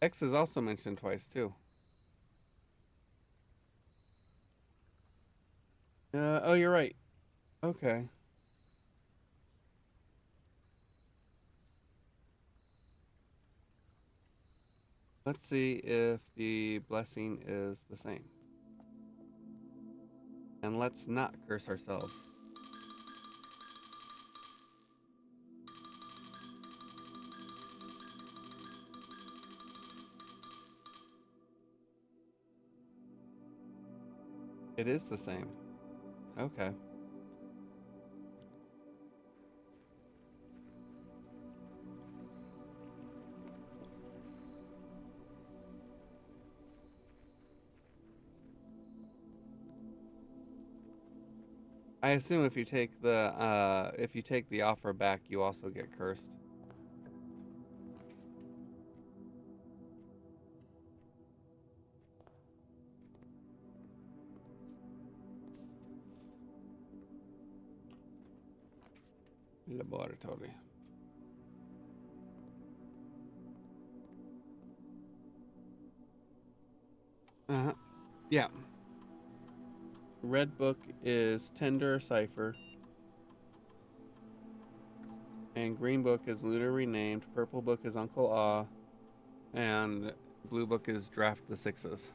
X is also mentioned twice too. Oh, you're right. Okay. Let's see if the blessing is the same. And let's not curse ourselves. It is the same. Okay. I assume if you take the offer back, you also get cursed. Laboratory. Uh-huh. Yeah. Red book is Tender Cipher. And green book is Lunar Renamed. Purple book is Uncle Ah. And blue book is Draft the Sixes.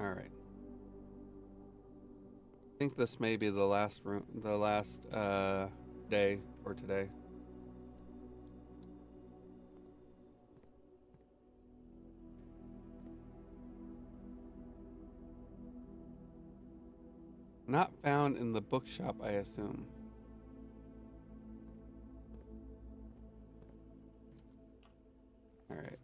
All right. I think this may be the last day for today. Not found in the bookshop, I assume. All right.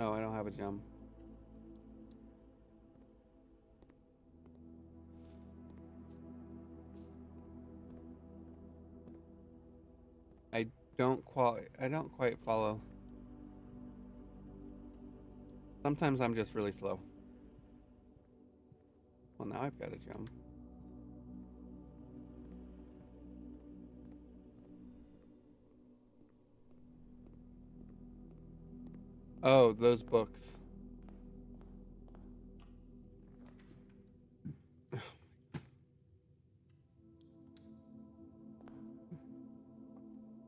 Oh, I don't have a gem. I I don't quite follow. Sometimes I'm just really slow. Well, now I've got a gem. Oh, those books.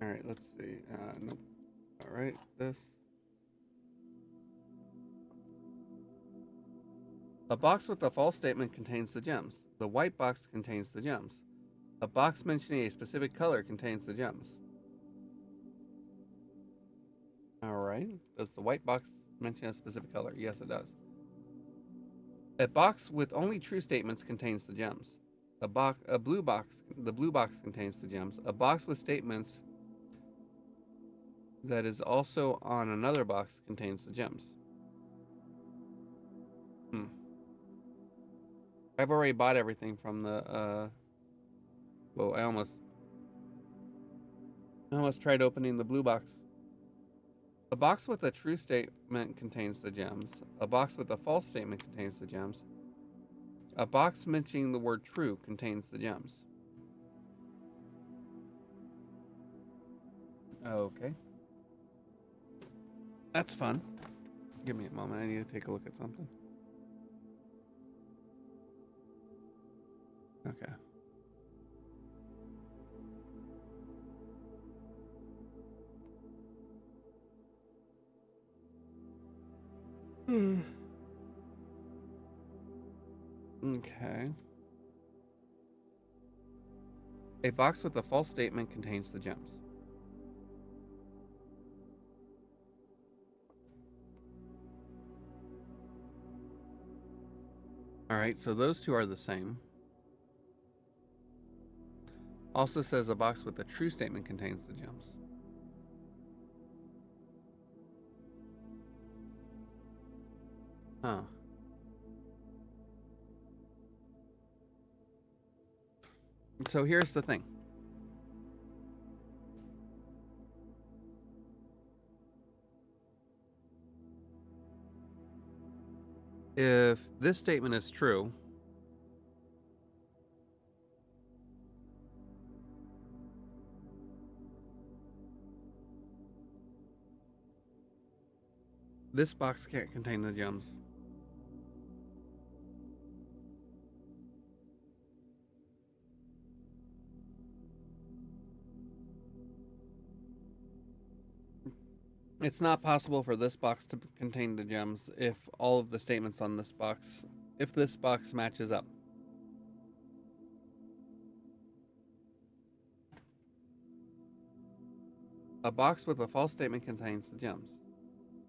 All right, let's see. Nope. All right, this. A box with a false statement contains the gems. The white box contains the gems. A box mentioning a specific color contains the gems. All right. Does the white box mention a specific color? Yes, it does. A box with only true statements contains the gems. The blue box contains the gems. A box with statements that is also on another box contains the gems. Hmm. I've already bought everything from the. Well, I almost tried opening the blue box. A box with a true statement contains the gems. A box with a false statement contains the gems. A box mentioning the word true contains the gems. Okay. That's fun. Give me a moment. I need to take a look at something. Okay. Okay. A box with a false statement contains the gems. All right, so those two are the same. Also says a box with a true statement contains the gems. Huh. So here's the thing. If this statement is true, this box can't contain the gems. It's not possible for this box to contain the gems if all of the statements on this box, if this box matches up. A box with a false statement contains the gems.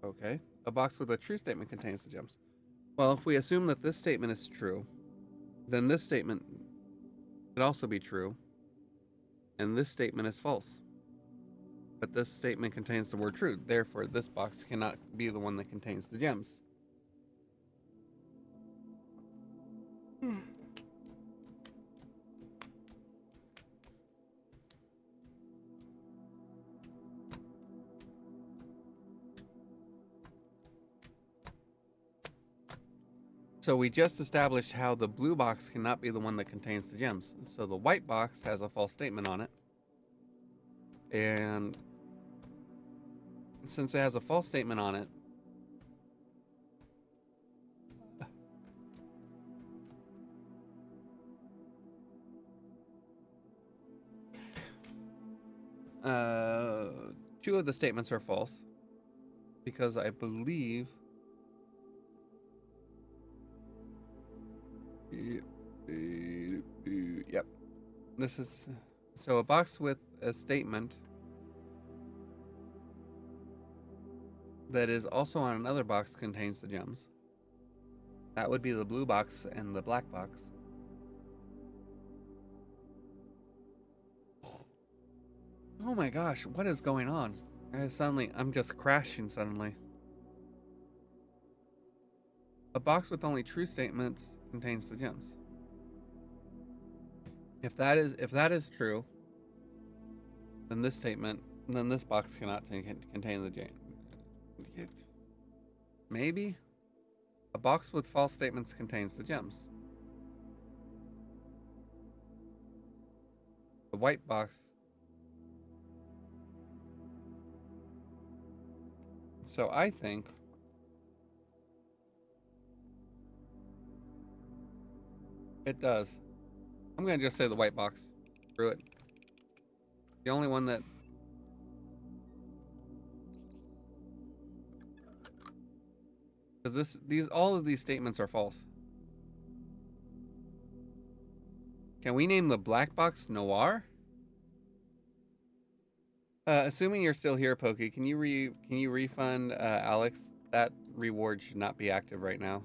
Okay. A box with a true statement contains the gems. Well, if we assume that this statement is true, then this statement could also be true, and this statement is false. But this statement contains the word true, therefore this box cannot be the one that contains the gems. So we just established how the blue box cannot be the one that contains the gems. So the white box has a false statement on it. And since it has a false statement on it, two of the statements are false because I believe. Yep. This is so a box with a statement that is also on another box contains the gems. That would be the blue box and the black box. Oh my gosh, what is going on? Suddenly, I'm just crashing suddenly. A box with only true statements contains the gems. If that is true, then this box cannot contain the gem. Maybe a box with false statements contains the gems. The white box. So I think it does. I'm gonna just say the white box. Screw it. The only one that. Because all of these statements are false. Can we name the black box Noir? Assuming you're still here, Pokey, can you refund Alex? That reward should not be active right now.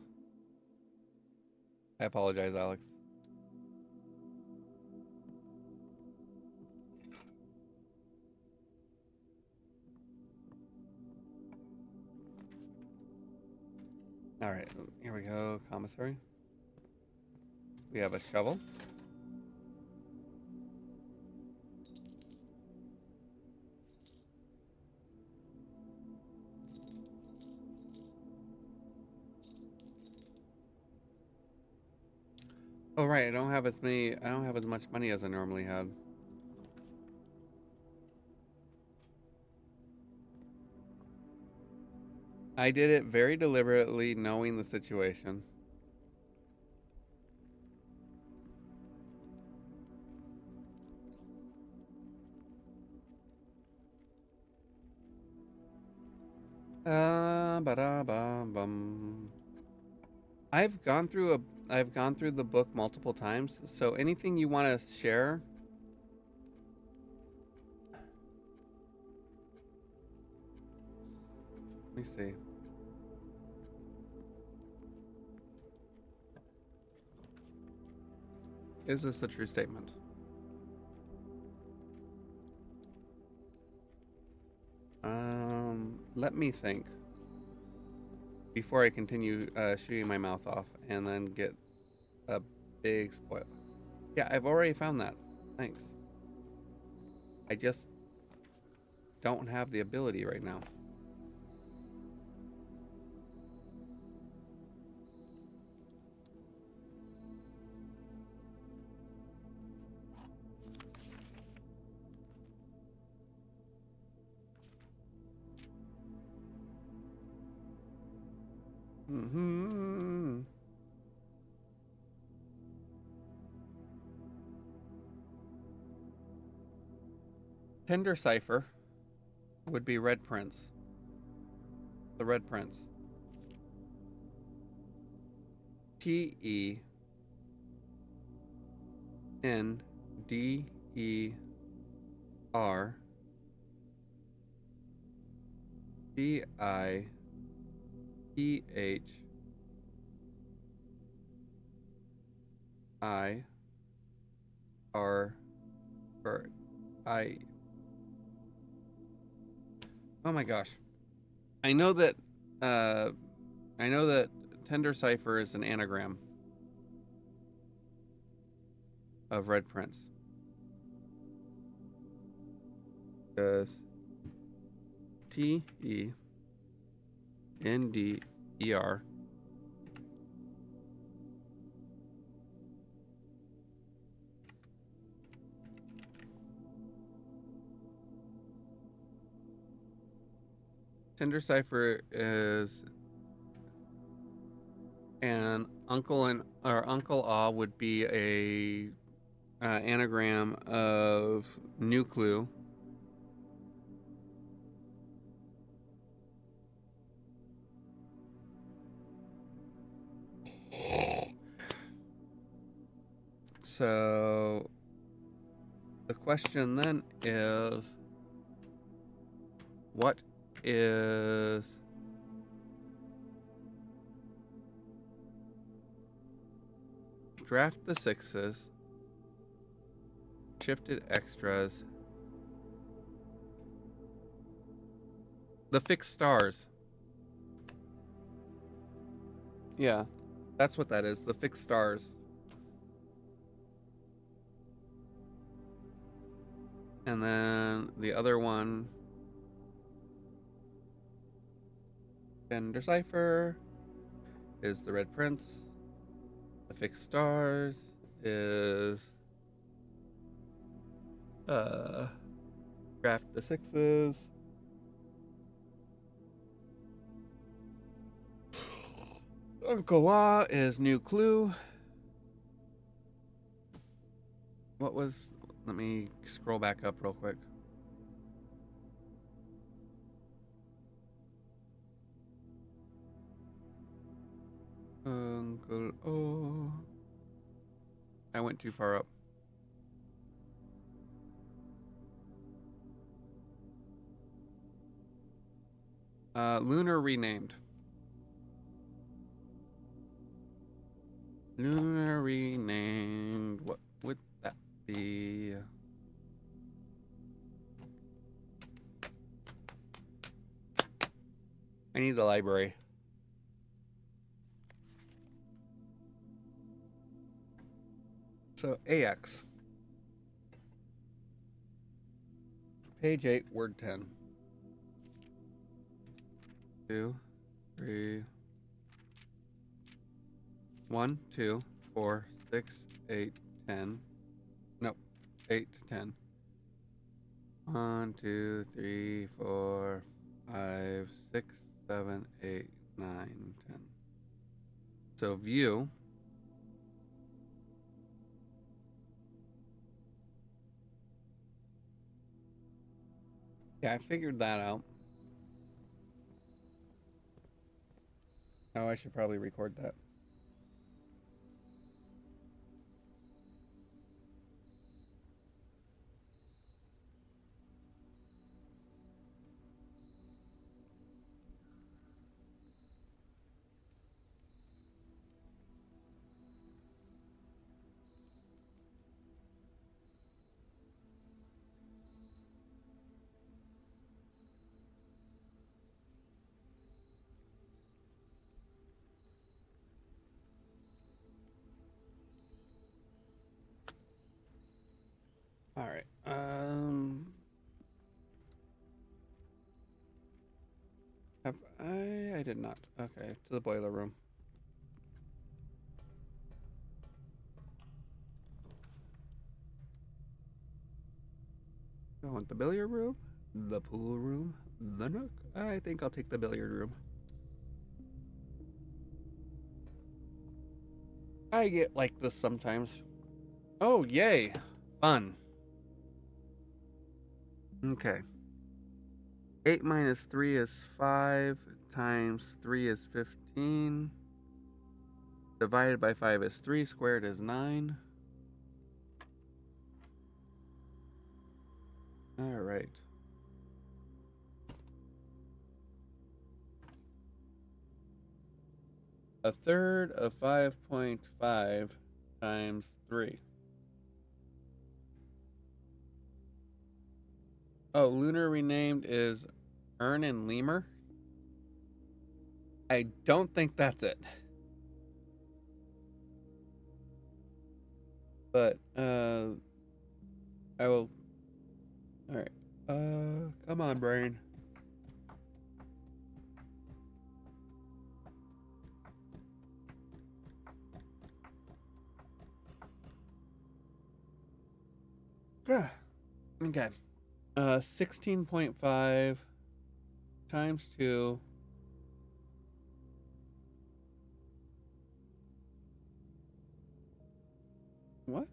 I apologize, Alex. All right, here we go. Commissary. We have a shovel. Oh right, I don't have as much money as I normally had. I did it very deliberately, knowing the situation. Ba-da-bum. I've gone through the book multiple times, so anything you want to share, me see. Is this a true statement? Let me think before I continue shooting my mouth off and then get a big spoiler. Yeah, I've already found that. Thanks. I just don't have the ability right now. Mm-hmm. Tender Cipher would be Red Prince. The Red Prince. Tendercipher. Oh my gosh. I know that uh Tender Cipher is an anagram of Red Prince. Because TENDER Tender Cipher is an Uncle Ah would be a anagram of New Clue. So the question then is, what is draft the sixes, shifted extras, the fixed stars? Yeah, that's what that is, the fixed stars. And then the other one, Tender Cipher, is the Red Prince. The fixed stars is draft the sixes. Uncle Ah is New Clue. What was... Let me scroll back up real quick. Uncle Oh. I went too far up. Lunar renamed. Lunar renamed. What would that be? I need a library. So AX. Page 8, word 10. 2, 3, 1, 2, 4, 6, 8, 10. Nope, 8 to 10. 1, 2, 3, 4, 5, 6, 7, 8, 9, 10. So view. Yeah, I figured that out. Oh, I should probably record that. All right. Have I did not. Okay, to the boiler room. I want the billiard room, the pool room, the nook. I think I'll take the billiard room. I get like this sometimes. Oh, yay. Fun. Okay. 8 minus 3 is 5, times 3 is 15. Divided by 5 is 3, squared is 9. All right. A third of 5.5 times 3. Oh, lunar renamed is Ern and Lemur. I don't think that's it. But, I will. All right. Come on, brain. Yeah. Okay. 16.5 times 2. What?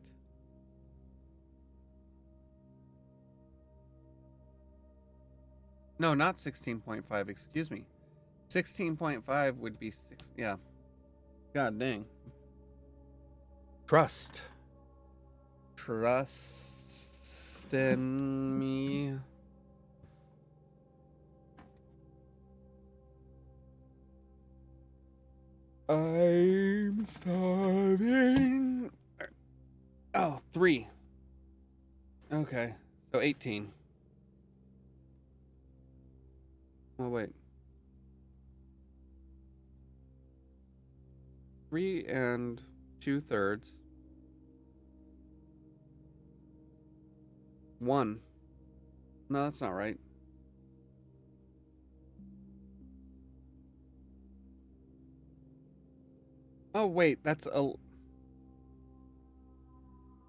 No, not 16.5. Excuse me. 16.5 would be 6. Yeah. God dang. Trust. Trust in me. I'm starving. Oh, 3. Okay. So 18. Oh, wait. 3 and 2/3. 1. No, that's not right. Oh, wait. That's a.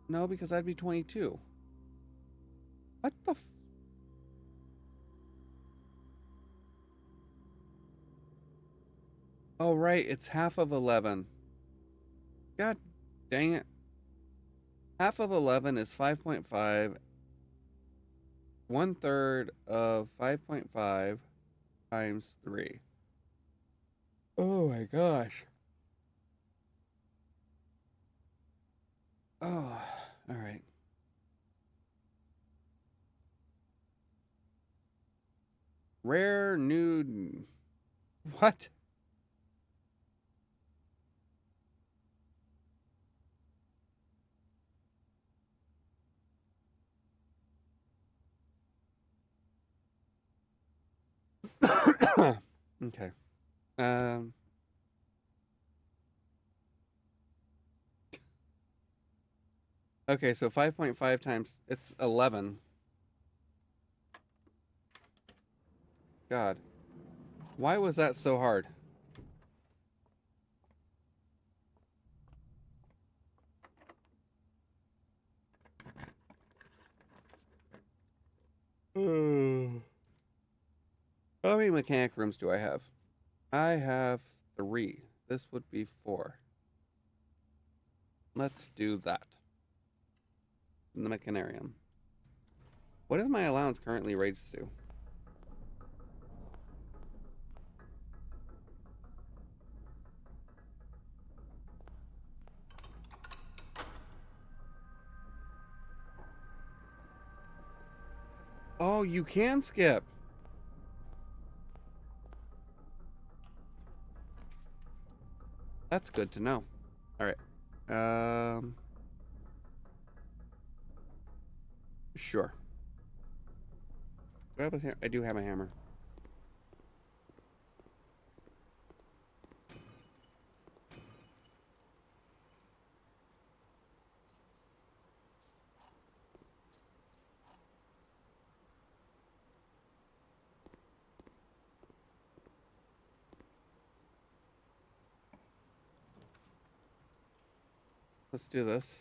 No, because that'd be 22. What the Oh, right. It's half of 11. God dang it. Half of 11 is 5.5. 1/3 of 5.5 times 3. Oh my gosh. Oh, all right. Rare nude. What? Okay. Um. Okay, so 5.5 times it's 11. God. Why was that so hard? How many mechanic rooms do I have? I have 3. This would be 4. Let's do that. In the mechanarium. What is my allowance currently raised to? Oh, you can skip. That's good to know. All right. Sure. Do I have a I do have a hammer. let's do this.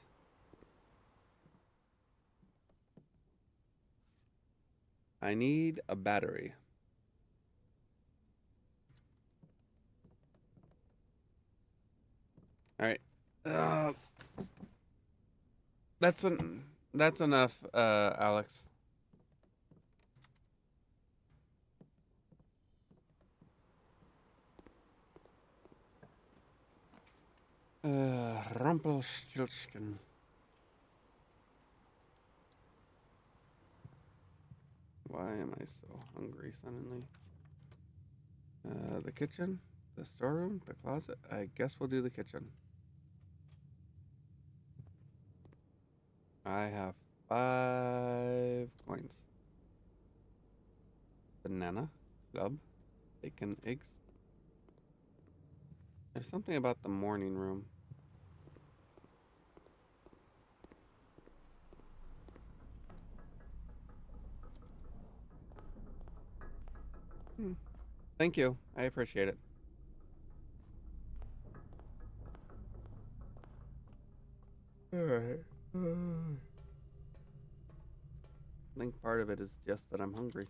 I need a battery. All right. That's enough, Alex. Rumpelstiltskin. Why am I so hungry suddenly? The kitchen, the storeroom, the closet. I guess we'll do the kitchen. I have 5 coins. Banana, club, bacon, eggs. There's something about the morning room. Thank you. I appreciate it. All right. I think part of it is just that I'm hungry.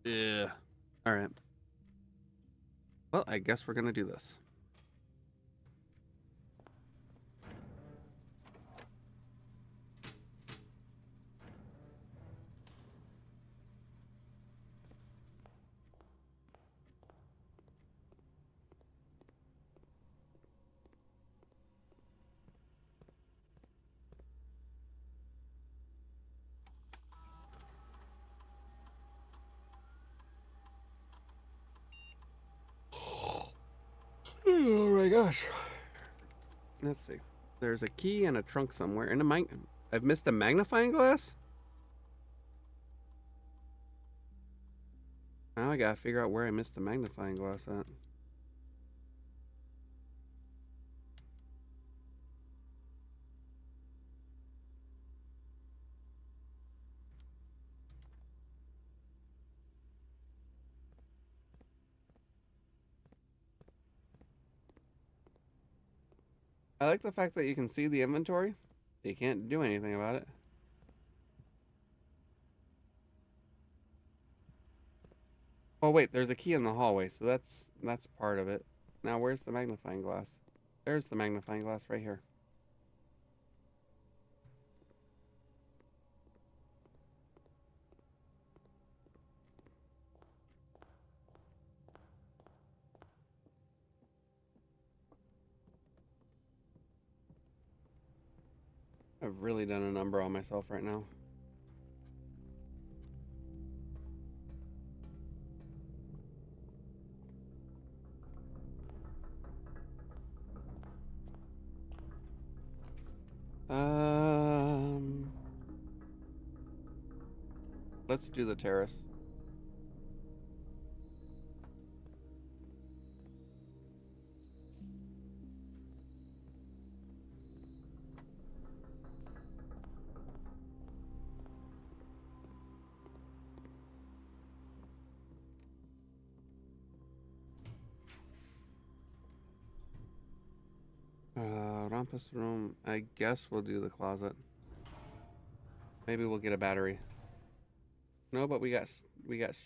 Yeah. All right. Well, I guess we're gonna do this. Oh my gosh. Let's see. There's a key and a trunk somewhere. And I've missed a magnifying glass? Now I gotta figure out where I missed the magnifying glass at. I like the fact that you can see the inventory. You can't do anything about it. Oh wait, there's a key in the hallway, so that's part of it. Now where's the magnifying glass? There's the magnifying glass right here. I've really done a number on myself right now. Let's do the terrace. Rumpus room. I guess we'll do the closet. Maybe we'll get a battery. No, but we got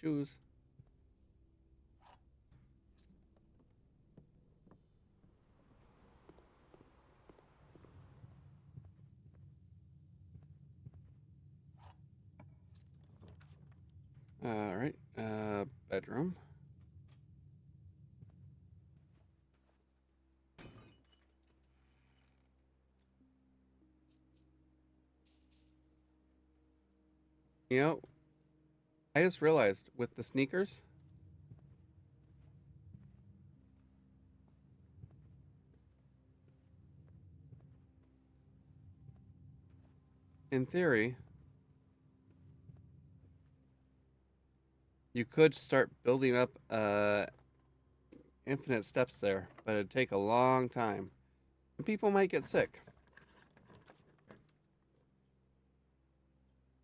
shoes. All right. Bedroom. You know, I just realized with the sneakers, in theory, you could start building up infinite steps there, but it'd take a long time. And people might get sick.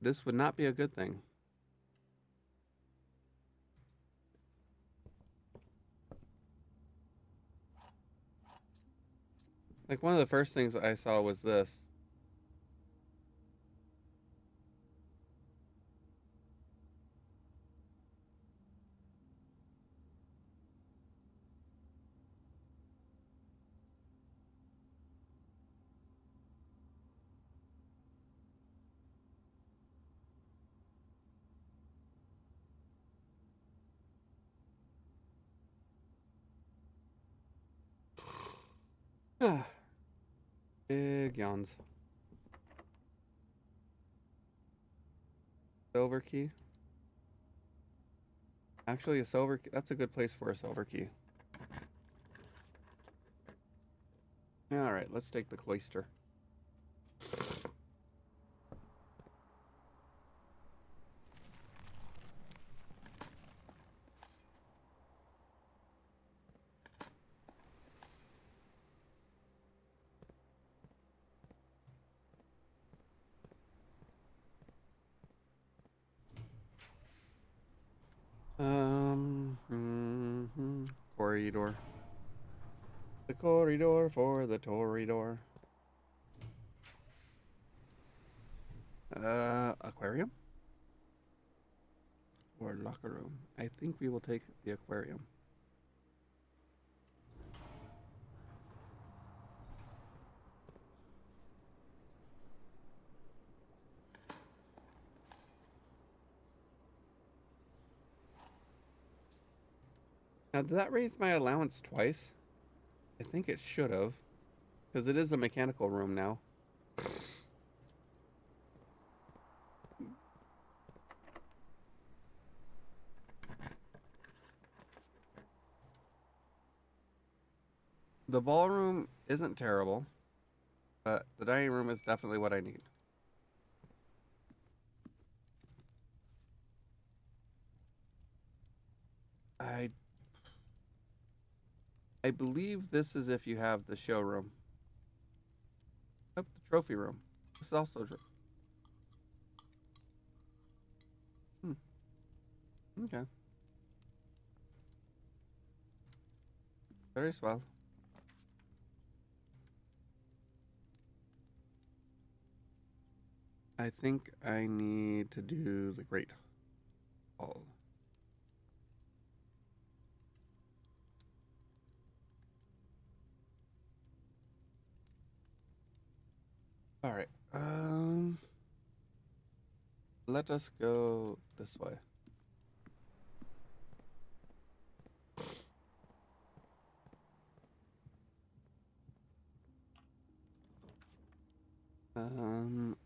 This would not be a good thing. Like, one of the first things I saw was this. Big yawns. Silver key. Actually, a silver key, that's a good place for a silver key. All right, let's take the cloister. Corridor. The corridor for the Toreador. Aquarium? Or locker room? I think we will take the aquarium. Now, did that raise my allowance twice? I think it should have. Because it is a mechanical room now. The ballroom isn't terrible, but the dining room is definitely what I need. I I believe this is if you have the showroom. Oh, the trophy room. This is also. Okay. Very swell. I think I need to do the Great Hall. All right. Let us go this way.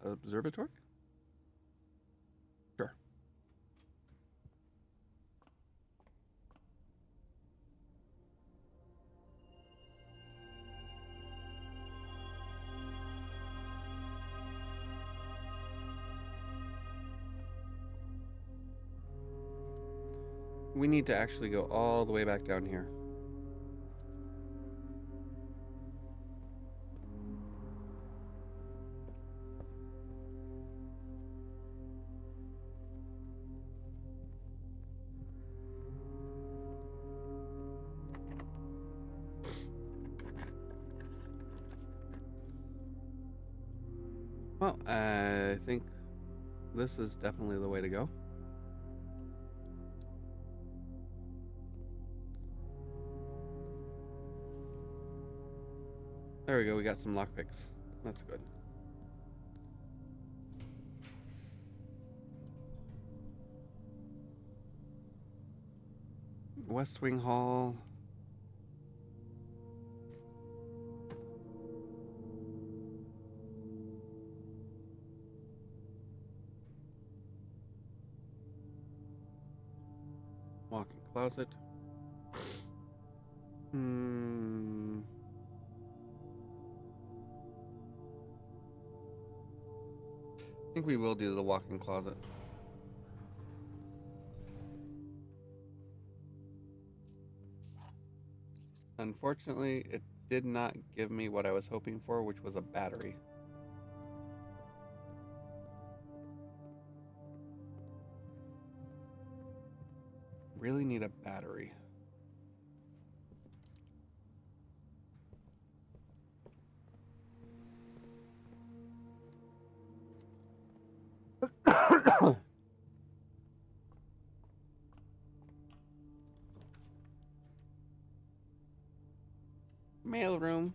Observatory? Sure. We need to actually go all the way back down here. Well, I think this is definitely the way to go. There we go. We got some lockpicks. That's good. West Wing Hall. Walk-in closet. I think we will do the walk-in closet. Unfortunately, it did not give me what I was hoping for, which was a battery. really need a battery. Mail room.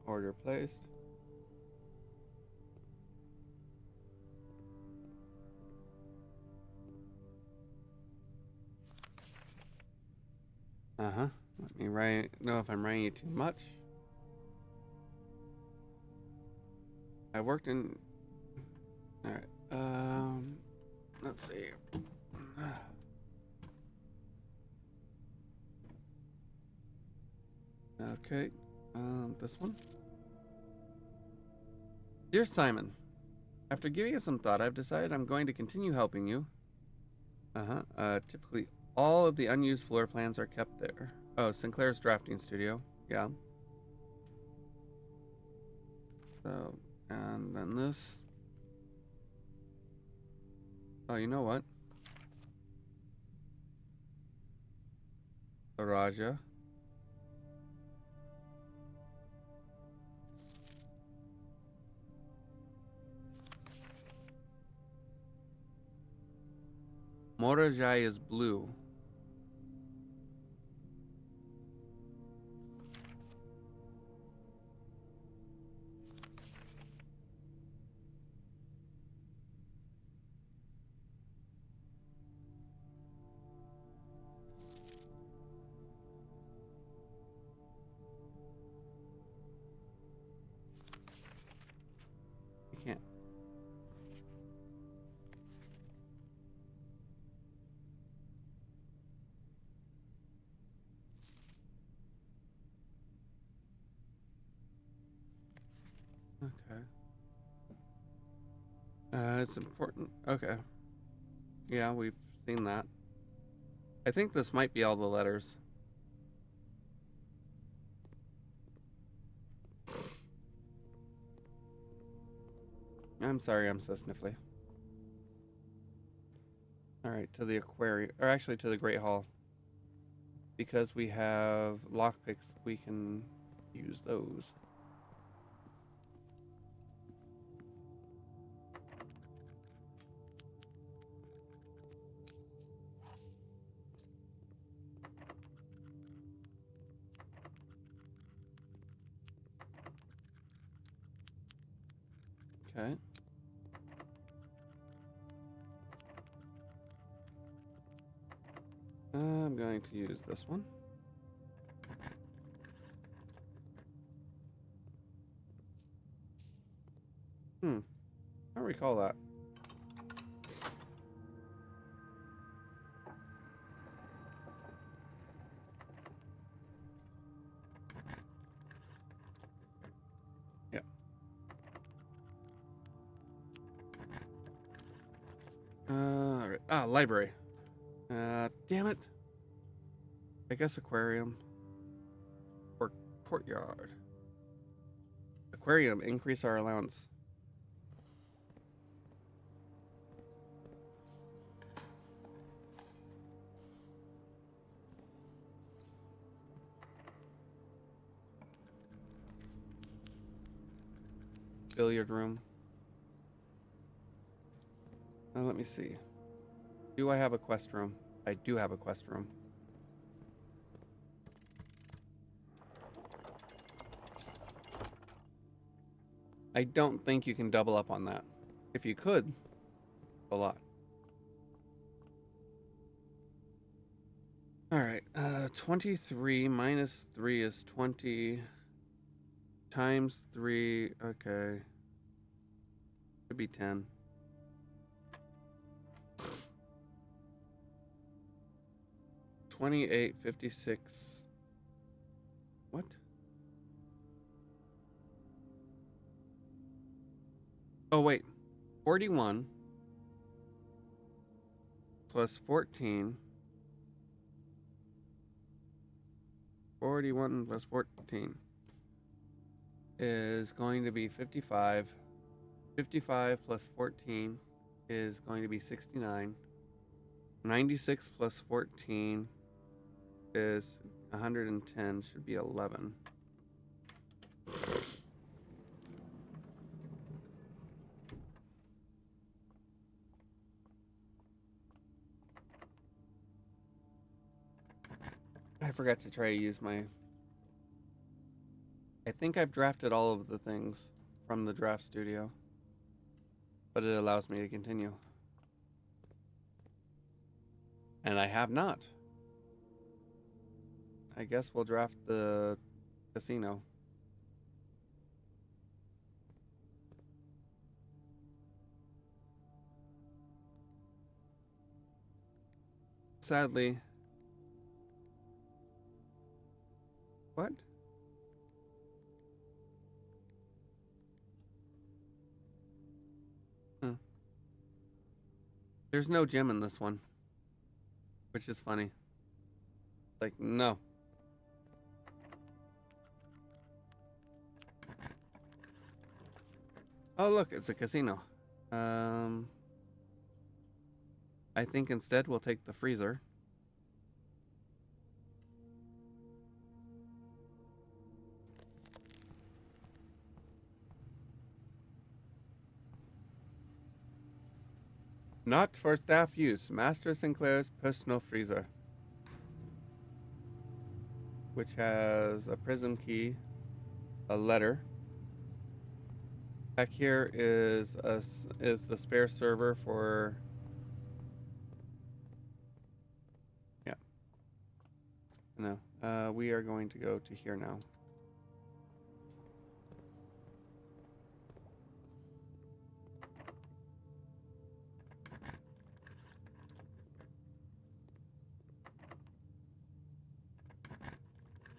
Order placed. Uh-huh. Let me know if I'm writing you too much. I worked in... Alright. Let's see. Okay. This one. Dear Simon, after giving it some thought, I've decided I'm going to continue helping you. Typically, all of the unused floor plans are kept there. Oh, Sinclair's drafting studio. Yeah. So, and then this. Oh, you know what? Raja. Morajai is blue. You can't. Okay. It's important. Okay. Yeah, we've seen that. I think this might be all the letters. I'm sorry, I'm so sniffly. Alright, to the aquarium, or actually to the Great Hall. Because we have lockpicks, we can use those. Okay. I'm going to use this one. I don't recall that. Yeah. Alright. Ah, library. Damn it. I guess aquarium. Or courtyard. Aquarium, increase our allowance. Billiard room. Let me see. Do I have a quest room? I do have a quest room. I don't think you can double up on that. If you could, a lot. Alright, 23 minus 3 is 20. Times 3, okay. Could be 10. $28, 56. What? Oh, wait. 41 plus 14. 41 plus 14 is going to be 55. 55 plus 14 is going to be 69. 96 plus 14 is 110, should be 11. I forgot to try to use my... I think I've drafted all of the things from the draft studio, but it allows me to continue. And I have not. I guess we'll draft the casino. Sadly. What? Huh. There's no gem in this one, which is funny. Like, no. Oh, look, it's a casino. I think instead we'll take the freezer. Not for staff use. Master Sinclair's personal freezer, which has a prism key, a letter. Back here is the spare server for... Yeah. No. We are going to go to here now.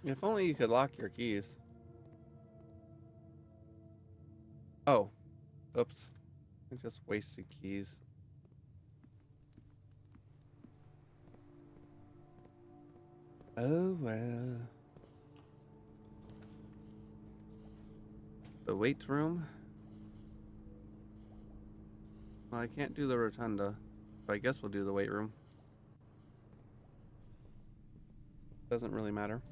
If only you could lock your keys. Oh. Oops. I just wasted keys. Oh, well. The weight room? Well, I can't do the rotunda, so I guess we'll do the weight room. Doesn't really matter.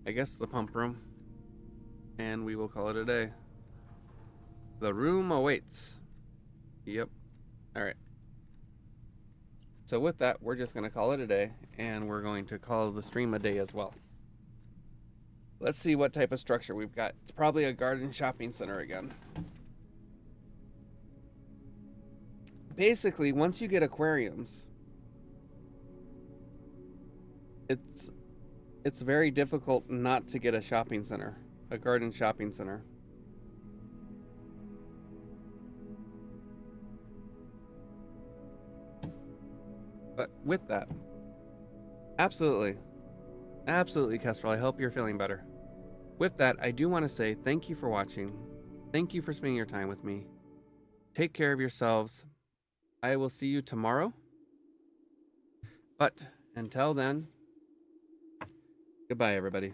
I guess the pump room. And we will call it a day. The room awaits. Yep. Alright. So with that, we're just going to call it a day. And we're going to call the stream a day as well. Let's see what type of structure we've got. It's probably a garden shopping center again. Basically, once you get aquariums, it's very difficult not to get a shopping center, a garden shopping center. But with that, absolutely, Kestrel, I hope you're feeling better. With that, I do want to say thank you for watching. Thank you for spending your time with me. Take care of yourselves. I will see you tomorrow. But until then, goodbye, everybody.